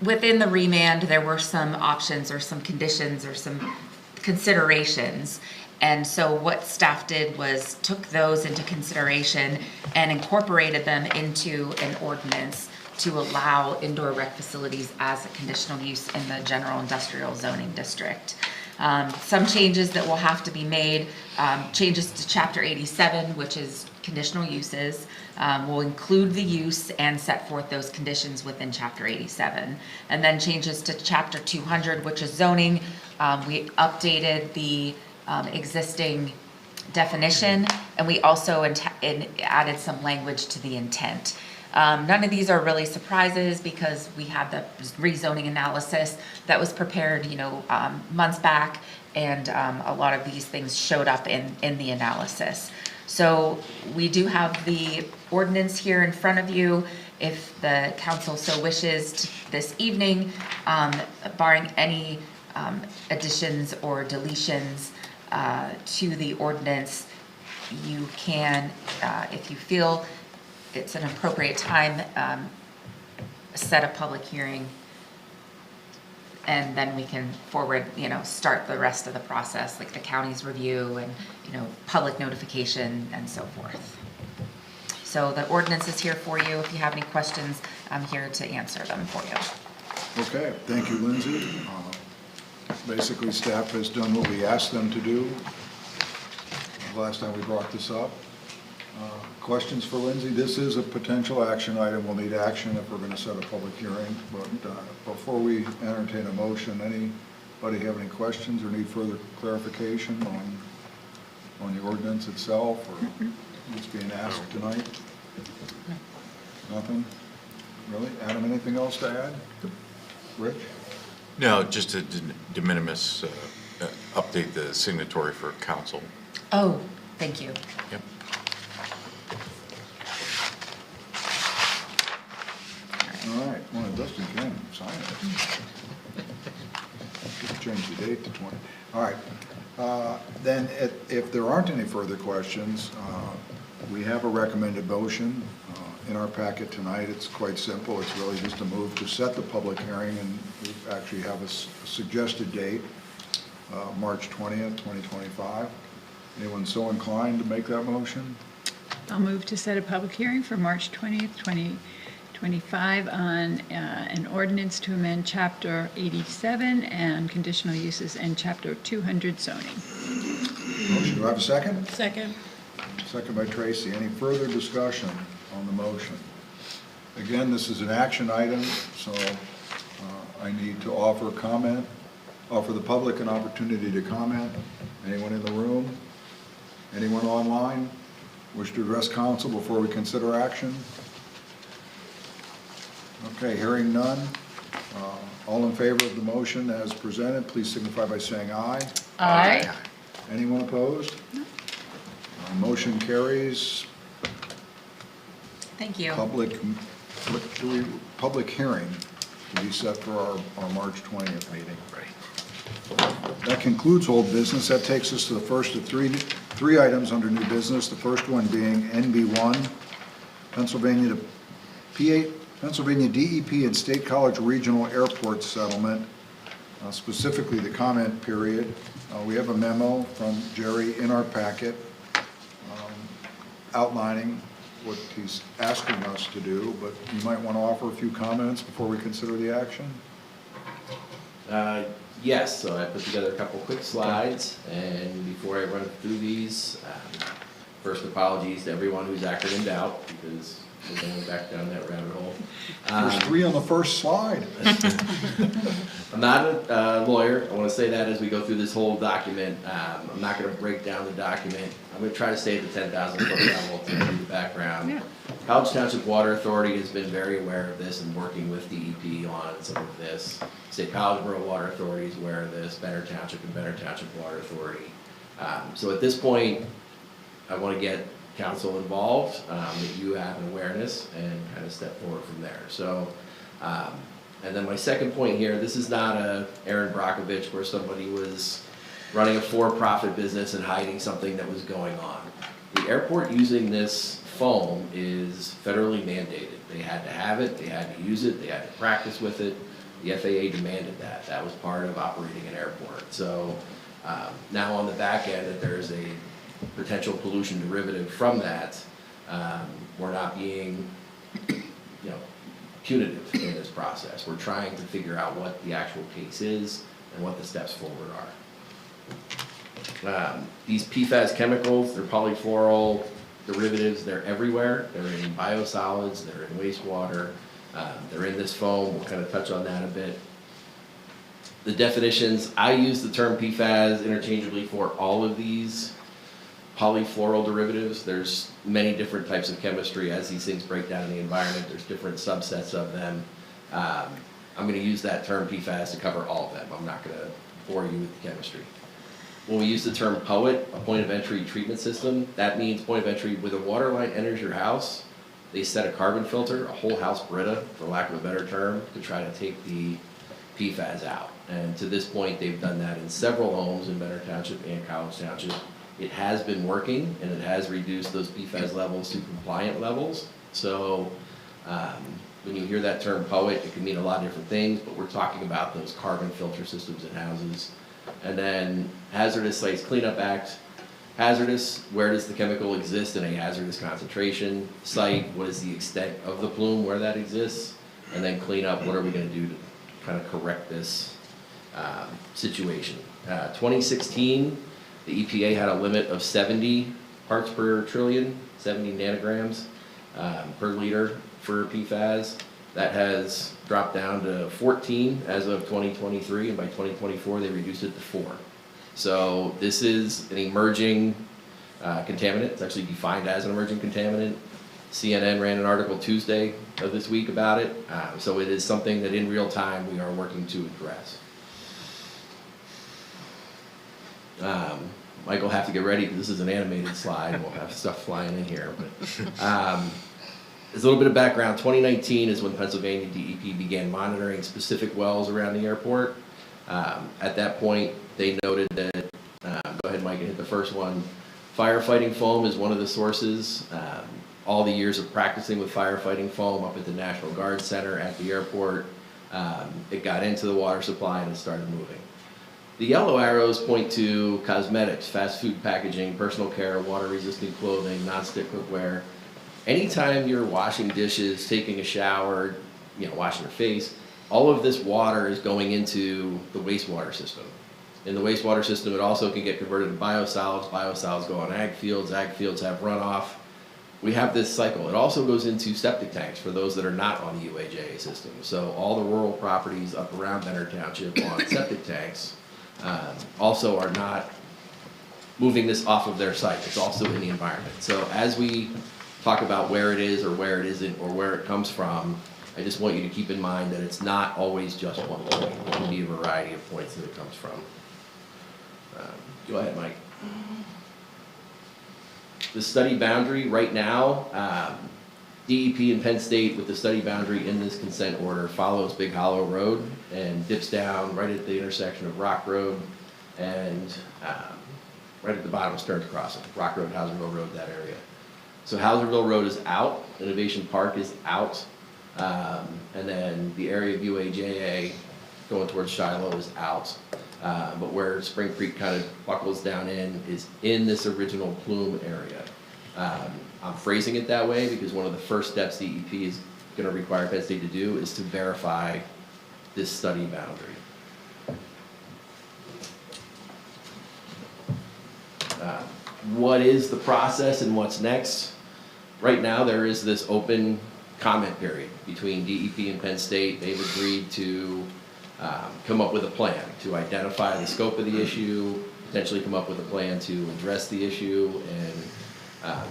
D: within the remand, there were some options or some conditions or some considerations. And so what staff did was took those into consideration and incorporated them into an ordinance to allow indoor rec facilities as a conditional use in the general industrial zoning district. Some changes that will have to be made, changes to Chapter 87, which is conditional uses, will include the use and set forth those conditions within Chapter 87. And then changes to Chapter 200, which is zoning. We updated the existing definition, and we also added some language to the intent. None of these are really surprises because we had the rezoning analysis that was prepared, months back, and a lot of these things showed up in the analysis. So we do have the ordinance here in front of you. If the council so wishes this evening, barring any additions or deletions to the ordinance, you can, if you feel it's an appropriate time, set a public hearing, and then we can forward, start the rest of the process, like the county's review and, public notification and so forth. So the ordinance is here for you. If you have any questions, I'm here to answer them for you.
A: Okay, thank you, Lindsay. Basically, staff has done what we asked them to do last time we brought this up. Questions for Lindsay? This is a potential action item. We'll need action if we're going to set a public hearing. But before we entertain a motion, anybody have any questions or need further clarification on the ordinance itself or what's being asked tonight? Nothing? Really? Adam, anything else to add? Rich?
H: No, just a de minimis update the signatory for council.
D: Oh, thank you.
H: Yep.
A: All right, well, Dustin can sign it. Just change the date to 20. All right, then if there aren't any further questions, we have a recommended motion in our packet tonight. It's quite simple. It's really just a move to set the public hearing, and we actually have a suggested date, March 20th, 2025. Anyone so inclined to make that motion?
I: I'll move to set a public hearing for March 20th, 2025 on an ordinance to amend Chapter 87 and conditional uses and Chapter 200 zoning.
A: Motion, do I have a second?
C: Second.
A: Second by Tracy. Any further discussion on the motion? Again, this is an action item, so I need to offer the public an opportunity to comment. Anyone in the room? Anyone online wish to address council before we consider action? Okay, hearing none. All in favor of the motion as presented, please signify by saying aye.
D: Aye.
A: Anyone opposed? Motion carries.
D: Thank you.
A: Public hearing to be set for our March 20th meeting.
H: Right.
A: That concludes old business. That takes us to the first of three items under new business. The first one being NB1, Pennsylvania DEP and State College Regional Airport Settlement, specifically the comment period. We have a memo from Jerry in our packet outlining what he's asking us to do, but you might want to offer a few comments before we consider the action.
Q: Yes, so I put together a couple quick slides, and before I run through these, first apologies to everyone who's acronymed out, because we're going back down that rabbit hole.
A: There's 3 on the first slide.
Q: I'm not a lawyer. I want to say that as we go through this whole document. I'm not going to break down the document. I'm going to try to stay at the 10,000 foot level to do the background.
I: Yeah.
Q: College Township Water Authority has been very aware of this and working with DEP on some of this. State College Borough Water Authority is aware of this, Benner Township and Benner Township Water Authority. So at this point, I want to get council involved, that you have an awareness and kind of step forward from there. So, and then my second point here, this is not a Aaron Brockovich where somebody was running a for-profit business and hiding something that was going on. The airport using this foam is federally mandated. They had to have it, they had to use it, they had to practice with it. The FAA demanded that. That was part of operating an airport. So now on the back end, that there's a potential pollution derivative from that, we're not being, punitive in this process. We're trying to figure out what the actual case is and what the steps forward are. These PFAS chemicals, they're polyfluoral derivatives, they're everywhere. They're in biosolids, they're in wastewater, they're in this foam. We'll kind of touch on that a bit. The definitions, I use the term PFAS interchangeably for all of these polyfluoral derivatives. There's many different types of chemistry as these things break down in the environment. There's different subsets of them. I'm going to use that term PFAS to cover all of them. I'm not going to bore you with the chemistry. When we use the term POET, a point of entry treatment system, that means point of entry when a water line enters your house, they set a carbon filter, a whole house Brita, for lack of a better term, to try to take the PFAS out. And to this point, they've done that in several homes in Benner Township and College Township. It has been working, and it has reduced those PFAS levels to compliant levels. So when you hear that term POET, it can mean a lot of different things, but we're talking about those carbon filter systems in houses. And then Hazardous Sites Cleanup Act. Hazardous, where does the chemical exist in a hazardous concentration? Site, what is the extent of the plume where that exists? And then cleanup, what are we going to do to kind of correct this situation? 2016, the EPA had a limit of 70 parts per trillion, 70 nanograms per liter for PFAS. That has dropped down to 14 as of 2023, and by 2024 they reduced it to 4. So this is an emerging contaminant. It's actually defined as an emerging contaminant. CNN ran an article Tuesday of this week about it. So it is something that in real time we are working to address. Mike will have to get ready because this is an animated slide. We'll have stuff flying in here. But there's a little bit of background. 2019 is when Pennsylvania DEP began monitoring specific wells around the airport. At that point, they noted that, go ahead, Mike, and hit the first one. Firefighting foam is one of the sources. All the years of practicing with firefighting foam up at the National Guard Center at the airport, it got into the water supply and it started moving. The yellow arrows point to cosmetics, fast food packaging, personal care, water-resistant clothing, non-stick cookware. Anytime you're washing dishes, taking a shower, washing your face, all of this water is going into the wastewater system. In the wastewater system, it also can get converted to biosolids. Biosolids go on ag fields have runoff. We have this cycle. It also goes into septic tanks for those that are not on the UAJA system. So all the rural properties up around Benner Township on septic tanks also are not moving this off of their site. It's also in the environment. So as we talk about where it is or where it isn't or where it comes from, I just want you to keep in mind that it's not always just one point. It can be a variety of points that it comes from. Go ahead, Mike. The study boundary right now, DEP and Penn State with the study boundary in this consent order follows Big Hollow Road and dips down right at the intersection of Rock Road and right at the bottom of Stearns Crossing, Rock Road, Houserville Road, that area. So Houserville Road is out, Innovation Park is out, and then the area of UAJA going towards Shiloh is out. But where Spring Creek kind of buckles down in is in this original plume area. I'm phrasing it that way because one of the first steps DEP is going to require Penn State to do is to verify this study boundary. What is the process and what's next? Right now, there is this open comment period between DEP and Penn State. They've agreed to come up with a plan to identify the scope of the issue, potentially come up with a plan to address the issue and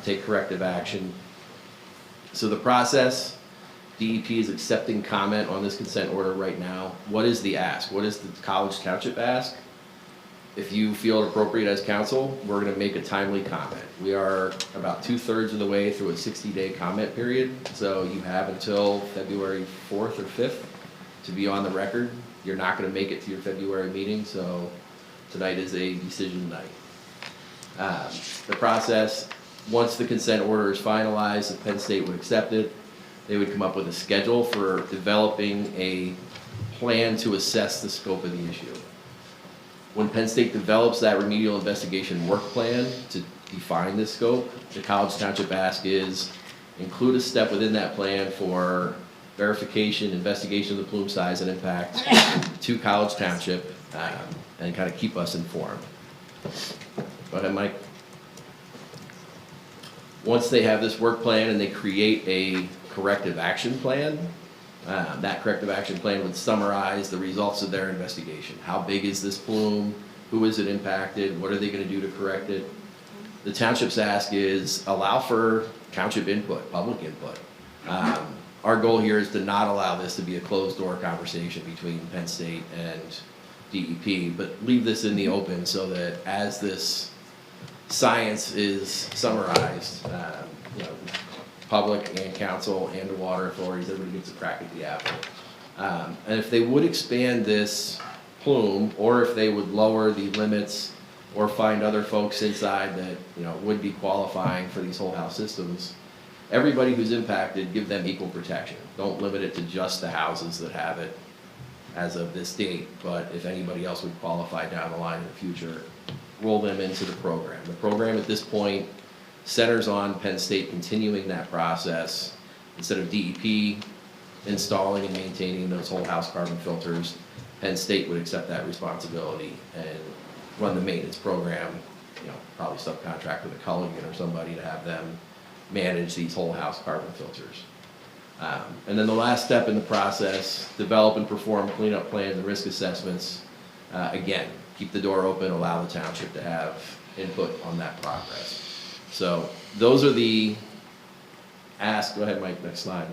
Q: take corrective action. So the process, DEP is accepting comment on this consent order right now. What is the ask? What is the College Township ask? If you feel it appropriate as council, we're going to make a timely comment. We are about 2/3 of the way through a 60-day comment period, so you have until February 4th or 5th to be on the record. You're not going to make it to your February meeting, so tonight is a decision night. The process, once the consent order is finalized, if Penn State would accept it, they would come up with a schedule for developing a plan to assess the scope of the issue. When Penn State develops that remedial investigation work plan to define this scope, the College Township ask is include a step within that plan for verification, investigation of the plume size and impact to College Township, and kind of keep us informed. Go ahead, Mike. Once they have this work plan and they create a corrective action plan, that corrective action plan would summarize the results of their investigation. How big is this plume? Who is it impacted? What are they going to do to correct it? The township's ask is allow for township input, public input. Our goal here is to not allow this to be a closed door conversation between Penn State and DEP, but leave this in the open so that as this science is summarized, public and council and the water authorities, everybody gets a crack at the apple. And if they would expand this plume, or if they would lower the limits or find other folks inside that, would be qualifying for these whole house systems, everybody who's impacted, give them equal protection. Don't limit it to just the houses that have it as of this date, but if anybody else would qualify down the line in the future, roll them into the program. The program at this point centers on Penn State continuing that process. Instead of DEP installing and maintaining those whole house carbon filters, Penn State would accept that responsibility and run the maintenance program, probably subcontract with a Culligan or somebody to have them manage these whole house carbon filters. And then the last step in the process, develop and perform cleanup plans and risk assessments. Again, keep the door open, allow the township to have input on that progress. So those are the asks. Go ahead, Mike, next slide.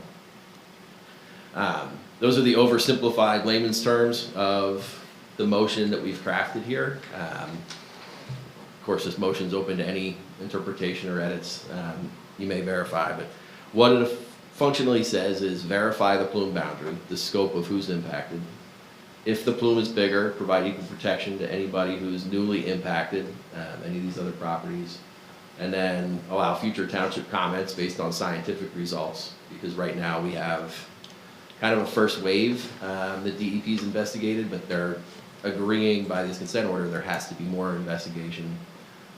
Q: Those are the oversimplified layman's terms of the motion that we've crafted here. Of course, this motion is open to any interpretation or edits you may verify, but what it functionally says is verify the plume boundary, the scope of who's impacted. If the plume is bigger, provide equal protection to anybody who's newly impacted, any of these other properties. And then allow future township comments based on scientific results, because right now we have kind of a first wave that DEP's investigated, but they're agreeing by this consent order there has to be more investigation.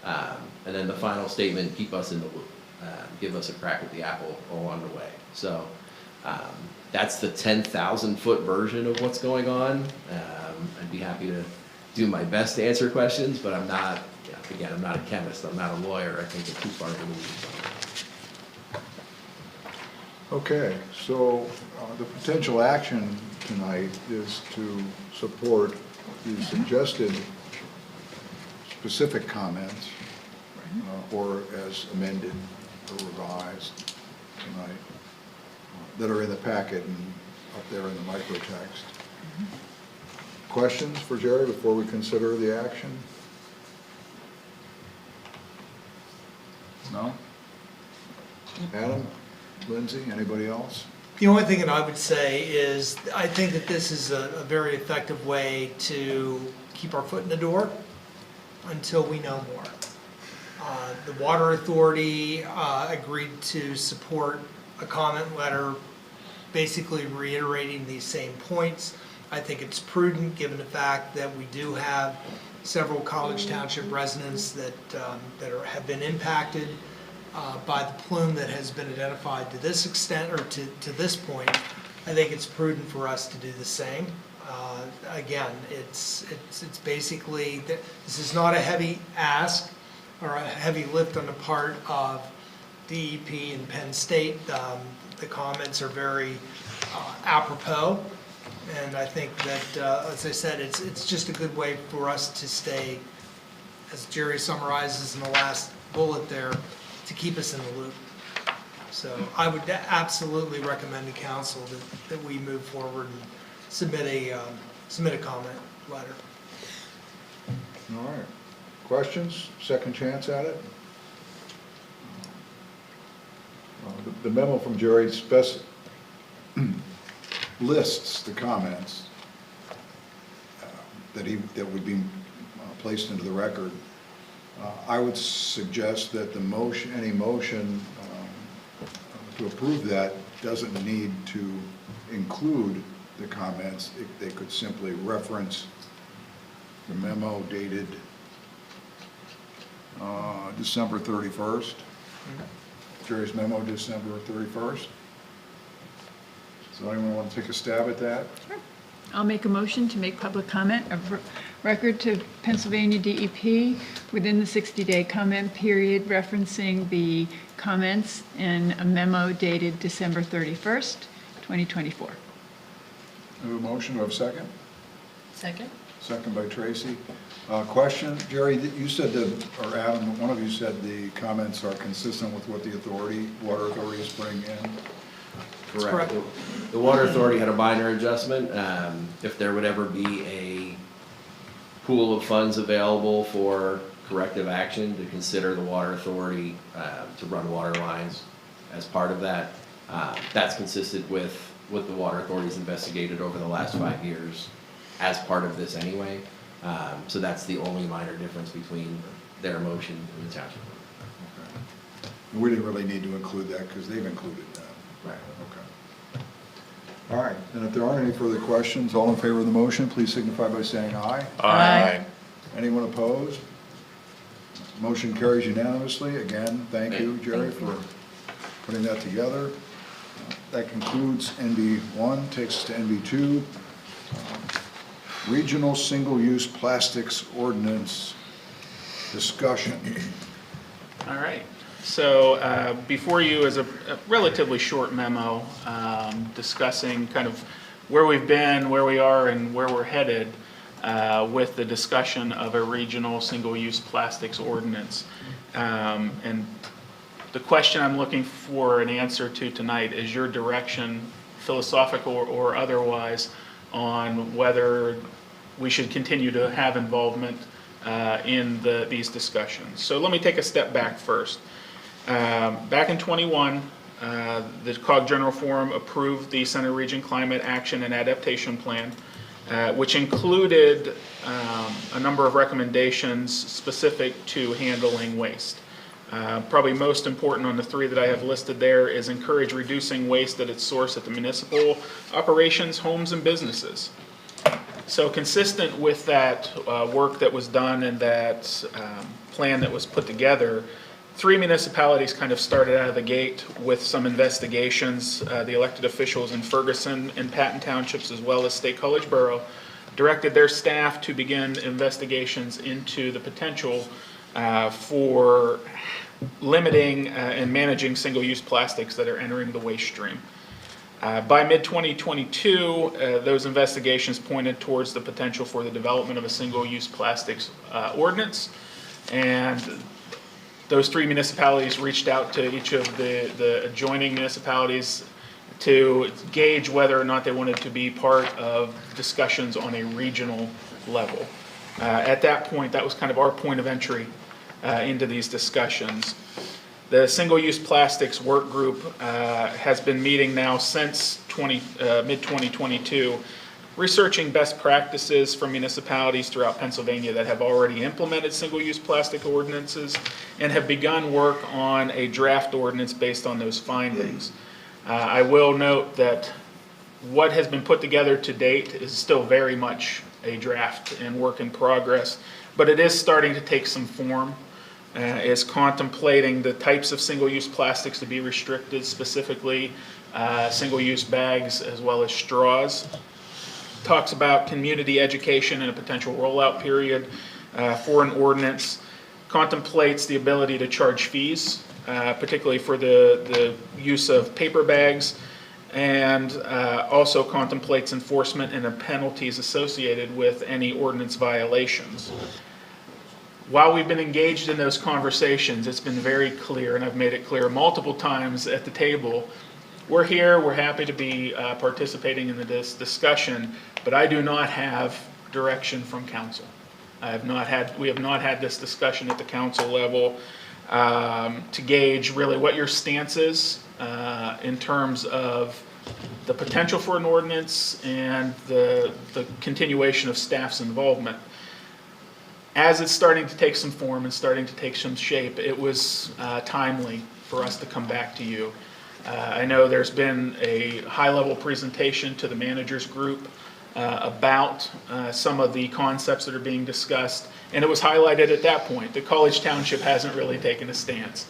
Q: And then the final statement, keep us in the loop, give us a crack at the apple along the way. So that's the 10,000-foot version of what's going on. I'd be happy to do my best to answer questions, but I'm not, again, I'm not a chemist, I'm not a lawyer. I think it's too far to move.
A: Okay, so the potential action tonight is to support the suggested specific comments, or as amended or revised tonight, that are in the packet and up there in the microtext. Questions for Jerry before we consider the action? No? Adam? Lindsay, anybody else?
F: The only thing that I would say is, I think that this is a very effective way to keep our foot in the door until we know more. The Water Authority agreed to support a comment letter basically reiterating these same points. I think it's prudent, given the fact that we do have several College Township residents that have been impacted by the plume that has been identified to this extent, or to this point. I think it's prudent for us to do the same. Again, it's basically, this is not a heavy ask or a heavy lift on the part of DEP and Penn State. The comments are very apropos, and I think that, as I said, it's just a good way for us to stay, as Jerry summarizes in the last bullet there, to keep us in the loop. So I would absolutely recommend to council that we move forward and submit a comment letter.
A: All right. Questions? Second chance at it? The memo from Jerry lists the comments that would be placed into the record. I would suggest that any motion to approve that doesn't need to include the comments. They could simply reference the memo dated December 31st. Jerry's memo, December 31st. So anyone want to take a stab at that?
I: Sure. I'll make a motion to make public comment of record to Pennsylvania DEP within the 60-day comment period, referencing the comments in a memo dated December 31st, 2024.
A: We have a motion, do I have a second?
C: Second?
A: Second by Tracy. Question, Jerry, you said or Adam, one of you said the comments are consistent with what the Water Authority is bringing in.
Q: Correct. The Water Authority had a minor adjustment. If there would ever be a pool of funds available for corrective action, to consider the Water Authority to run water lines as part of that. That's consistent with what the Water Authority's investigated over the last 5 years as part of this anyway. So that's the only minor difference between their motion and the township.
A: Okay. We didn't really need to include that because they've included that.
Q: Right.
A: Okay. All right, and if there aren't any further questions, all in favor of the motion, please signify by saying aye.
C: Aye.
A: Anyone opposed? Motion carries unanimously. Again, thank you, Jerry, for putting that together. That concludes NB1, takes us to NB2. Regional Single-Use Plastics Ordinance discussion.
B: All right. So before you is a relatively short memo discussing kind of where we've been, where we are, and where we're headed with the discussion of a regional single-use plastics ordinance. And the question I'm looking for an answer to tonight is your direction, philosophical or otherwise, on whether we should continue to have involvement in these discussions. So let me take a step back first. Back in 21, the COG General Forum approved the Center Region Climate Action and Adaptation Plan, which included a number of recommendations specific to handling waste. Probably most important on the three that I have listed there is encourage reducing waste at its source at the municipal operations, homes, and businesses. So consistent with that work that was done and that plan that was put together, 3 municipalities kind of started out of the gate with some investigations. The elected officials in Ferguson and Patton Townships, as well as State College Borough, directed their staff to begin investigations into the potential for limiting and managing single-use plastics that are entering the waste stream. By mid-2022, those investigations pointed towards the potential for the development of a single-use plastics ordinance, and those 3 municipalities reached out to each of the adjoining municipalities to gauge whether or not they wanted to be part of discussions on a regional level. At that point, that was kind of our point of entry into these discussions. The single-use plastics work group has been meeting now since mid-2022, researching best practices from municipalities throughout Pennsylvania that have already implemented single-use plastic ordinances and have begun work on a draft ordinance based on those findings. I will note that what has been put together to date is still very much a draft and work in progress, but it is starting to take some form. Is contemplating the types of single-use plastics to be restricted, specifically single-use bags as well as straws. Talks about community education and a potential rollout period for an ordinance. Contemplates the ability to charge fees, particularly for the use of paper bags, and also contemplates enforcement and the penalties associated with any ordinance violations. While we've been engaged in those conversations, it's been very clear, and I've made it clear multiple times at the table, we're here, we're happy to be participating in this discussion, but I do not have direction from council. We have not had this discussion at the council level to gauge really what your stance is in terms of the potential for an ordinance and the continuation of staff's involvement. As it's starting to take some form and starting to take some shape, it was timely for us to come back to you. I know there's been a high-level presentation to the managers group about some of the concepts that are being discussed, and it was highlighted at that point that College Township hasn't really taken a stance.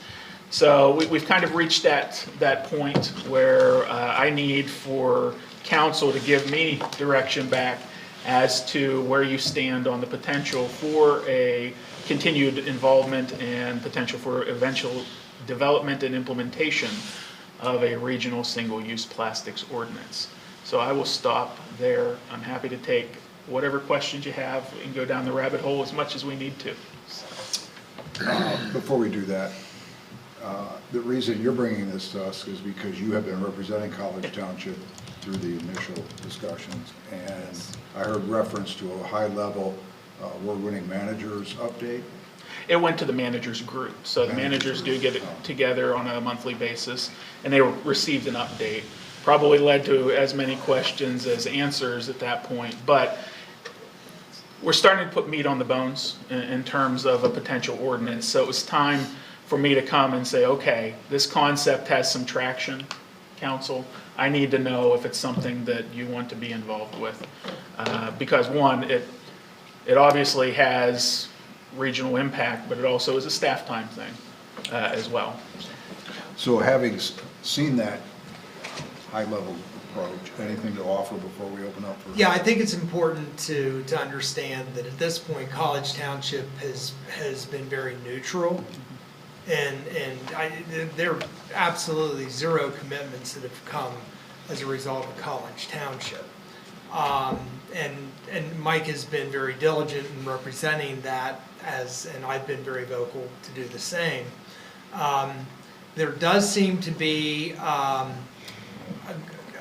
B: So we've kind of reached that point where I need for council to give me direction back as to where you stand on the potential for a continued involvement and potential for eventual development and implementation of a regional single-use plastics ordinance. So I will stop there. I'm happy to take whatever questions you have and go down the rabbit hole as much as we need to.
A: Before we do that, the reason you're bringing this to us is because you have been representing College Township through the initial discussions, and I heard reference to a high-level award-winning managers update.
B: It went to the managers group, so the managers do get it together on a monthly basis, and they received an update. Probably led to as many questions as answers at that point, but we're starting to put meat on the bones in terms of a potential ordinance. So it was time for me to come and say, okay, this concept has some traction, council. I need to know if it's something that you want to be involved with. Because one, it obviously has regional impact, but it also is a staff time thing as well.
A: So having seen that high-level approach, anything to offer before we open up for?
F: Yeah, I think it's important to understand that at this point, College Township has been very neutral. And there are absolutely zero commitments that have come as a result of College Township. And Mike has been very diligent in representing that, and I've been very vocal to do the same. There does seem to be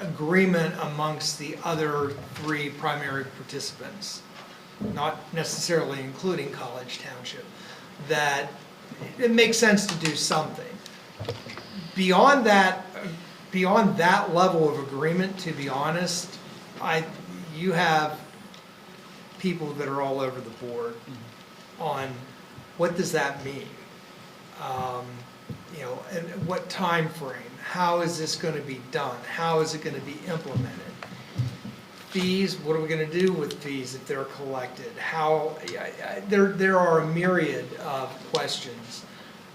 F: agreement amongst the other three primary participants, not necessarily including College Township, that it makes sense to do something. Beyond that level of agreement, to be honest, you have people that are all over the board on what does that mean? And what time frame? How is this going to be done? How is it going to be implemented? Fees, what are we going to do with fees if they're collected? There are a myriad of questions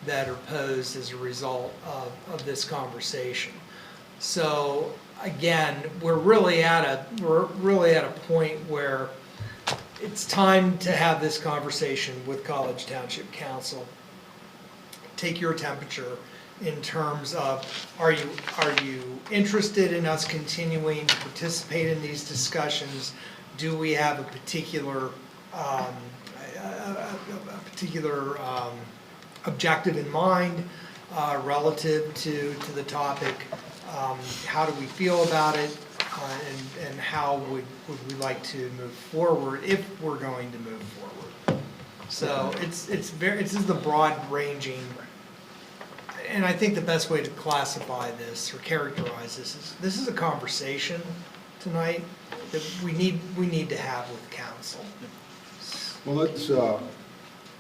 F: that are posed as a result of this conversation. So again, we're really at a point where it's time to have this conversation with College Township Council. Take your temperature in terms of, are you interested in us continuing to participate in these discussions? Do we have a particular objective in mind relative to the topic? How do we feel about it? And how would we like to move forward if we're going to move forward? So this is the broad ranging. and I think the best way to classify this or characterize this is a conversation tonight that we need to have with council.
A: Well,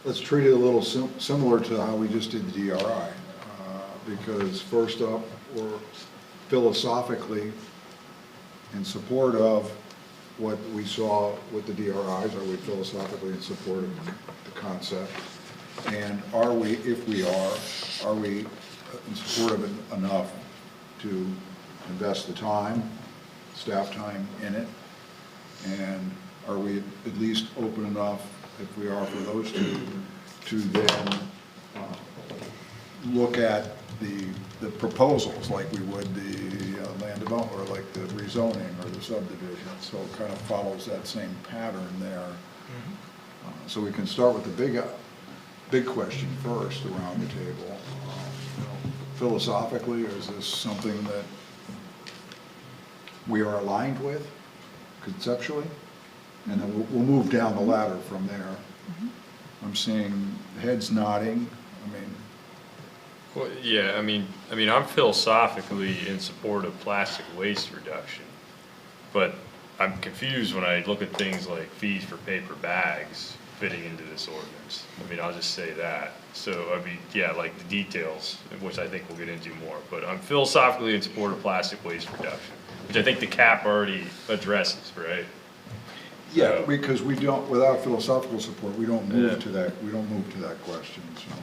A: let's treat it a little similar to how we just did the DRI. Because first up, we're philosophically in support of what we saw with the DRIs. Are we philosophically in support of the concept? And are we, if we are we in support of it enough to invest the time, staff time in it? And are we at least open enough, if we are for those two, to then look at the proposals like we would the land development, or like the rezoning or the subdivision? So it kind of follows that same pattern there. So we can start with the big question first around the table. Philosophically, is this something that we are aligned with conceptually? And then we'll move down the ladder from there. I'm seeing heads nodding. I mean,
J: Well, yeah, I mean, I'm philosophically in support of plastic waste reduction, but I'm confused when I look at things like fees for paper bags fitting into this ordinance. I mean, I'll just say that. So, I mean, yeah, like the details, which I think we'll get into more, but I'm philosophically in support of plastic waste reduction, which I think the cap already addresses, right?
A: yeah, because we don't, without philosophical support, we don't move to that. We don't move to that question. So.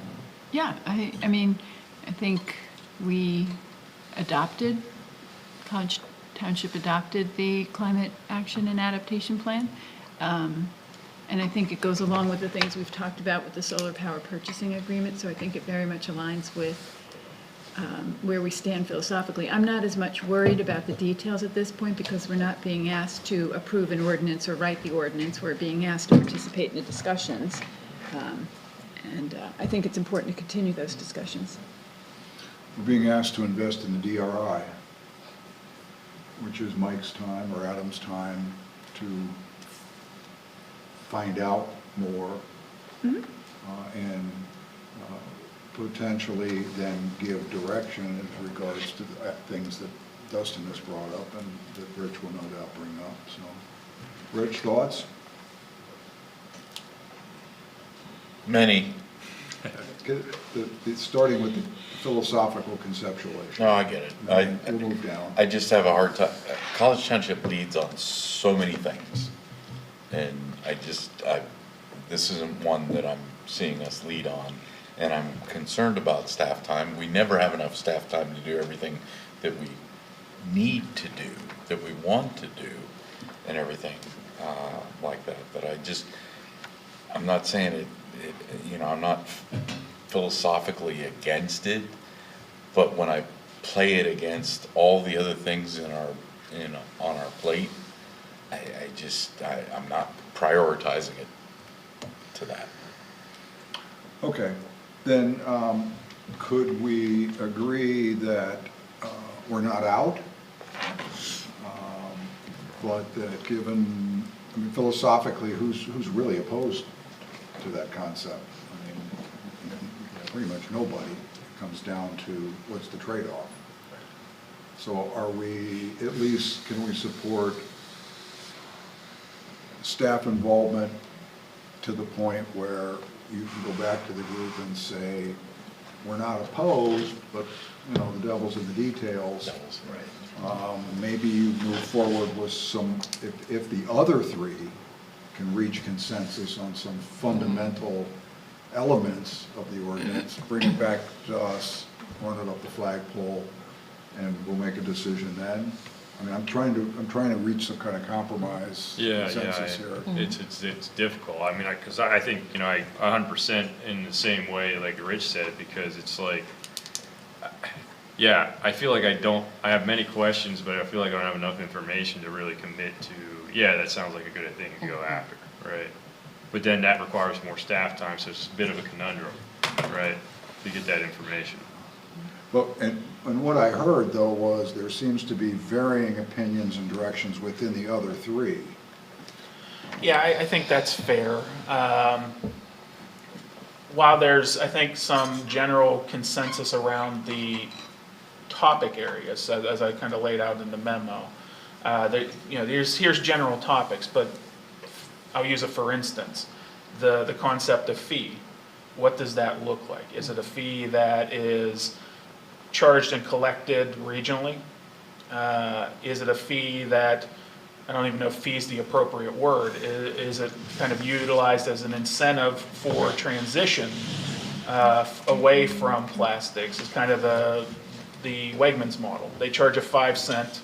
I: Yeah, I mean, I think we adopted, College Township adopted the Climate Action and Adaptation Plan. And I think it goes along with the things we've talked about with the solar power purchasing agreement, so I think it very much aligns with where we stand philosophically. I'm not as much worried about the details at this point because we're not being asked to approve an ordinance or write the ordinance. We're being asked to participate in the discussions. And I think it's important to continue those discussions.
A: We're being asked to invest in the DRI, which is Mike's time or Adam's time to find out more and potentially then give direction as regards to the things that Dustin has brought up and that Rich will no doubt bring up. So, Rich, thoughts?
H: Many.
A: Starting with the philosophical conceptualization.
H: No, I get it.
A: We'll move down.
H: I just have a hard time. College Township leads on so many things. And this isn't one that I'm seeing us lead on. And I'm concerned about staff time. We never have enough staff time to do everything that we need to do, that we want to do, and everything like that. But I'm not saying it, I'm not philosophically against it, but when I play it against all the other things on our plate, I'm not prioritizing it to that.
A: Okay, then could we agree that we're not out? But that given, philosophically, who's really opposed to that concept? I mean, pretty much nobody. It comes down to what's the trade-off. So are we, at least, can we support staff involvement to the point where you can go back to the group and say, we're not opposed, but, the devil's in the details. Maybe you move forward with some, if the other three can reach consensus on some fundamental elements of the ordinance, bring it back to us, run it up the flagpole, and we'll make a decision then. I'm trying to reach some kind of compromise consensus here.
J: It's difficult. Because I think, I 100% in the same way like Rich said, because it's like, I feel like I have many questions, but I feel like I don't have enough information to really commit to, that sounds like a good thing to go after, right? But then that requires more staff time, so it's a bit of a conundrum, right, to get that information.
A: Well, and what I heard, though, was there seems to be varying opinions and directions within the other three.
B: Yeah, I think that's fair. while there's, I think, some general consensus around the topic areas, as I kind of laid out in the memo, here's general topics, but I'll use it for instance. The concept of fee. What does that look like? Is it a fee that is charged and collected regionally? Is it a fee that, I don't even know if fee is the appropriate word, is it kind of utilized as an incentive for transition away from plastics? It's kind of the Wegmans model. They charge a 5-cent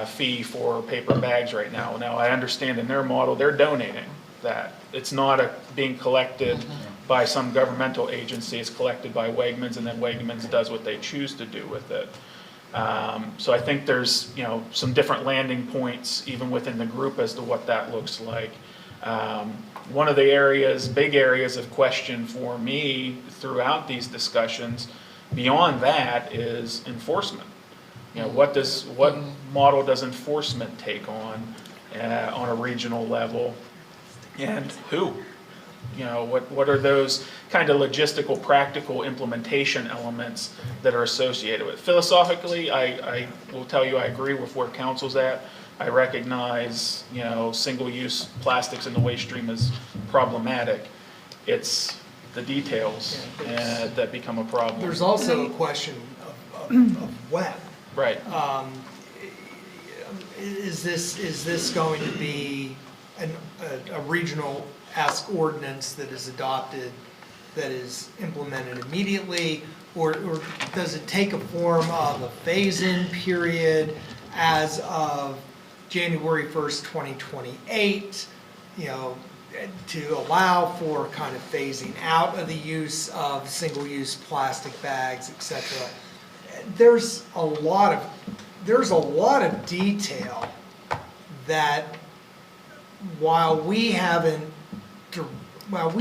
B: fee for paper bags right now. Now, I understand in their model, they're donating that. It's not being collected by some governmental agency. It's collected by Wegmans, and then Wegmans does what they choose to do with it. So I think there's, some different landing points even within the group as to what that looks like. One of the big areas of question for me throughout these discussions, beyond that, is enforcement. What model does enforcement take on a regional level, and who? What are those kind of logistical, practical implementation elements that are associated with it? Philosophically, I will tell you I agree with where council's at. I recognize, single-use plastics in the waste stream is problematic. It's the details that become a problem.
F: There's also a question of when.
B: Right.
F: Is this going to be a regional-esque ordinance that is adopted, that is implemented immediately, or does it take a form of a phase-in period as of January 1st, 2028, to allow for kind of phasing out of the use of single-use plastic bags, et cetera? There's a lot of detail that, while we've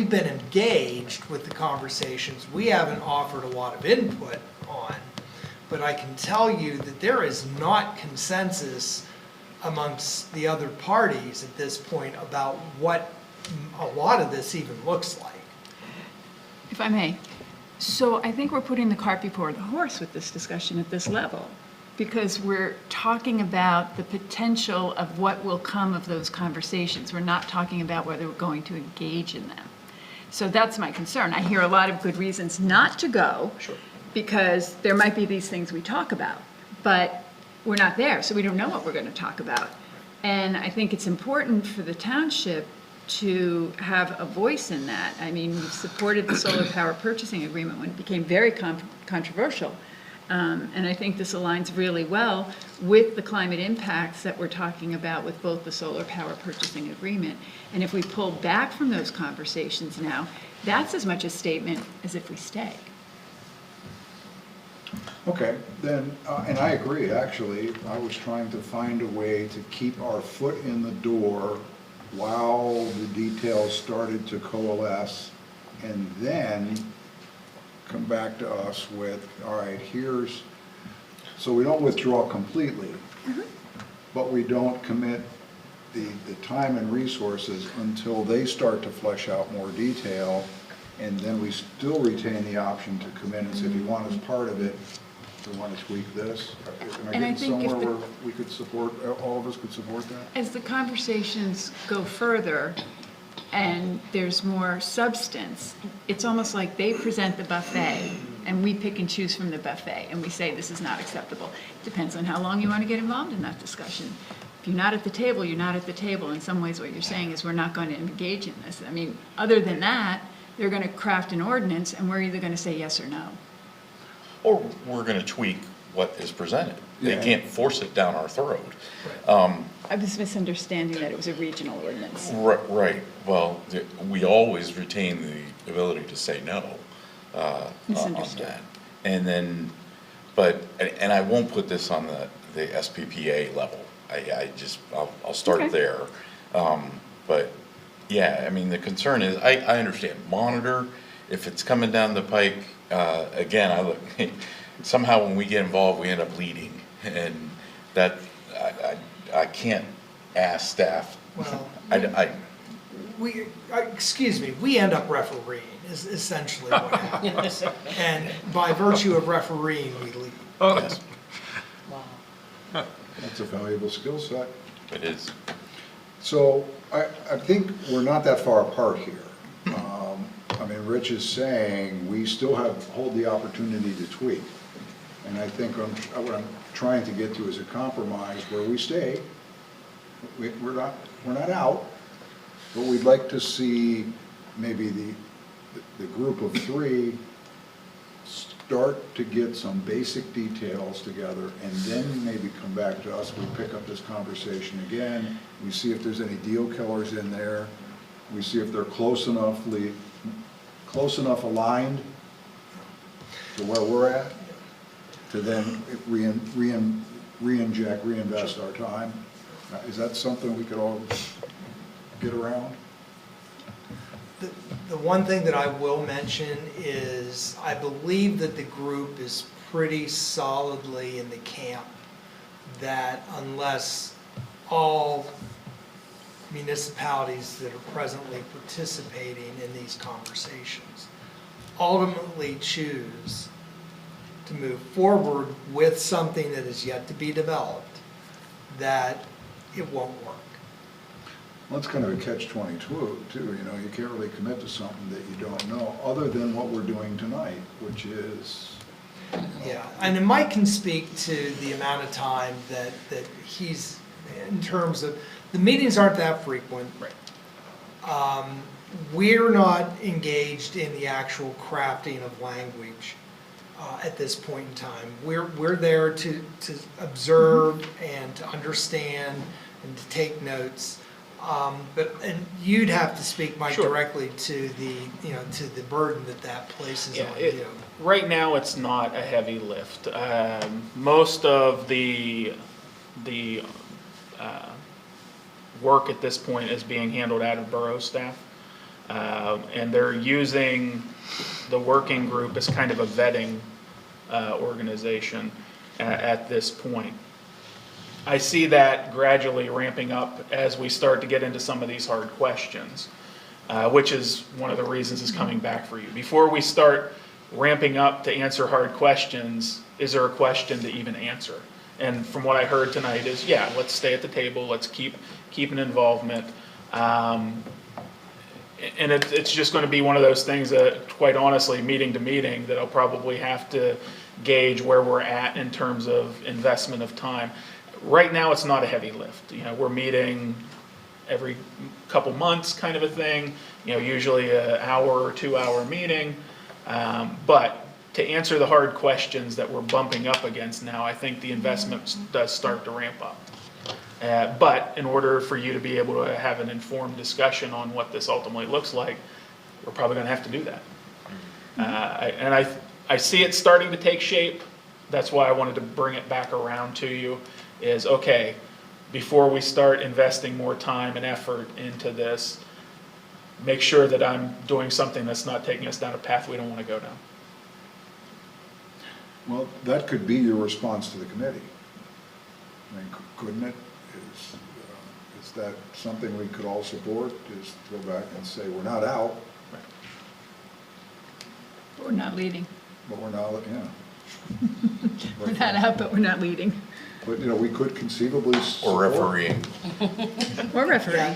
F: been engaged with the conversations, we haven't offered a lot of input on. But I can tell you that there is not consensus amongst the other parties at this point about what a lot of this even looks like.
I: If I may. So I think we're putting the cart before the horse with this discussion at this level, because we're talking about the potential of what will come of those conversations. We're not talking about whether we're going to engage in them. So that's my concern. I hear a lot of good reasons not to go, because there might be these things we talk about, but we're not there, so we don't know what we're going to talk about. And I think it's important for the township to have a voice in that. I mean, we've supported the solar power purchasing agreement when it became very controversial. And I think this aligns really well with the climate impacts that we're talking about with both the solar power purchasing agreement. And if we pull back from those conversations now, that's as much a statement as if we stay.
A: Okay, then, and I agree, actually. I was trying to find a way to keep our foot in the door while the details started to coalesce, and then come back to us with, all right, so we don't withdraw completely, but we don't commit the time and resources until they start to flesh out more detail, and then we still retain the option to come in and say, if you want as part of it, we want to tweak this. Am I getting somewhere where we could support, all of us could support that?
I: As the conversations go further and there's more substance, it's almost like they present the buffet and we pick and choose from the buffet and we say this is not acceptable. Depends on how long you want to get involved in that discussion. If you're not at the table, you're not at the table. In some ways what you're saying is we're not going to engage in this. I mean, other than that, they're going to craft an ordinance and we're either going to say yes or no.
H: Or we're going to tweak what is presented. They can't force it down our throat.
I: I was misunderstanding that it was a regional ordinance.
H: Right. Well, we always retain the ability to say no on that. And then, and I won't put this on the SPPA level. I'll start there. But yeah, I mean, the concern is, I understand, monitor, if it's coming down the pike, again, somehow when we get involved, we end up leading, and that, I can't ask staff.
F: Well, excuse me, we end up refereeing is essentially what happens. And by virtue of refereeing, we leave.
B: Oh,
A: That's a valuable skill set.
H: It is.
A: So I think we're not that far apart here. I mean, Rich is saying we still hold the opportunity to tweak. And I think what I'm trying to get to is a compromise where we stay. We're not out, but we'd like to see maybe the group of three start to get some basic details together and then maybe come back to us. We pick up this conversation again. We see if there's any deal killers in there. We see if they're close enough aligned to where we're at to then reinvest our time. Is that something we could all get around?
F: The one thing that I will mention is I believe that the group is pretty solidly in the camp that unless all municipalities that are presently participating in these conversations ultimately choose to move forward with something that is yet to be developed, that it won't work.
A: Well, it's kind of a catch-22, too. You know, you can't really commit to something that you don't know, other than what we're doing tonight, which is...
F: Yeah, and Mike can speak to the amount of time that he's, in terms of, the meetings aren't that frequent.
B: right.
F: We're not engaged in the actual crafting of language at this point in time. We're there to observe and to understand and to take notes. And you'd have to speak, Mike,
B: Sure.
F: directly to the burden that places on you.
B: Right now, it's not a heavy lift. Most of the work at this point is being handled out of borough staff. And they're using the working group as kind of a vetting organization at this point. I see that gradually ramping up as we start to get into some of these hard questions, which is one of the reasons it's coming back for you. Before we start ramping up to answer hard questions, is there a question to even answer? And from what I heard tonight is, yeah, let's stay at the table, let's keep an involvement. And it's just going to be one of those things that, quite honestly, meeting to meeting, that I'll probably have to gauge where we're at in terms of investment of time. Right now, it's not a heavy lift. You know, we're meeting every couple months, kind of a thing. You know, usually an hour or 2 hour meeting. But to answer the hard questions that we're bumping up against now, I think the investment does start to ramp up. But in order for you to be able to have an informed discussion on what this ultimately looks like, we're probably going to have to do that. I see it starting to take shape. That's why I wanted to bring it back around to you, is okay, before we start investing more time and effort into this, make sure that I'm doing something that's not taking us down a path we don't want to go down.
A: Well, that could be your response to the committee. I mean, couldn't it? Is that something we could all support, is to go back and say, we're not out,
I: We're not leading.
A: but we're not, yeah.
I: We're not out, but we're not leading.
A: But, you know, we could conceivably
H: Or
A: support.
H: refereeing.
I: We're refereeing.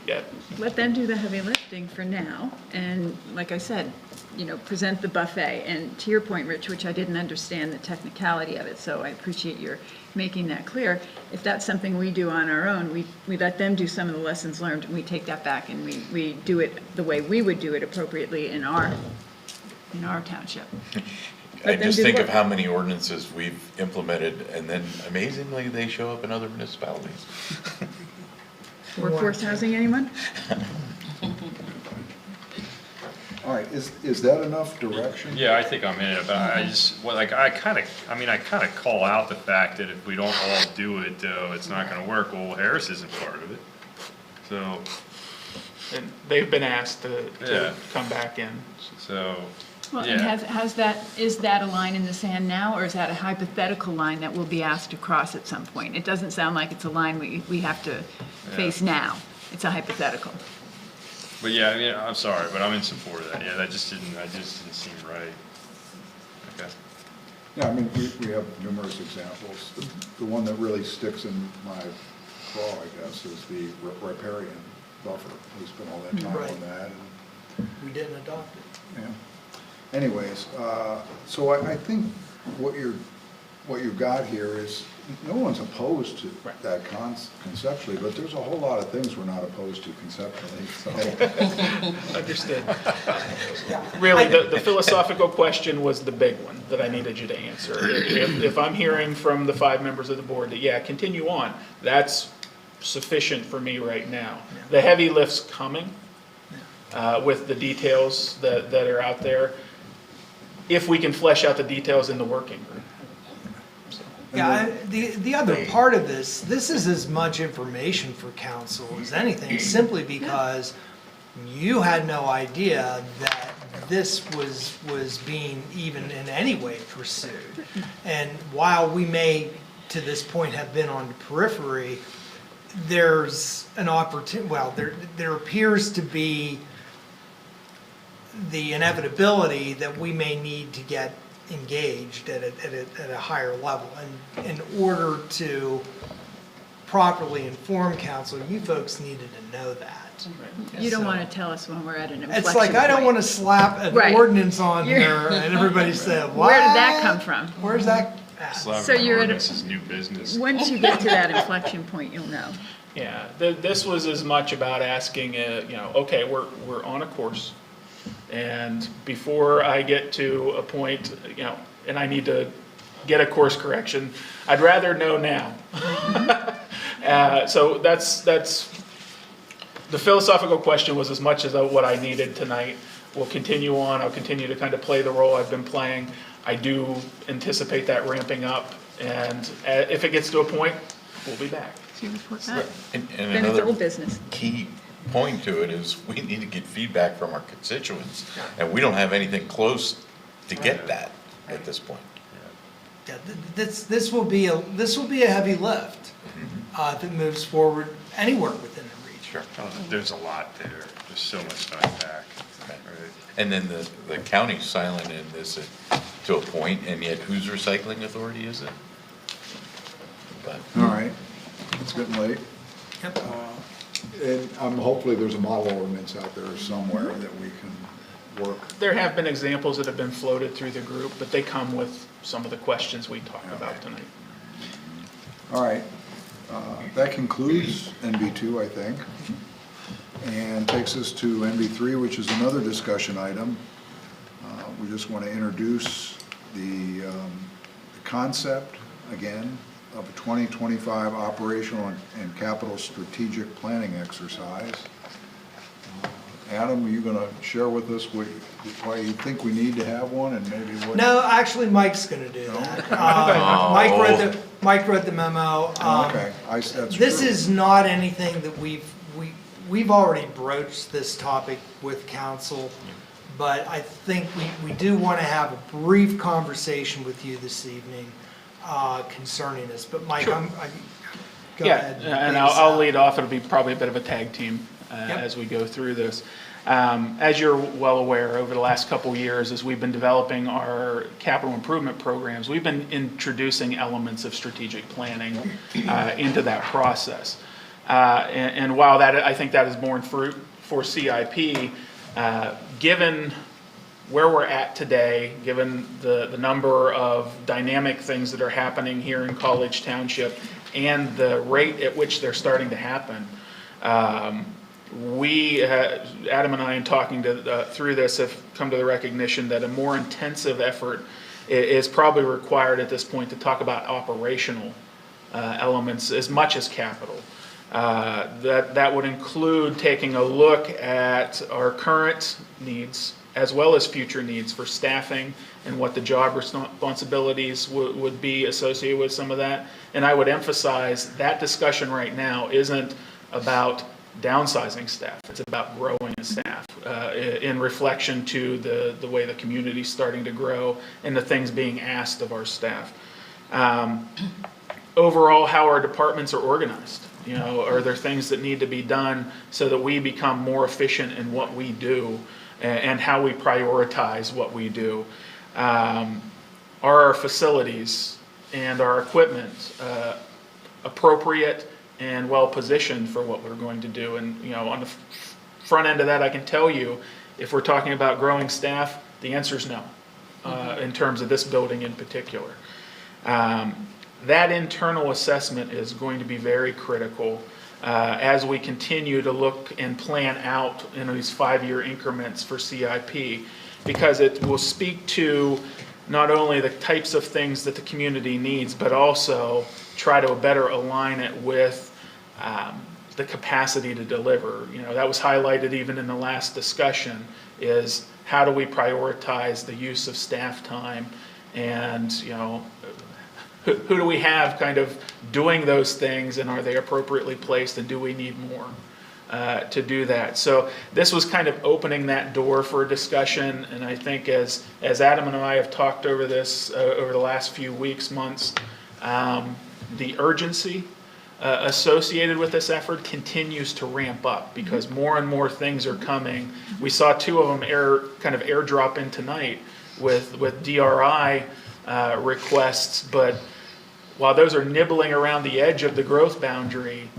B: Yeah.
I: Let them do the heavy lifting for now, and like I said, you know, present the buffet. And to your point, Rich, which I didn't understand the technicality of it, so I appreciate your making that clear. If that's something we do on our own, we let them do some of the lessons learned, and we take that back and we do it the way we would do it appropriately in our township.
H: I
I: Let them
H: just
I: do
H: think
I: the
H: of
I: work.
H: how many ordinances we've implemented, and then amazingly, they show up in other municipalities.
I: Workforce housing, anyone?
A: All right, is that enough direction?
J: Yeah, I think I'm in it, but I just, well, like, I kind of call out the fact that if we don't all do it, it's not gonna work. Well, Harris isn't part of it, so.
B: And they've been asked to
J: Yeah.
B: come back in.
J: So,
I: Well, and is that a line in the sand now, or is that a hypothetical line that will be asked to cross at some point? It doesn't sound like it's a line we have to face now. It's a hypothetical.
J: But yeah, I mean, I'm sorry, but I'm in support of that. Yeah, that just didn't seem right. Okay.
A: Yeah, I mean, we have numerous examples. The one that really sticks in my craw, I guess, is the riparian buffer. We spent all that time
F: Right.
A: on that.
F: We didn't adopt it.
A: Yeah. Anyways, so I think what you've got here is, no one's opposed to that conceptually, but there's a whole lot of things we're not opposed to conceptually, so.
B: Understood. Really, the philosophical question was the big one that I needed you to answer. If I'm hearing from the 5 members of the board that, yeah, continue on, that's sufficient for me right now. The heavy lift's coming with the details that are out there, if we can flesh out the details in the working group.
F: Yeah, the other part of this is as much information for council as anything, simply because you had no idea that this was being even in any way pursued. And while we may, to this point, have been on the periphery, there's an opportunity, well, there appears to be the inevitability that we may need to get engaged at a higher level. And in order to properly inform council, you folks needed to know that.
I: You don't want to tell us when we're at an inflection point.
F: It's like, I don't want to slap an ordinance on here and everybody say, what?
I: Where did that come from?
F: Where's that at?
I: So you're at
J: This is new business.
I: Once you get to that inflection point, you'll know.
B: Yeah, this was as much about asking, okay, we're on a course. And before I get to a point, and I need to get a course correction, I'd rather know now. So that's the philosophical question was as much as what I needed tonight. We'll continue on. I'll continue to kind of play the role I've been playing. I do anticipate that ramping up, and if it gets to a point, we'll be back.
I: So you report back.
H: And
I: Then it's
H: another
I: old business.
H: key point to it is we need to get feedback from our constituents, and we don't have anything close to get that at this point.
F: Yeah, this will be a heavy lift if it moves forward anywhere within the region.
H: Sure.
J: Oh, there's a lot there. There's so much to unpack. Right.
H: And then the county's silent in this to a point, and yet whose recycling authority is it? But
A: All right, it's getting late.
F: Yep.
A: And hopefully there's a model ordinance out there somewhere that we can work.
B: There have been examples that have been floated through the group, but they come with some of the questions we talked about tonight.
A: All right, that concludes NB2, I think, and takes us to NB3, which is another discussion item. We just want to introduce the concept, again, of a 2025 operational and capital strategic planning exercise. Adam, are you going to share with us why you think we need to have one, and maybe what?
F: No, actually, Mike's going to do that. Mike wrote the memo.
A: Okay, that's
F: This
A: true.
F: is not anything that we've already broached this topic with council, but I think we do want to have a brief conversation with you this evening concerning this. But Mike,
B: Sure.
F: Go
B: Yeah,
F: ahead.
B: and
F: please.
B: I'll lead off. It'll be probably a bit of a tag team as we go through this. As you're well aware, over the last couple of years, as we've been developing our capital improvement programs, we've been introducing elements of strategic planning into that process. And while I think that has borne fruit for CIP, given where we're at today, given the number of dynamic things that are happening here in College Township and the rate at which they're starting to happen, Adam and I, in talking through this, have come to the recognition that a more intensive effort is probably required at this point to talk about operational elements as much as capital. That would include taking a look at our current needs as well as future needs for staffing and what the job responsibilities would be associated with some of that. And I would emphasize that discussion right now isn't about downsizing staff. It's about growing the staff in reflection to the way the community's starting to grow and the things being asked of our staff. Overall, how our departments are organized. You know, are there things that need to be done so that we become more efficient in what we do and how we prioritize what we do? Are our facilities and our equipment appropriate and well-positioned for what we're going to do? And, you know, on the front end of that, I can tell you, if we're talking about growing staff, the answer is no, in terms of this building in particular. That internal assessment is going to be very critical as we continue to look and plan out in these 5-year increments for CIP, because it will speak to not only the types of things that the community needs, but also try to better align it with the capacity to deliver. You know, that was highlighted even in the last discussion, is how do we prioritize the use of staff time, and, you know, who do we have kind of doing those things, and are they appropriately placed, and do we need more to do that? So this was kind of opening that door for a discussion, and I think as Adam and I have talked over this over the last few weeks, months, the urgency associated with this effort continues to ramp up, because more and more things are coming. We saw 2 of them kind of airdrop in tonight with DRI requests, but while those are nibbling around the edge of the growth boundary,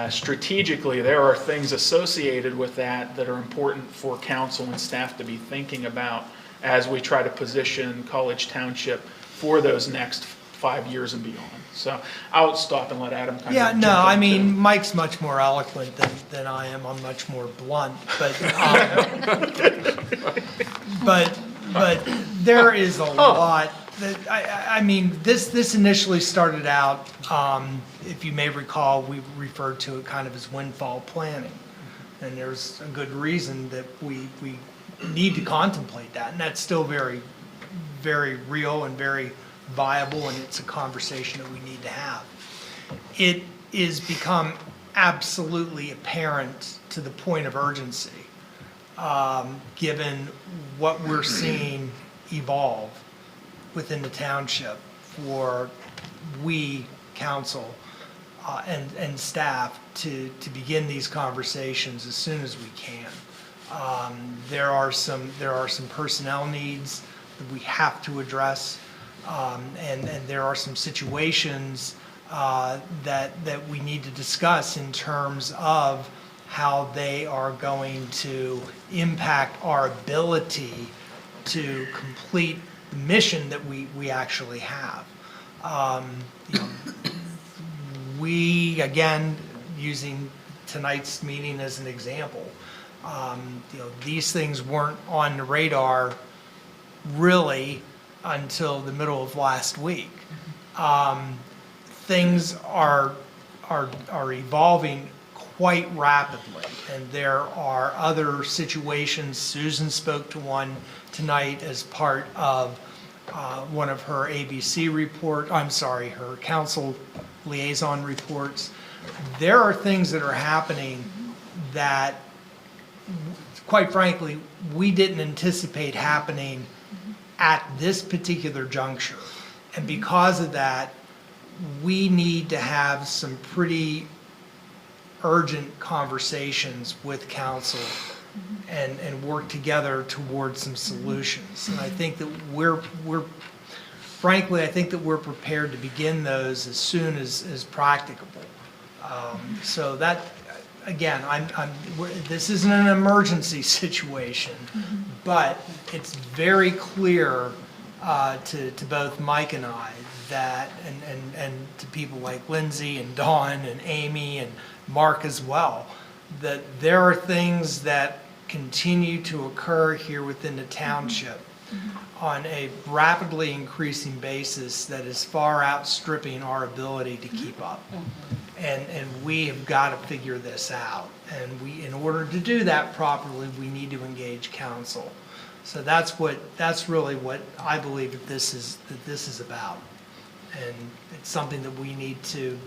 B: strategically there are things associated with that that are important for council and staff to be thinking about as we try to position College Township for those next 5 years and beyond. So I'll stop and let Adam kind of.
F: Yeah, no, I mean, Mike's much more eloquent than I am. I'm much more blunt, but but there is a lot that, I mean, this initially started out, if you may recall, we referred to it kind of as windfall planning. And there's a good reason that we need to contemplate that. And that's still very, very real and very viable, and it's a conversation that we need to have. It is become absolutely apparent to the point of urgency, given what we're seeing evolve within the township, for we, council, and staff to begin these conversations as soon as we can. There are some personnel needs that we have to address, and there are some situations that we need to discuss in terms of how they are going to impact our ability to complete the mission that we actually have. You know, we, again, using tonight's meeting as an example, you know, these things weren't on the radar really until the middle of last week. Things are evolving quite rapidly, and there are other situations. Susan spoke to one tonight as part of one of her ABC report, her council liaison reports. There are things that are happening that, quite frankly, we didn't anticipate happening at this particular juncture. And because of that, we need to have some pretty urgent conversations with council and work together towards some solutions. And I think that frankly, I think that we're prepared to begin those as soon as practicable. So that, again, this isn't an emergency situation, but it's very clear to both Mike and I that, and to people like Lindsay and Dawn and Amy and Mark as well, that there are things that continue to occur here within the township on a rapidly increasing basis that is far outstripping our ability to keep up. And we have got to figure this out. And in order to do that properly, we need to engage council. So that's really what I believe that this is about. And it's something that we need to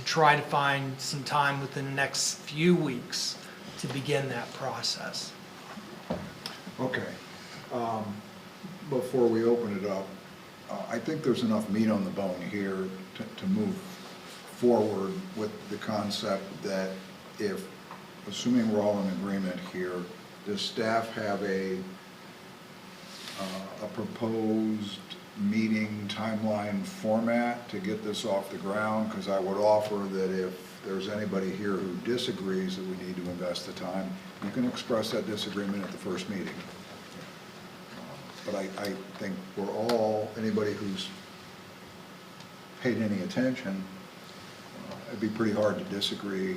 F: try to find some time within the next few weeks to begin that process.
A: Okay. Before we open it up, I think there's enough meat on the bone here to move forward with the concept that if, assuming we're all in agreement here, does staff have a proposed meeting timeline format to get this off the ground? Because I would offer that if there's anybody here who disagrees that we need to invest the time, you can express that disagreement at the first meeting. But I think we're all, anybody who's paid any attention, it'd be pretty hard to disagree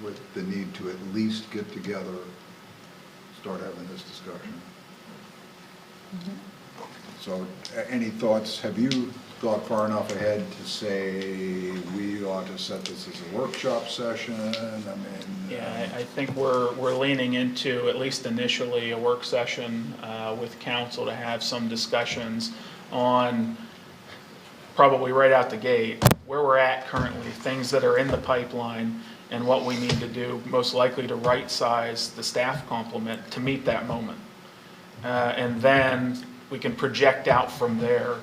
A: with the need to at least get together, start having this discussion. So any thoughts, have you thought far enough ahead to say we ought to set this as a workshop session? I mean,
B: Yeah, I think we're leaning into, at least initially, a work session with council to have some discussions on, probably right out the gate, where we're at currently, things that are in the pipeline, and what we need to do, most likely to right-size the staff complement to meet that moment. And then we can project out from there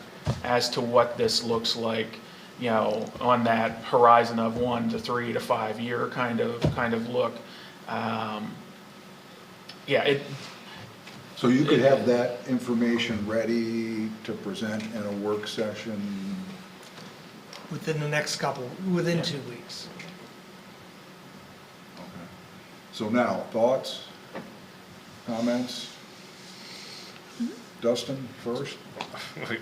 B: as to what this looks like, you know, on that horizon of 1 to 3 to 5 year kind of look.
A: so you could have that information ready to present in a work session
F: Within the next within 2 weeks.
A: Okay. So now, thoughts, comments? Dustin first?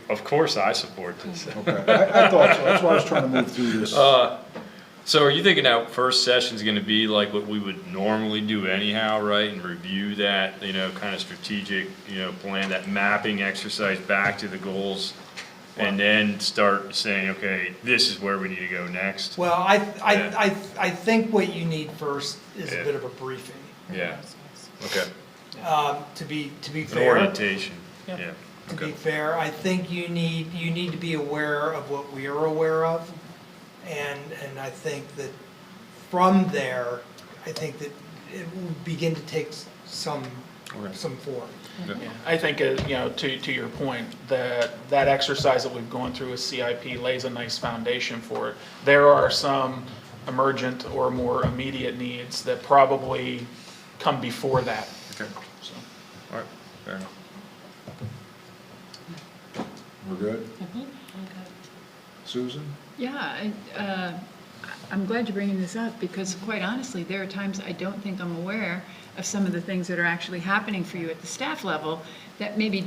J: Of course I support this.
A: Okay, I thought so, that's why I was trying to move through this.
J: So are you thinking that first session's gonna be like what we would normally do anyhow, right? And review that, you know, kind of strategic, you know, plan, that mapping exercise back to the goals? And then start saying, okay, this is where we need to go next?
F: Well, I think what you need first is a bit of a briefing.
J: Yeah, okay.
F: To be
J: An
F: fair.
J: orientation, yeah.
F: To be fair, I think you need to be aware of what we are aware of. And I think that from there, I think that it will begin to take some form.
B: Yeah, I think, you know, to your point, that exercise that we've gone through with CIP lays a nice foundation for it. There are some emergent or more immediate needs that probably come before that.
J: Okay.
B: So.
J: All right, fair enough.
A: We're good? Susan?
I: Yeah, I'm glad you're bringing this up, because quite honestly, there are times I don't think I'm aware of some of the things that are actually happening for you at the staff level that maybe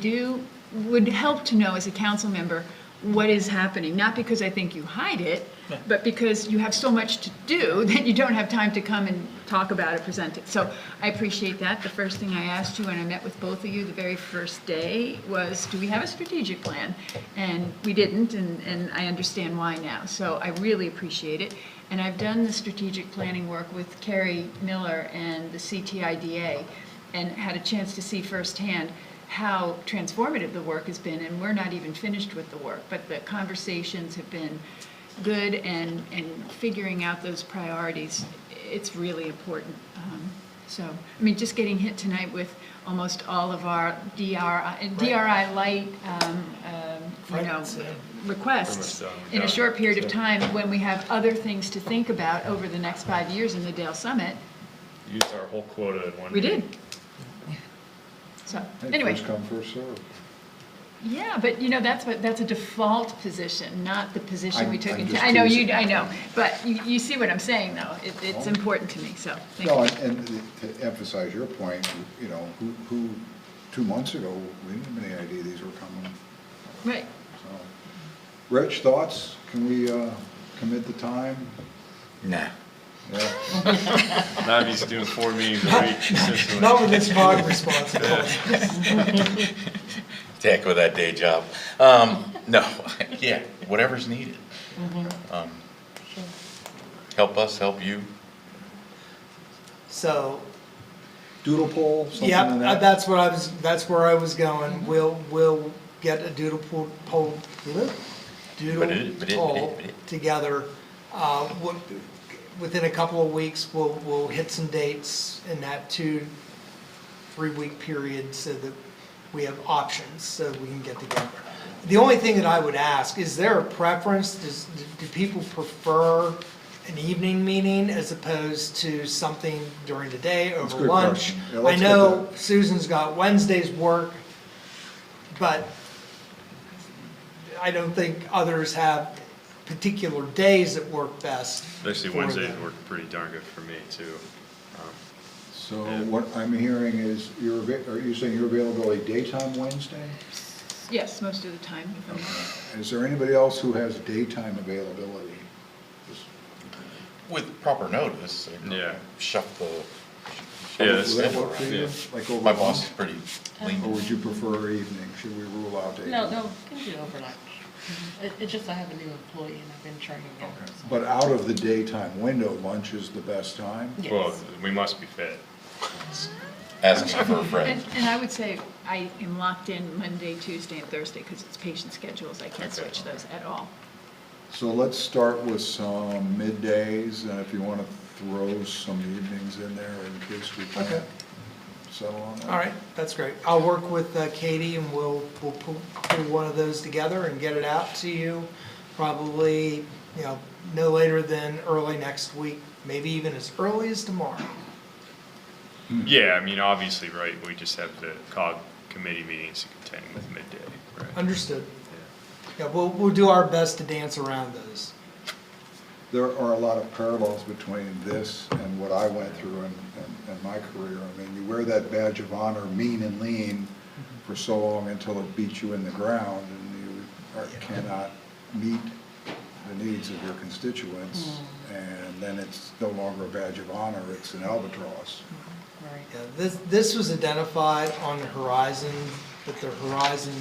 I: would help to know as a council member what is happening. Not because I think you hide it, but because you have so much to do that you don't have time to come and talk about it, present it. So I appreciate that. The first thing I asked you when I met with both of you the very first day was, do we have a strategic plan? And we didn't, and I understand why now. So I really appreciate it. And I've done the strategic planning work with Carrie Miller and the CTIDA, and had a chance to see firsthand how transformative the work has been. And we're not even finished with the work, but the conversations have been good, and figuring out those priorities, it's really important. So, I mean, just getting hit tonight with almost all of our DRI light, you know, requests in a short period of time, when we have other things to think about over the next 5 years in the Dale Summit.
J: Used our whole quota in one
I: We
J: meeting.
I: did. So,
A: Hey,
I: anyway.
A: first come, first served.
I: Yeah, but you know, that's a default position, not the position we took
A: I'm
I: into.
A: just
I: I know
A: teasing.
I: I know, but you see what I'm saying, though. It's important to me, so thank
A: No,
I: you.
A: and to emphasize your point, you know, who 2 months ago, we didn't have any idea these were coming.
I: Right.
A: So, Rich, thoughts? Can we commit the time?
H: Nah.
A: Yeah.
J: Now he's doing 4 meetings a week consistently.
F: Not with this fog responsibility.
H: Heck with that day job. No, yeah, whatever's needed. Help us, help you.
F: So,
A: Doodle poll, something in
F: yeah,
A: that?
F: that's where I was going. We'll get a doodle poll together. Within a couple of weeks, we'll hit some dates in that 2-3 week period, so that we have options, so we can get together. The only thing that I would ask, is there a preference? Do people prefer an evening meeting as opposed to something during the day
A: That's a
F: over
A: good
F: lunch.
A: question. Yeah,
F: I
A: let's get
F: know
A: that.
F: Susan's got Wednesday's work, but I don't think others have particular days that work best.
J: Actually,
F: for
J: Wednesdays
F: them.
J: work pretty darn good for me, too.
A: So
J: Yeah.
A: what I'm hearing is, are you saying your availability daytime Wednesday?
I: Yes, most of the time. if I'm-
A: Is there anybody else who has daytime availability?
H: With proper notice, they
J: Yeah.
H: shuffle
J: Yeah,
A: Will
J: that's-
A: that work for you?
J: yeah.
A: Like over
H: My boss
A: lunch?
H: is pretty
A: Or
H: lean.
A: would you prefer evening? Should we rule out daytime?
C: No, can do overnight. It's just I have a new employee and I've been training him.
A: Okay. But out of the daytime window, lunch is the best time?
C: Yes.
J: Well, we must be fed.
H: Asking for a friend.
I: And I would say I am locked in Monday, Tuesday, and Thursday because it's patient schedules. I can't
H: Okay.
I: switch those at all.
A: So let's start with some middays, and if you want to throw some evenings in there in case we
F: Okay.
A: can't settle on that.
F: All right, that's great. I'll work with Katie and we'll pull one of those together and get it out to you probably, no later than early next week, maybe even as early as tomorrow.
J: Yeah, I mean, obviously, right, we just have the COG committee meetings to contend with midday, right?
F: Understood. Yeah, we'll do our best to dance around those.
A: There are a lot of parallels between this and what I went through in my career. I mean, you wear that badge of honor, mean and lean, for so long until it beats you in the ground and you cannot meet the needs of your constituents. And then it's no longer a badge of honor, it's an albatross.
C: Right.
F: Yeah, this was identified on the horizon, but the horizon.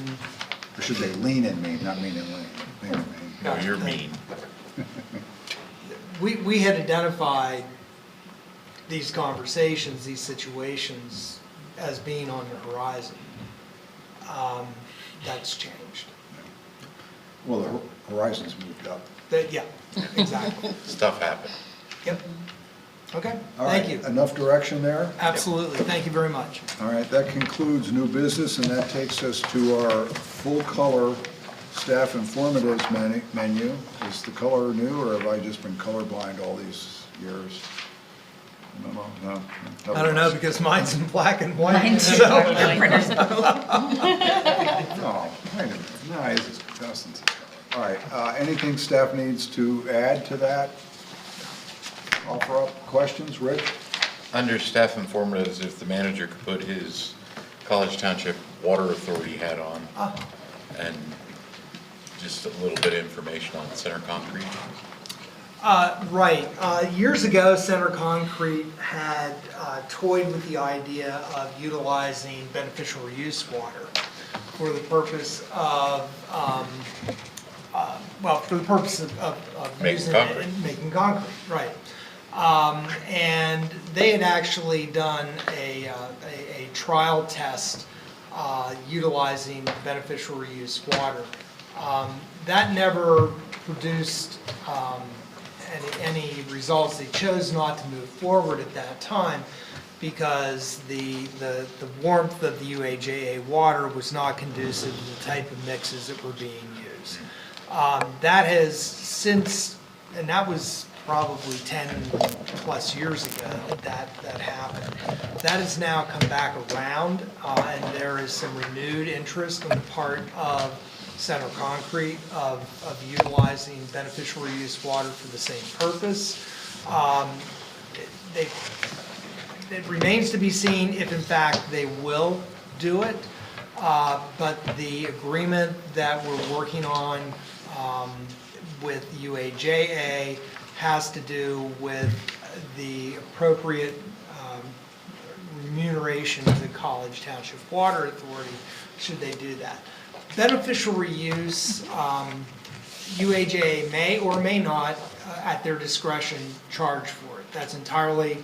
A: I should say lean and mean, not mean and lean. Lean and mean.
H: No, you're mean.
F: We had identified these conversations, these situations as being on the horizon. That's changed.
A: Well, the horizon's moved up.
F: Yeah, exactly.
H: Stuff happened.
F: Yep. Okay,
A: All
F: thank
A: right,
F: you.
A: Enough direction there?
F: Absolutely, thank you very much.
A: All right, that concludes new business, and that takes us to our full-color staff informatives menu. Is the color new, or have I just been colorblind all these years? No.
F: I don't know, because mine's in black and white.
D: Mine too.
F: so-
D: Our printers both.
A: No, wait a minute. No, it's just Dustin's. All right, anything staff needs to add to that? Offer up questions, Rich?
H: Under staff informatives, if the manager could put his College Township Water Authority hat on and just a little bit of information on Center Concrete.
F: Right. Years ago, Center Concrete had toyed with the idea of utilizing beneficial reuse water for the purpose of,
H: Making
F: using
H: concrete.
F: it in making concrete, right. And they had actually done a trial test utilizing beneficial reuse water. That never produced any results. They chose not to move forward at that time because the warmth of the UAJA water was not conducive to the type of mixes that were being used. That has since, and that was probably 10 plus years ago that happened. That has now come back around, and there is some renewed interest on the part of Center Concrete of utilizing beneficial reuse water for the same purpose. It remains to be seen if in fact they will do it, but the agreement that we're working on with UAJA has to do with the appropriate remuneration to the College Township Water Authority should they do that. Beneficial reuse, UAJA may or may not, at their discretion, charge for it. That's entirely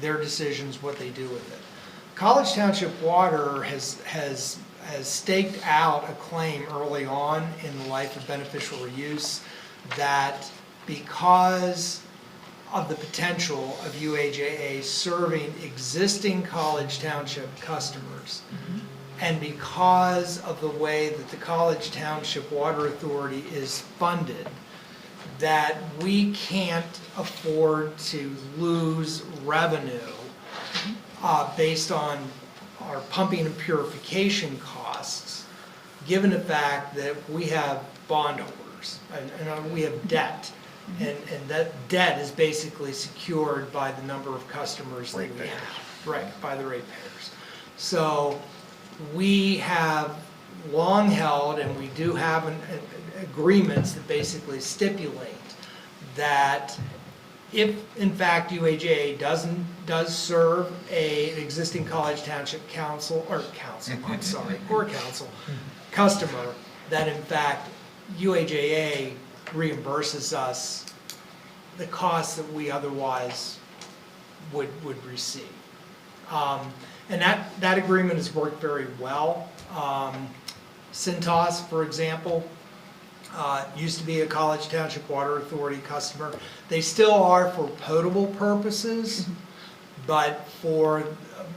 F: their decisions what they do with it. College Township Water has staked out a claim early on in the life of beneficial reuse that because of the potential of UAJA serving existing College Township customers, and because of the way that the College Township Water Authority is funded, that we can't afford to lose revenue based on our pumping and purification costs, given the fact that we have bondholders and we have debt. And that debt is basically secured by the number of customers that we have. Right, by the ratepayers. So we have long held, and we do have agreements that basically stipulate that if in fact UAJA does serve an existing College Township Council customer, that in fact UAJA reimburses us the costs that we otherwise would receive. And that agreement has worked very well. Cintas, for example, used to be a College Township Water Authority customer. They still are for potable purposes, but for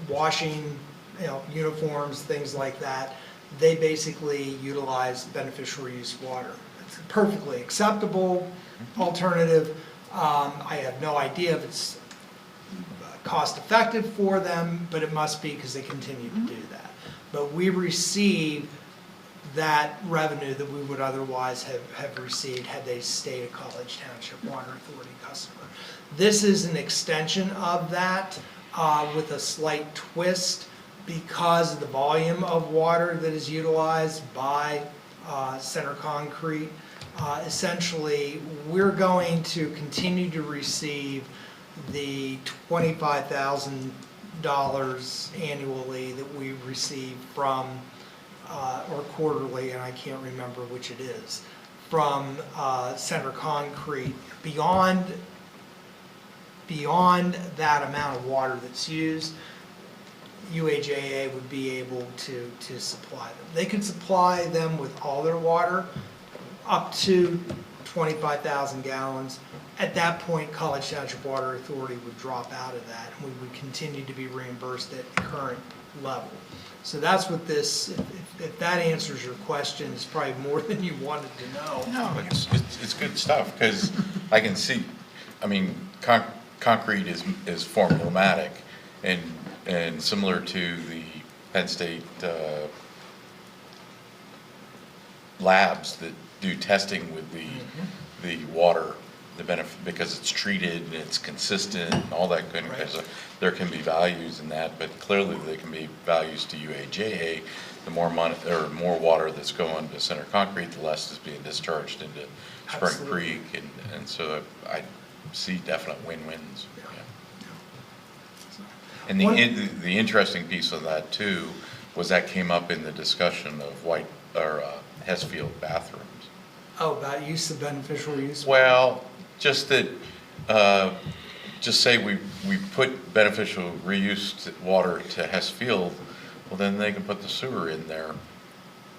F: washing, uniforms, things like that, they basically utilize beneficial reuse water. It's a perfectly acceptable alternative. I have no idea if it's cost effective for them, but it must be because they continue to do that. But we receive that revenue that we would otherwise have received had they stayed a College Township Water Authority customer. This is an extension of that with a slight twist because of the volume of water that is utilized by Center Concrete. Essentially, we're going to continue to receive the $25,000 annually that we receive from, or quarterly, and I can't remember which it is, from Center Concrete. Beyond that amount of water that's used, UAJA would be able to supply them. They could supply them with all their water, up to 25,000 gallons. At that point, College Township Water Authority would drop out of that, and we would continue to be reimbursed at the current level. So that's what this, if that answers your question, it's probably more than you wanted to know.
H: No, it's good stuff, because I can see, I mean, concrete is formulaic, and similar to the Penn State labs that do testing with the water, the benefit, because it's treated and it's consistent and all that kind of stuff. There can be values in that, but clearly there can be values to UAJA. The more money or more water that's going to Center Concrete, the less is being discharged into Spring Creek, and so I see definite win-wins. Yeah. And the interesting piece of that too was that came up in the discussion of Hessfield bathrooms.
F: Oh, about use of beneficial use?
H: Well, just that, just say we put beneficial reuse water to Hessfield, well then they can put the sewer in there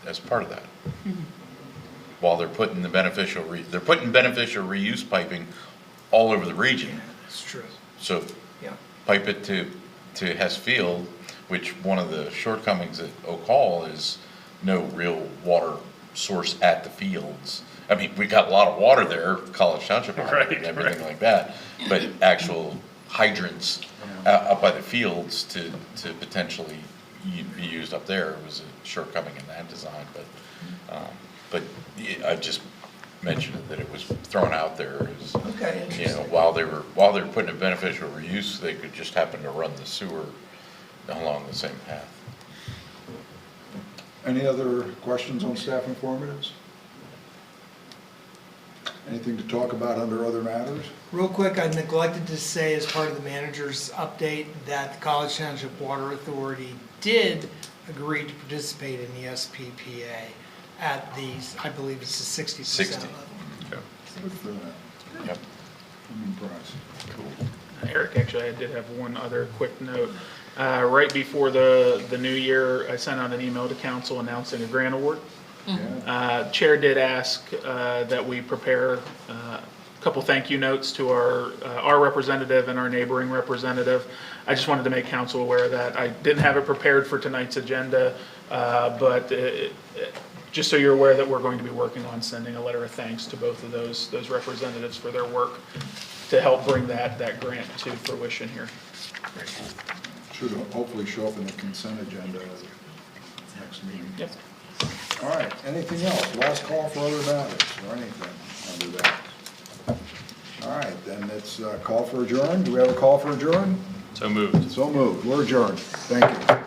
H: as part of that. While they're putting the beneficial reuse piping all over the region.
F: Yeah, that's true.
H: So pipe it to Hessfield, which one of the shortcomings at Oak Hall is no real water source at the fields. I mean, we got a lot of water there, College Township and everything like that, but actual hydrants up by the fields to potentially be used up there was a shortcoming in that design. But I just mentioned it, that it was thrown out there as, while they were putting a beneficial reuse, they could just happen to run the sewer along the same path.
A: Any other questions on staff informatives? Anything to talk about under other matters?
F: Real quick, I neglected to say as part of the manager's update that the College Township Water Authority did agree to participate in the SPPA at the, I believe it's the 60% level.
A: Good for that.
H: Yep.
A: I'm impressed.
H: Cool.
B: Eric, actually, I did have one other quick note. Right before the new year, I sent out an email to council announcing a grant award. Chair did ask that we prepare a couple thank you notes to our representative and our neighboring representative. I just wanted to make council aware of that. I didn't have it prepared for tonight's agenda, but just so you're aware that we're going to be working on sending a letter of thanks to both of those representatives for their work to help bring that grant to fruition here.
A: Should hopefully show up in the consent agenda next meeting.
B: Yep.
A: All right, anything else? Last call for other matters or anything under that? All right, then it's call for adjourn. Do we have a call for adjourn?
J: So moved.
A: So moved. We're adjourned. Thank you.